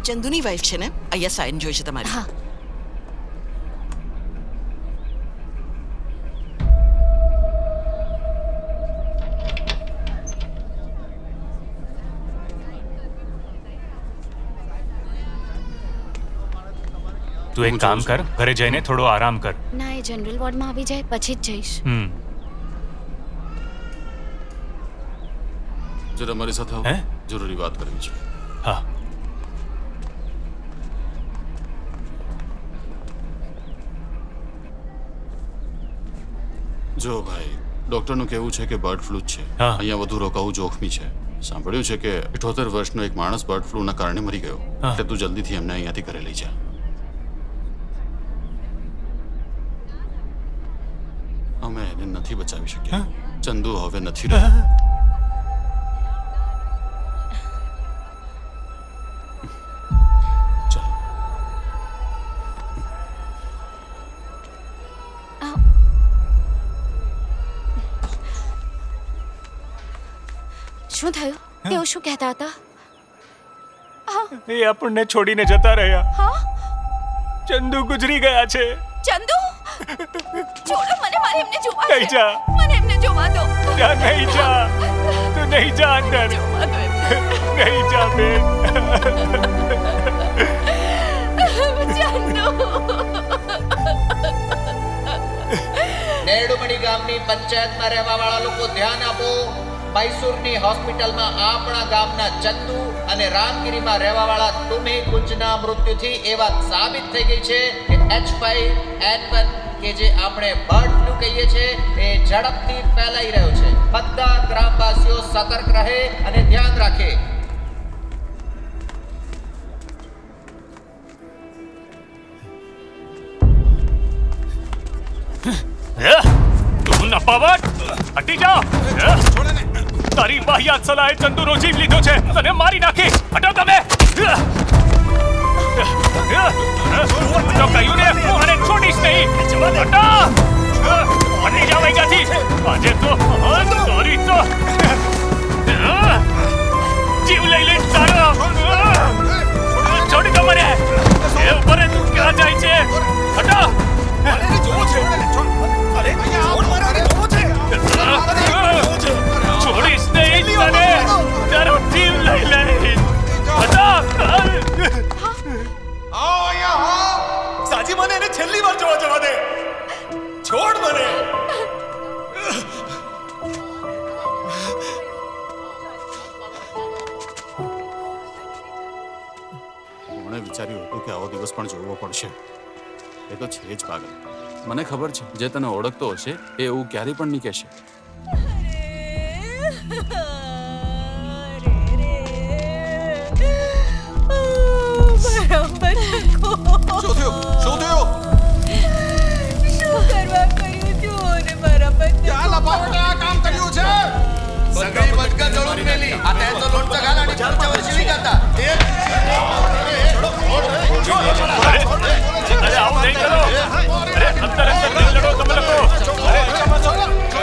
ચંદુની વાઈફ છે ને? અહીંયા સાઇન જોઈ છે તમારી. હા. તું એક કામ કર, ઘરે જઈને થોડો આરામ કર. ના, એ જનરલ વોર્ડમાં આવી જાય પછી જ જઈશ. જરા મારી સાથે આવો. જરૂરી વાત કરવી છે. હા. જો ભાઈ, ડોક્ટરનું કહેવું છે કે બર્ડ ફ્લૂ જ છે. અહીંયા વધુ રોકાવું જોખમી છે. સાંભળ્યું છે કે 78 વર્ષનો એક માણસ બર્ડ ફ્લૂના કારણે મરી ગયો. એટલે તું જલ્દીથી એમને અહીંયાથી ઘરે લઈ જા. અમે એને નથી બચાવી શક્યા. ચંદુ હવે નથી રહ્યો. શું થયું તેઓ શું કહેતા હતા? એ આપણને છોડીને જતા રહ્યા. હા, ચંદુ ગુજરી ગયા છે. ચંદુ, છોડો મને, મારે એમને જોવા છે. નહીં જા. મને એમને જોવા દો. જા, નહીં જા. તું નહીં જા અંદર. નહીં જા બેન. નેરડુમણી ગામની પંચાયતમાં રહેવાવાળા લોકો ધ્યાન આપો. મૈસૂરની હોસ્પિટલમાં આપણા ગામના ચંદુ અને રામગીરીમાં રહેવાવાળા તુમી કુંજના મૃત્યુથી એ વાત સાબિત થઈ ગઈ છે કે H5N1 કે જે આપણે બર્ડ ફ્લૂ કહીએ છીએ એ ઝડપથી ફેલાઈ રહ્યો છે. બધા ગ્રામવાસીઓ સતર્ક રહે અને ધ્યાન રાખે. તું નપાવટ હટી જા. તારી વાહિયાત સલાહે ચંદુનો જીવ લીધો છે અને મારી નાખી. હટો તમે. તો કહ્યું ને હું આને છોડીશ નહીં. હટો. હટી જા વૈગાથી. આજે તો તારી તો જીવ લઈ લઈ તારો. છોડી દો મને. એ ઉપર તું ક્યાં જાય છે? હટો. છોડીશ નહીં તને. તારો જીવ લઈ લઈશ. સાજી, મને એને છેલ્લી વાર જોવા જવા દે. છોડ મને. મને વિચાર્યું હતું કે આવો દિવસ પણ જોવો પડશે. એ તો છે જ પાગલ. મને ખબર છે જે તને ઓળખતો હશે એ એવું ક્યારેય પણ નહીં કહેશે. શું થયું? શું કરવા કર્યું તું ને મારા પતિ? ક્યાં લપાવટે આ કામ કર્યું છે? સગઈ બચકા જળું મેલી. આ તે તો લોટ ચગાલાની ખર્ચા વસી જતા. અરે આવું નહીં કરો. અરે અંદર અંદર નહીં લડો તમે લોકો. અરે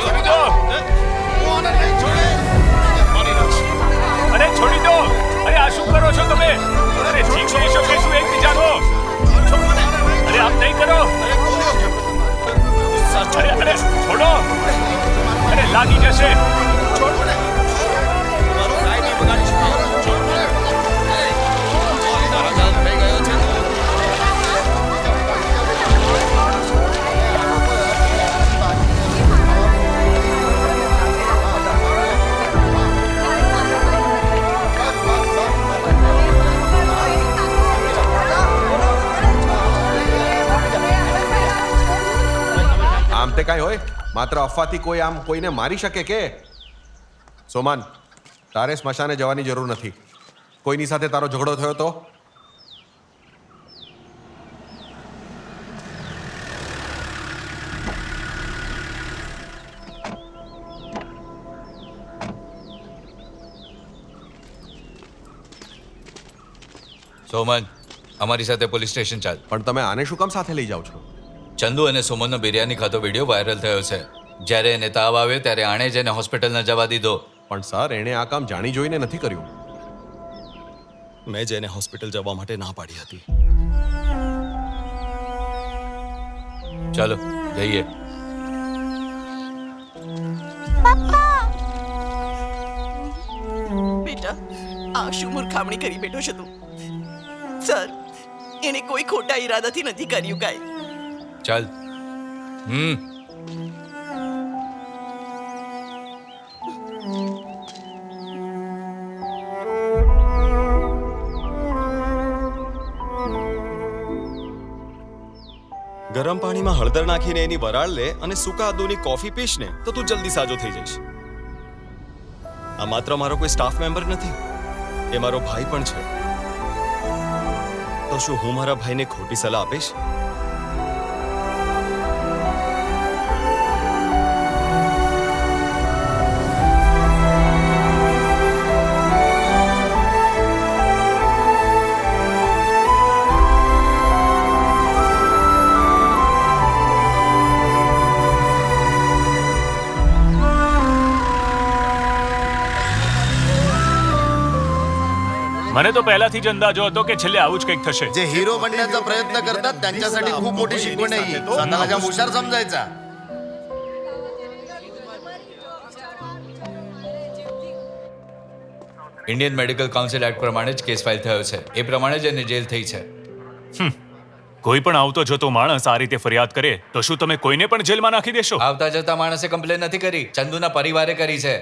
છોડી દો. અરે છોડી દો. અરે આ શું કરો છો તમે? અરે ઠીક છે શકીશું એકબીજાનો. અરે આમ નહીં કરો. અરે છોડો. અરે લાગી જશે. આમ તે કાંઈ હોય માત્ર અફવાથી કોઈ આમ કોઈને મારી શકે કે? સોમાન, તારે સ્મશાને જવાની જરૂર નથી. કોઈની સાથે તારો ઝઘડો થયો તો સોમન, અમારી સાથે પોલીસ સ્ટેશન ચાલ. પણ તમે આને શું કામ સાથે લઈ જાઓ છો? ચંદુ અને સુમનનો બિરયાની ખાતો વિડીયો વાયરલ થયો છે. જ્યારે એને તાવ આવ્યો ત્યારે આણે જ એને હોસ્પિટલ ન જવા દીધો. પણ સર, એણે આ કામ જાણી જોઈને નથી કર્યું. મેં જ એને હોસ્પિટલ જવા માટે ના પાડી હતી. ચાલો જઈએ. બેટા, આ શું મૂર્ખામણી કરી બેઠો છે તું? સર, એને કોઈ ખોટા ઈરાદાથી નથી કર્યું કાંઈ. ચાલ. ગરમ પાણીમાં હળદર નાખીને એની વરાળ લે અને સૂકા આદુની કોફી પીશ ને તો તું જલ્દી સાજો થઈ જઈશ. આ માત્ર મારો કોઈ સ્ટાફ મેમ્બર નથી, એ મારો ભાઈ પણ છે. તો શું હું મારા ભાઈને ખોટી સલાહ આપીશ? મને તો પહેલાથી જ અંદાજો હતો કે છેલ્લે आવું જ કંઈક थशे जे हिरो बनण्याचा प्रयत्न करतात त्यांच्यासाठी खूप मोठी शिकवण आहे ही. स्वतःला जाम हुशार समजायचा. ઇન્ડિયન મેડિકલ કાઉન્સિલ એક્ટ પ્રમાણે જ કેસ ફાઇલ થયો છે. એ પ્રમાણે જ એને જેલ થઈ છે. કોઈ પણ આવતો જતો માણસ આ રીતે ફરિયાદ કરે તો શું તમે કોઈને પણ જેલમાં નાખી દેશો? આવતા જતા માણસે કમ્પ્લેન નથી કરી, ચંદુના પરિવારે કરી છે.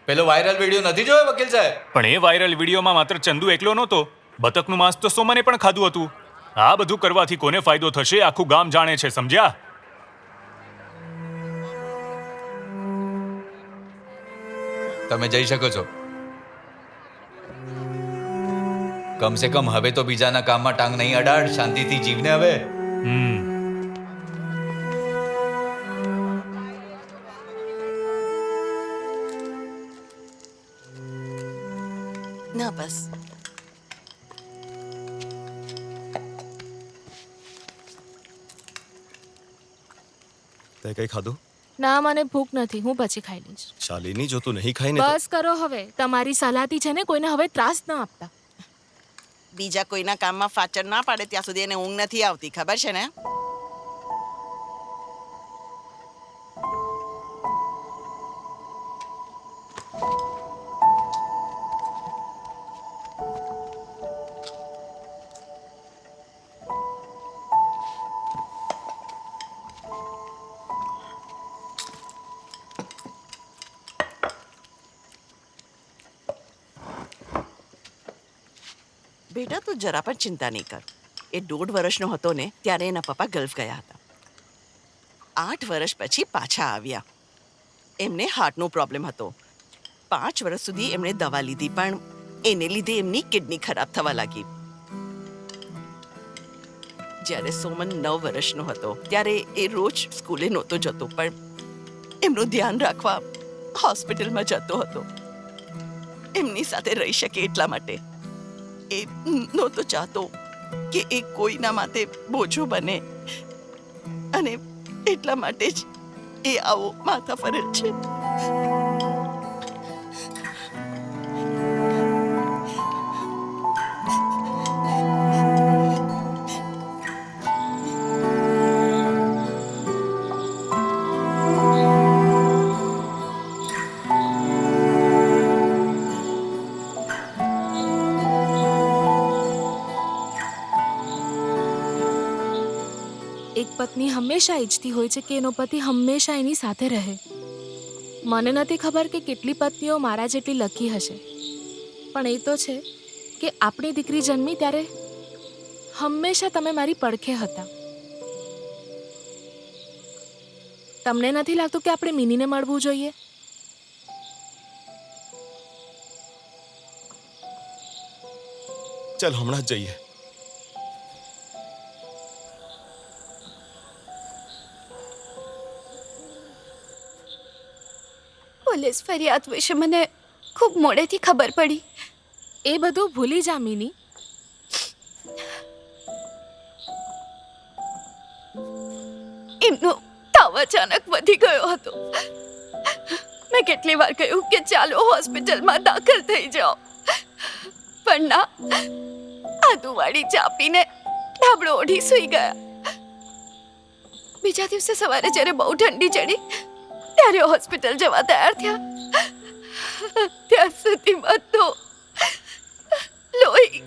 પેલો વાયરલ વિડીયો નથી જોયો વકીલ સાહેબ? પણ એ વાયરલ વિડીયોમાં માત્ર ચંદુ એકલો નહોતો, બતકનું માંસ તો સોમને પણ ખાધું હતું. આ બધું કરવાથી કોને ફાયદો થશે આખું ગામ જાણે છે, સમજ્યા? તમે જઈ શકો છો. કમ સે કમ હવે તો બીજાના કામમાં ટાંગ નહીં અડાડ, શાંતિથી જીવને હવે. ના બસ તે કઈ ખાધું? ના મને ભૂખ નથી, હું પછી ખાઈ લઈશ. શાલિની, જો તું નહીં ખાઈને તો બસ કરો હવે, તમારી સલાહથી છે ને કોઈને હવે ત્રાસ ન આપતા. બીજા કોઈના કામમાં ફાચર ના પાડે ત્યાં સુધી એને ઊંઘ નથી આવતી, ખબર છે ને? બેટા તું જરા પણ ચિંતા નહીં કર. એ 1.5 વર્ષનો હતો ને ત્યારે એના પપ્પા ગલ્ફ ગયા હતા. 8 વર્ષ પછી પાછા આવ્યા. એમને હાર્ટનો પ્રોબ્લેમ હતો. 5 વર્ષ સુધી એમણે દવા લીધી પણ એને લીધે એમની કિડની ખરાબ થવા લાગી. જ્યારે સોમન 9 વર્ષનો હતો ત્યારે એ રોજ સ્કૂલે નહોતો જતો પણ એમનું ધ્યાન રાખવા હોસ્પિટલમાં જતો હતો. એમની સાથે રહી શકે એટલા માટે. એ નહોતો ચાહતો કે એ કોઈના માથે બોજો બને અને એટલા માટે જ એ આવો માથા ફરેલ છે. એક પત્ની હંમેશા ઈચ્છતી હોય છે કે એનો પતિ હંમેશા એની સાથે રહે. મને નથી ખબર કે કેટલી પત્નીઓ મારા જેટલી લકી હશે, પણ એ તો છે કે આપણી દીકરી જન્મી ત્યારે હંમેશા તમે મારી પડખે હતા. તમને નથી લાગતું કે આપણે મિનીને મળવું જોઈએ? ચાલ હમણાં જ જઈએ. પોલીસ ફરિયાદ વિશે મને ખૂબ મોડેથી ખબર પડી. એ બધું ભૂલી જા મિની. એમનો તાવ અચાનક વધી ગયો હતો. મેં કેટલી વાર કહ્યું કે ચાલો હોસ્પિટલમાં દાખલ થઈ જાઓ, પણ ના, આદુવાળી ચા પીને ધાબળો ઓઢી સૂઈ ગયા. બીજા દિવસે સવારે જ્યારે બહુ ઠંડી ચડી ત્યારે હોસ્પિટલ જવા તૈયાર થયા. ત્યાં સુધીમાં તો લોહી.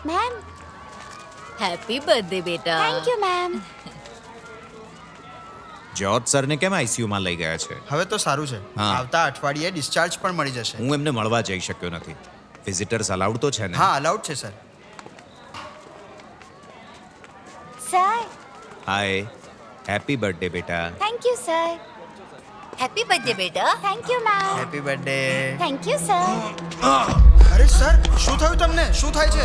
મેમ, હેપી બર્થડે બેટા. Thank you ma'am. જ્યોર્જ સરને કેમ આઈસીયુમાં લઈ ગયા છે? હવે તો સારું છે. હા. આવતા અઠવાડિયે ડિસ્ચાર્જ પણ મળી જશે. હું એમને મળવા જઈ શક્યો નથી. વિઝિટર્સ અલાઉડ તો છે ને? હા, અલાઉડ છે sir. Sir, hi, happy birthday બેટા. Thank you sir. Happy birthday બેટા. Thank you ma'am. Happy birthday. Thank you sir. અરે સર, શું થયું તમને? શું થાય છે?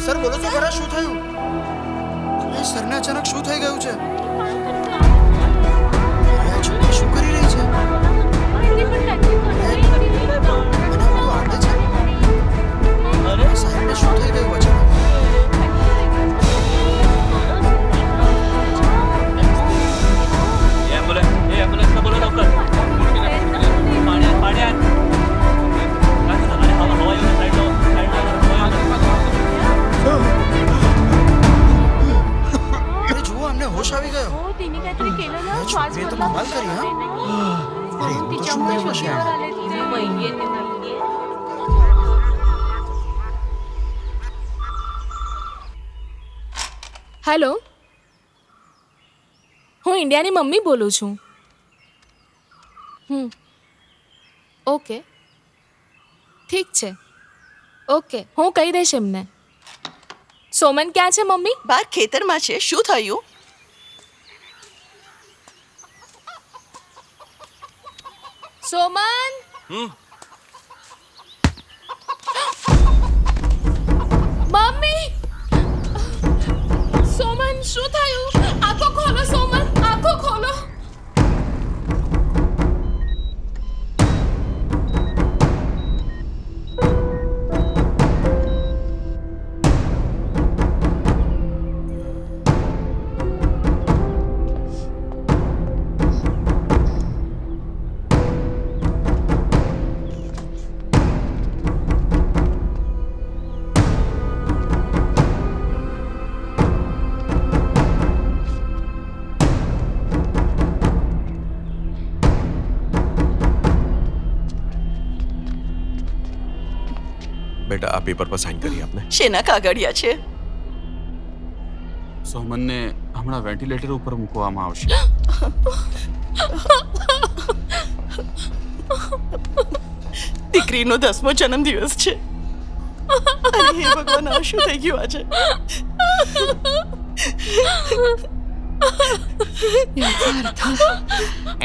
સર બોલો તો ખરા, શું થયું? અરે સરને અચાનક શું થઈ ગયું છે? અરે આ છોકરી શું કરી રહી છે? અરે સાહેબને શું થઈ ગયું અચાનક? અરે જુઓ, અમને હોશ આવી ગયો. આ છોકરીએ તો કમાલ કરી, હા? અરે એવું તો શું થયું હશે? હેલો, હું ઇન્ડિયાની મમ્મી બોલું છું. ઓકે, ઠીક છે. ઓકે, હું કહી દઈશ એમને. સોમન ક્યાં છે મમ્મી? બહાર ખેતરમાં છે. શું થયું? સોમન! મમ્મી! સોમન, શું થયું? આંખો ખોલો સોમન, આંખો ખોલો. બેટા આ પેપર પર સાઇન કરી આપને. શેના કાગળિયા છે? સોમનને હમણાં વેન્ટિલેટર ઉપર મૂકવામાં આવશે. દીકરીનો 10મો જન્મદિવસ છે. અરે હે ભગવાન, આ શું થઈ ગયું આજે?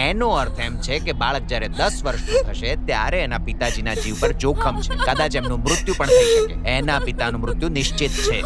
એનો અર્થ એમ છે કે બાળક જ્યારે 10 વર્ષનું થશે ત્યારે એના પિતાજીના જીવ પર જોખમ છે. કદાચ એમનું મૃત્યુ પણ થઈ શકે. એના પિતાનું મૃત્યુ નિશ્ચિત છે.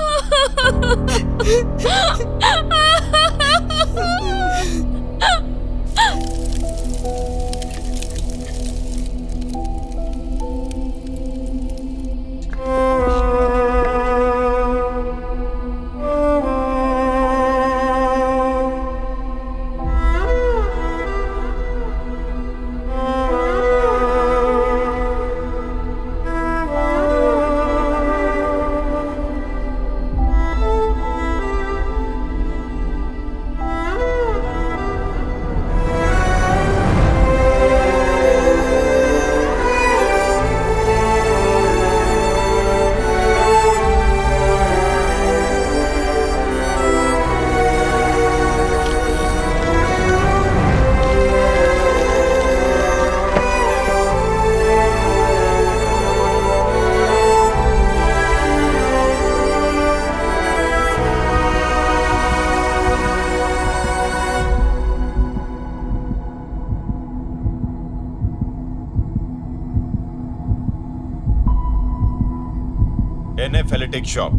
એનેફેલેટિક શોક.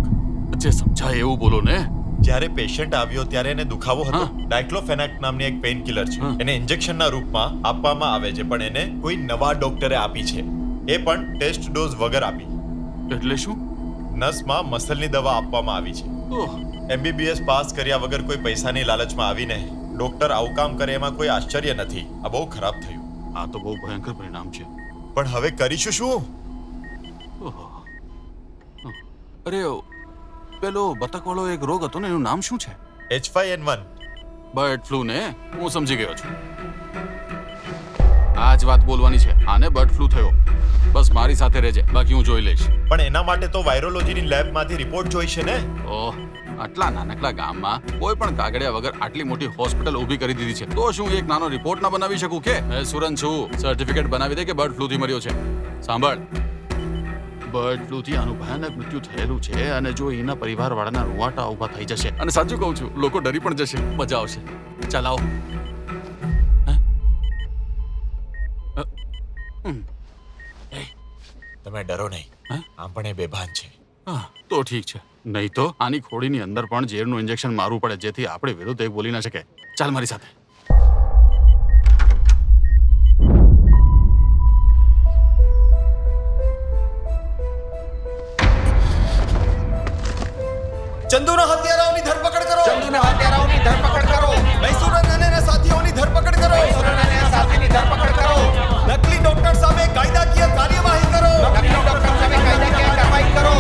જે સમજાય એવું બોલો ને. જ્યારે પેશન્ટ આવ્યો ત્યારે એને દુખાવો હતો. ડાયક્લોફેનાક નામની એક પેઇન કિલર છે. એને ઇન્જેક્શનના રૂપમાં આપવામાં આવે છે, પણ એને કોઈ નવા ડોક્ટરે આપી છે. એ પણ ટેસ્ટ ડોઝ વગર આપી. એટલે શું? નસમાં મસલની દવા આપવામાં આવી છે. MBBS પાસ કર્યા વગર કોઈ પૈસાની લાલચમાં આવીને ડોક્ટર આવું કામ કરે એમાં કોઈ આશ્ચર્ય નથી. આ બહુ ખરાબ થયું. આ તો બહુ ભયંકર પરિણામ છે. પણ હવે કરીશું શું? અરે પેલો બતકવાળો એક રોગ હતો ને, એનું નામ શું છે? H5N1. બર્ડ ફ્લૂ ને? હું સમજી ગયો છું. આ જ વાત બોલવાની છે. આને બર્ડ ફ્લૂ થયો. બસ મારી સાથે રહેજે, બાકી હું જોઈ લઈશ. પણ એના માટે તો વાયરોલોજીની લેબમાંથી રિપોર્ટ જોઈશે ને. ઓહ, આટલા નાનકડા ગામમાં કોઈ પણ કાગળિયા વગર આટલી મોટી હોસ્પિટલ ઊભી કરી દીધી છે, તો શું એક નાનો રિપોર્ટ ના બનાવી શકું કે? સુરન છું, સર્ટિફિકેટ બનાવી દે કે બર્ડ ફ્લૂથી મર્યો છે. સાંભળ, બર્ડ ફ્લૂથી આનું ભયાનક મૃત્યુ થયેલું છે, અને જો એના પરિવારવાળાના રૂવાટા ઊભા થઈ જશે, અને સાચું કહું છું, લોકો ડરી પણ જશે. મજા આવશે. ચાલ આવો. તમે ડરો નહીં, આમ પણ એ બેભાન છે. હા તો ઠીક છે, નહીં તો આની ખોડીની અંદર પણ ઝેરનું ઇન્જેક્શન મારવું પડે જેથી આપણે વિરુદ્ધ એક બોલી ના શકે. ચાલ મારી સાથે. ચંદુના હત્યારાઓની ધરપકડ કરો. ચંદુના હત્યારાઓની ધરપકડ કરો. મૈસૂર અને સાથીઓની ધરપકડ કરો. મૈસૂર અને સાથીની ધરપકડ કરો. નકલી ડોક્ટર સામે કાયદાકીય કાર્યવાહી કરો. નકલી ડોક્ટર સામે કાયદાકીય કાર્યવાહી કરો.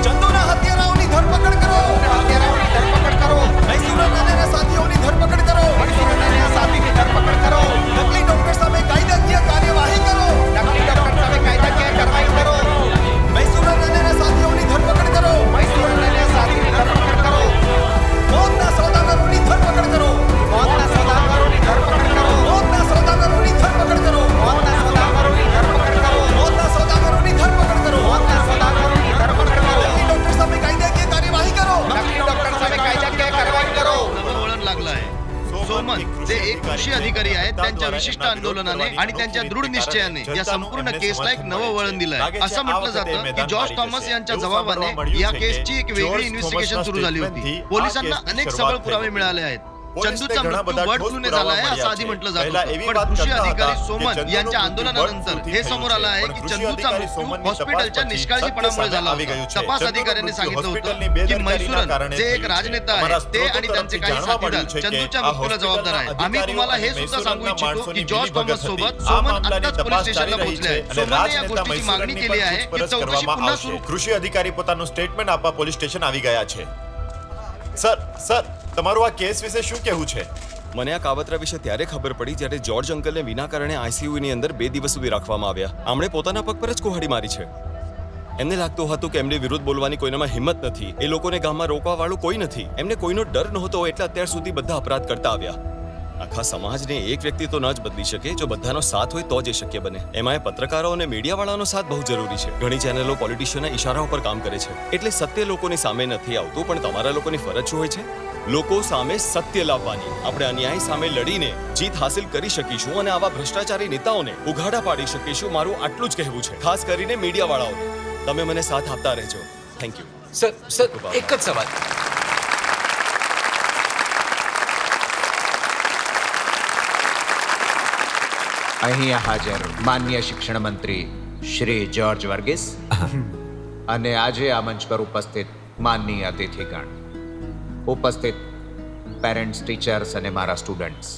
ચંદુના હત્યારાઓની ધરપકડ કરો. હત્યારાઓની ધરપકડ કરો. મૈસૂર અને સાથીઓની ધરપકડ કરો. મૈસૂર અને સાથીની ધરપકડ કરો. નકલી ડોક્ટર સામે કાયદાકીય કાર્યવાહી કરો. નકલી ડોક્ટર સામે કાયદાકીય કાર્યવાહી કરો. મૈસૂર અને સાથીઓની ધરપકડ કરો. મૈસૂર અને સાથીની ધરપકડ કરો. મોતના સોદાગરોની ધરપકડ કરો. મોતના સોદાગરોની ધરપકડ કરો. મોતના સોદાગરોની ધરપકડ કરો. મોતના સોદાગરોની ધરપકડ કરો. મોતના સોદાગરોની ધરપકડ કરો. મોતના સોદાગરોની ધરપકડ કરો. નકલી ડોક્ટર સામે કાયદાકીય કાર્યવાહી કરો. नकली डॉक्टर साहेब कायद्याकीय कारवाई करो. वळण लागलं आहे. सोमन जे एक कृषी अधिकारी आहेत त्यांच्या विशिष्ट आंदोलनाने आणि त्यांच्या दृढ निश्चयाने या संपूर्ण केसला एक नवं वळण दिलंय. असं म्हटलं जातं की जॉर्ज थॉमस यांच्या जबाबाने या केसची एक वेगळी इन्व्हेस्टिगेशन सुरू झाली होती. पोलिसांना अनेक सबळ पुरावे मिळाले आहेत. चंदूचा मृत्यू बर्ड फ्लूने झाला आहे असं आधी म्हटलं जात होतं, पण कृषी अधिकारी सोमन यांच्या आंदोलनानंतर हे समोर आलं आहे की चंदूचा मृत्यू हॉस्पिटलच्या निष्काळजीपणामुळे झाला होता. तपास अधिकाऱ्यांनी सांगितलं होतं की मैसूरन जे एक राजनेता आहे ते आणि त्यांचे काही साथीदार चंदूच्या मृत्यूला जबाबदार आहेत. आम्ही तुम्हाला हे सुद्धा सांगू इच्छितो की जॉर्ज थॉमस सोबत सोमन आताच पोलीस स्टेशनला पोहोचले आहेत. सोमनने या गोष्टीची मागणी केली आहे की चौकशी पुन्हा सुरू. કૃષિ અધિકારી પોતાનું સ્ટેટમેન્ટ આપવા પોલીસ સ્ટેશન આવી ગયા છે. સર તમારું આ કેસ વિશે શું કહેવું છે? મને આ કાવતરા વિશે ત્યારે ખબર પડી જ્યારે જોર્જ અંકલને વિના કારણે આઈસીયુની અંદર 2 દિવસ સુધી રાખવામાં આવ્યા. આમણે પોતાના પગ પર જ કુહાડી મારી છે. એમને લાગતું હતું કે એમની વિરુદ્ધ બોલવાની કોઈનામાં હિંમત નથી, એ લોકોને ગામમાં રોકવા વાળું કોઈ નથી, એમને કોઈનો ડર નહોતો, એટલે અત્યાર સુધી બધા અપરાધ કરતા આવ્યા. આખા સમાજને એક વ્યક્તિ તો ન જ બદલી શકે, જો બધાનો સાથ હોય તો જ એ શક્ય બને. એમાં પત્રકારો અને મીડિયાવાળાનો સાથ બહુ જરૂરી છે. ઘણી ચેનલો પોલિટિશિયનના ઇશારા ઉપર કામ કરે છે, એટલે સત્ય લોકોની સામે નથી આવતું, પણ તમારા લોકોની ફરજ શું હોય છે? લોકો સામે સત્ય લાવવાની. આપણે અન્યાય સામે લડીને જીત હાસિલ કરી શકીશું અને આવા ભ્રષ્ટાચારી નેતાઓને ઉઘાડા પાડી શકીશું. મારું આટલું જ કહેવું છે, ખાસ કરીને મીડિયાવાળાઓને. તમે મને સાથ આપતા રહેજો. Thank you. સર એક જ સવાલ. અહીંયા હાજર માનનીય શિક્ષણ મંત્રી શ્રી જોર્જ વર્ગીસ અને આજે આ મંચ પર ઉપસ્થિત માનનીય અતિથિગણ, ઉપસ્થિત પેરેન્ટ્સ, ટીચર્સ અને મારા સ્ટુડન્ટ્સ,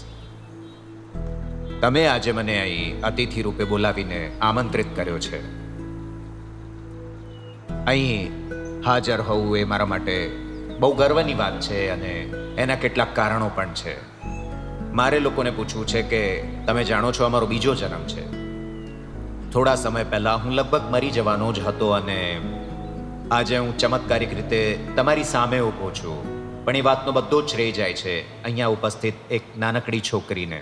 તમે આજે મને અહીં અતિથિ રૂપે બોલાવીને આમંત્રિત કર્યો છે. અહીં હાજર હોવું એ મારા માટે બહુ ગર્વની વાત છે અને એના કેટલાક કારણો પણ છે. મારે લોકોને પૂછવું છે કે તમે જાણો છો અમારો બીજો જન્મ છે. થોડા સમય પહેલા હું લગભગ મરી જવાનો જ હતો અને આજે હું ચમત્કારિક રીતે તમારી સામે ઊભો છું. પણ એ વાતનો બધો જ શ્રેય જાય છે અહીંયા ઉપસ્થિત એક નાનકડી છોકરીને.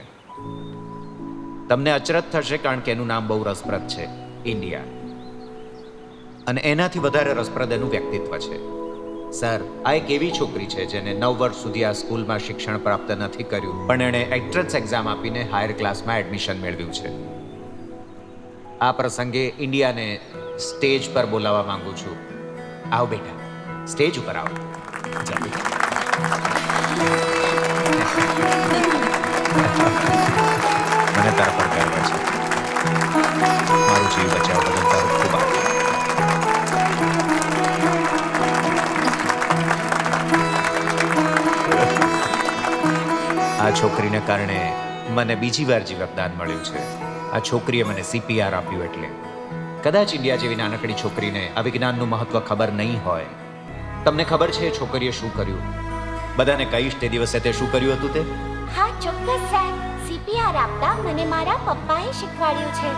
તમને અચરજ થશે કારણ કે એનું નામ બહુ રસપ્રદ છે, ઇન્ડિયા. અને એનાથી વધારે રસપ્રદ એનું વ્યક્તિત્વ છે. સર, આ એક એવી છોકરી છે જેને 9 વર્ષ સુધી આ સ્કૂલમાં શિક્ષણ પ્રાપ્ત નથી કર્યું, પણ એણે એન્ટ્રન્સ એક્ઝામ આપીને હાયર ક્લાસમાં એડમિશન મેળવ્યું છે. આ પ્રસંગે ઇન્ડિયાને સ્ટેજ પર બોલાવવા માંગુ છું. આવો બેટા, સ્ટેજ ઉપર આવો. મને તારા પર ગર્વ છે. મારું જીવ બચાવ બદલ તારો ખૂબ આભાર. આ છોકરીને કારણે મને બીજી વાર જીવતદાન મળ્યું છે. આ છોકરીએ મને CPR આપ્યું. એટલે કદાચ ઇન્ડિયા જેવી નાનકડી છોકરીને આ વિજ્ઞાનનું મહત્વ ખબર નહીં હોય. તમને ખબર છે એ છોકરીએ શું કર્યું? બધાને કહીશ તે દિવસે તે શું કર્યું હતું તે? હા ચોક્કસ સાહેબ, CPR આપતા મને મારા પપ્પાએ શીખવાડ્યું છે.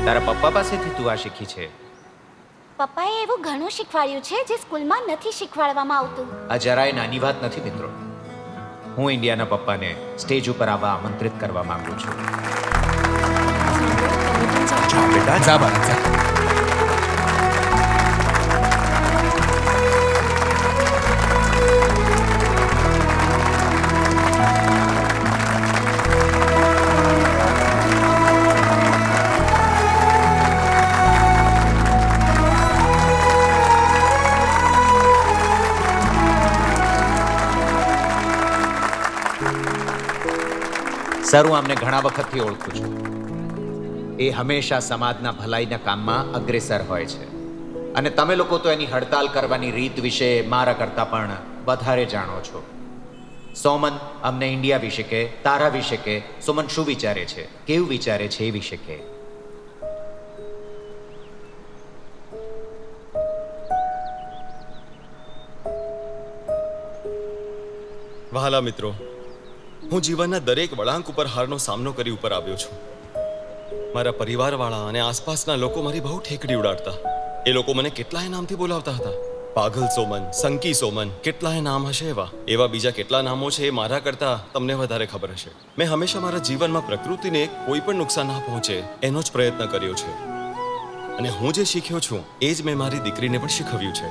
તારા પપ્પા પાસેથી તું આ શીખી છે? પપ્પાએ એવું ઘણું શીખવાડ્યું છે જે સ્કૂલમાં નથી શીખવાડવામાં આવતું. આ જરાય નાની વાત નથી મિત્રો. હું ઇન્ડિયાના પપ્પાને સ્ટેજ ઉપર આવવા આમંત્રિત કરવા માંગુ છું. બેટા જા બાળક જા. સર, હું આમને ઘણા વખતથી ઓળખું છું. એ હંમેશા સમાજના ભલાઈના કામમાં અગ્રેસર હોય છે અને તમે લોકો તો એની હડતાલ કરવાની રીત વિશે મારા કરતાં પણ વધારે જાણો છો. સોમન અમને ઇન્ડિયા વિશે કે, તારા વિશે કે, સોમન શું વિચારે છે, કેવું વિચારે છે એ વિશે કે. વહાલા મિત્રો, હું જીવનના દરેક વળાંક ઉપર હારનો સામનો કરી ઉપર આવ્યો છું. મારા પરિવારવાળા અને આસપાસના લોકો મારી બહુ ઠેકડી ઉડાડતા. એ લોકો મને કેટલાય નામથી બોલાવતા હતા. પાગલ સોમન, સંકી સોમન, કેટલાય નામ હશે એવા બીજા કેટલા નામો છે એ મારા કરતા તમને વધારે ખબર હશે. મેં હંમેશા મારા જીવનમાં પ્રકૃતિને કોઈ પણ નુકસાન ના પહોંચે એનો જ પ્રયત્ન કર્યો છે. અને હું જે શીખ્યો છું એ જ મેં મારી દીકરીને પણ શીખવ્યું છે.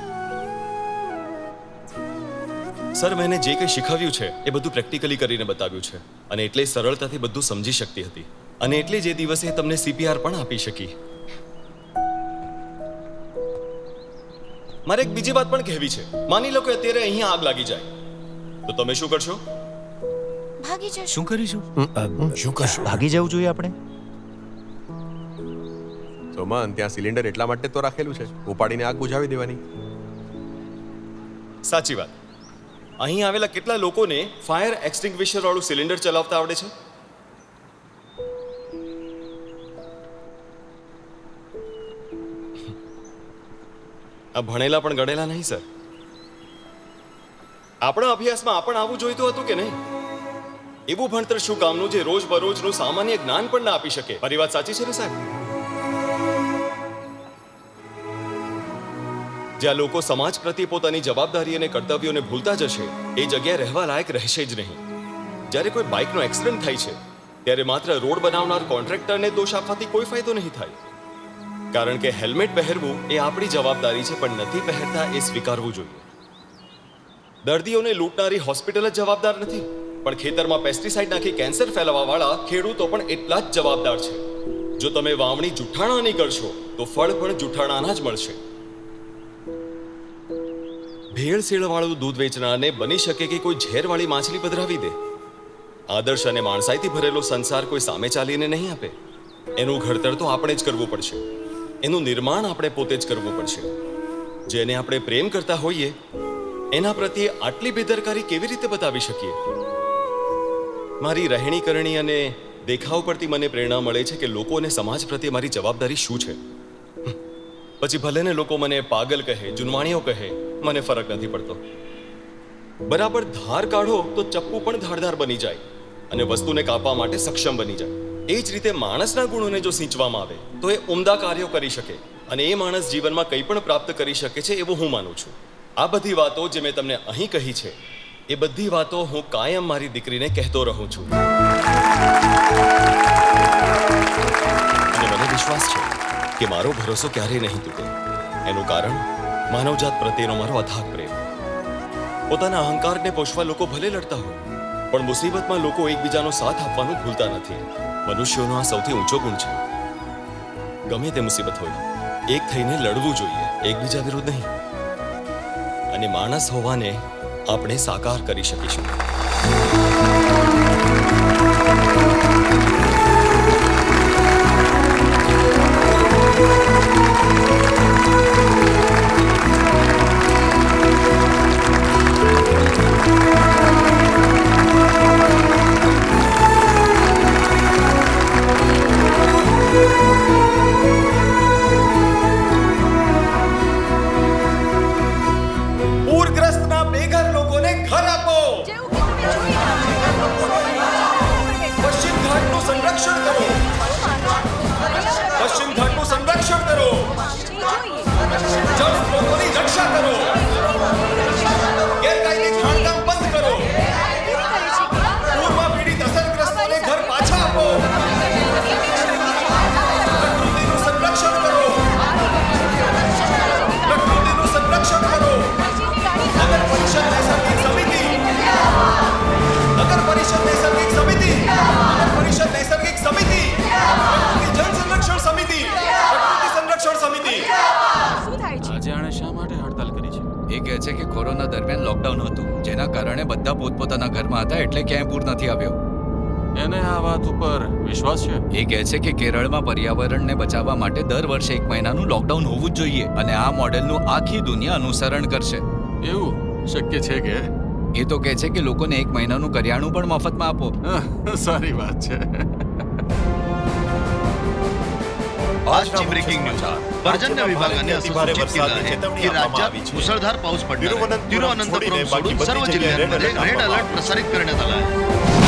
સર, મેં જે કંઈ શીખવ્યું છે એ બધું પ્રેક્ટિકલી કરીને બતાવ્યું છે અને એટલે સરળતાથી બધું સમજી શકતી હતી અને એટલે જ એ દિવસે તમને CPR પણ આપી શકી. મારે એક બીજી વાત પણ કહેવી છે. માની લો કે અત્યારે અહીંયા આગ લાગી જાય તો તમે શું કરશો? ભાગી જશો. શું કરીશું? શું કરશો? ભાગી જવું જોઈએ આપણે. સોમન, ત્યાં સિલિન્ડર એટલા માટે તો રાખેલું છે, ઉપાડીને આગ બુઝાવી દેવાની. સાચી વાત. અહીં આવેલા કેટલા લોકોને ફાયર એક્સટિંગ્વિશર વાળું સિલિન્ડર ચલાવતા આવડે છે? આ ભણેલા પણ ગણેલા નહીં સર. આપણા અભ્યાસમાં આપણ આવું જોઈતું હતું કે નહીં? એવું ભણતર શું કામનું જે રોજ બરોજનું સામાન્ય જ્ઞાન પણ ના આપી શકે? મારી વાત સાચી છે ને સાહેબ? જ્યાં લોકો સમાજ પ્રત્યે પોતાની જવાબદારી અને કર્તવ્યોને ભૂલતા જશે એ જગ્યાએ રહેવા લાયક રહેશે જ નહીં. જ્યારે કોઈ બાઇકનો એક્સિડન્ટ થાય છે ત્યારે માત્ર રોડ બનાવનાર કોન્ટ્રાક્ટરને દોષ આપવાથી કોઈ ફાયદો નહીં થાય. કારણ કે હેલ્મેટ પહેરવું એ આપણી જવાબદારી છે, પણ નથી પહેરતા એ સ્વીકારવું જોઈએ. દર્દીઓને લૂંટનારી હોસ્પિટલ જ જવાબદાર નથી, પણ ખેતરમાં પેસ્ટિસાઇડ નાખી કેન્સર ફેલાવવાવાળા ખેડૂતો પણ એટલા જ જવાબદાર છે. જો તમે વાવણી જુઠ્ઠાણાની કરશો તો ફળ પણ જુઠ્ઠાણાના જ મળશે. ભેળસેળવાળું દૂધ વેચનારને બની શકે કે કોઈ ઝેરવાળી માછલી પધરાવી દે. આદર્શ અને માણસાઈથી ભરેલો સંસાર કોઈ સામે ચાલીને નહીં આપે. એનું ઘડતર તો આપણે જ કરવું પડશે. એનું નિર્માણ આપણે પોતે જ કરવું પડશે. જેને આપણે પ્રેમ કરતા હોઈએ એના પ્રત્યે આટલી બેદરકારી કેવી રીતે બતાવી શકીએ? મારી રહેણી કરણી અને દેખાવ પરથી મને પ્રેરણા મળે છે કે લોકો અને સમાજ પ્રત્યે મારી જવાબદારી શું છે. પછી ભલે ને લોકો મને પાગલ કહે, જુનવાણીઓ કહે, મને ફરક નથી પડતો. બરાબર ધાર કાઢો તો ચપ્પુ પણ ધારદાર બની જાય અને વસ્તુને કાપવા માટે સક્ષમ બની જાય. એ જ રીતે માણસના ગુણોને જો સિંચવામાં આવે તો એ ઉમદા કાર્યો કરી શકે અને એ માણસ જીવનમાં કંઈ પણ પ્રાપ્ત કરી શકે છે એવું હું માનું છું. આ બધી વાતો જે મેં તમને અહીં કહી છે એ બધી વાતો હું કાયમ મારી દીકરીને કહેતો રહું છું. અને મને વિશ્વાસ છે કે મારો ભરોસો ક્યારેય નહીં તૂટે. એનું કારણ માનવજાત પ્રત્યેનો મારો અથાગ પ્રેમ. પોતાના અહંકારને પોષવા લોકો ભલે લડતા હોય, પણ મુસીબતમાં લોકો એકબીજાનો સાથ આપવાનું ભૂલતા નથી. મનુષ્યોનો આ સૌથી ઊંચો ગુણ છે. ગમે તે મુસીબત હોય, એક થઈને લડવું જોઈએ, એકબીજા વિરુદ્ધ નહીં. અને માણસ હોવાને આપણે સાકાર કરી શકીશું. પૂરગ્રસ્તના બેઘર લોકોને ઘર આપો. પશ્ચિમ ઘાટનું સંરક્ષણ કરો. પશ્ચિમ ઘાટનું સંરક્ષણ કરો. જળ સ્ત્રોતોની રક્ષા કરો. ગેરકાયદે ખાણકામ બંધ કરો. પૂરમાં પીડિત અસરગ્રસ્તોને ઘર પાછા આપો. પ્રકૃતિનું સંરક્ષણ કરો. પ્રકૃતિનું સંરક્ષણ કરો. નગર પરિષદ નૈસર્ગિક સમિતિ. નગર પરિષદ નૈસર્ગિક સમિતિ. નગર પરિષદ નૈસર્ગિક સમિતિ. પ્રકૃતિ જન સંરક્ષણ સમિતિ. પ્રકૃતિ સંરક્ષણ સમિતિ. આજે આણે શા માટે હડતાલ કરી છે? એ કહે છે કે કોરોના દરમિયાન લોકડાઉન હતું, જેના કારણે બધા પોતપોતાના ઘરમાં હતા, એટલે ક્યાંય પૂર નથી આવ્યો. એને આ વાત ઉપર વિશ્વાસ છે? એ કહે છે કે કેરળમાં પર્યાવરણને બચાવવા માટે દર વર્ષે 1 મહિનાનું લોકડાઉન હોવું જ જોઈએ અને આ મોડેલનું આખી દુનિયા અનુસરણ કરશે. એવું શક્ય છે કે? એ તો કહે છે કે લોકોને 1 મહિનાનું કરિયાણું પણ મફતમાં આપો. સારી વાત છે. आजची ब्रेकिंग न्यूज पर्जन्य विभागाने असं सूचित केलं आहे की राज्यात मुसळधार पाऊस पडणार आहे. तिरुवनंतपुरम सोडून सर्व जिल्ह्यांमध्ये रेड अलर्ट प्रसारित करण्यात आला आहे.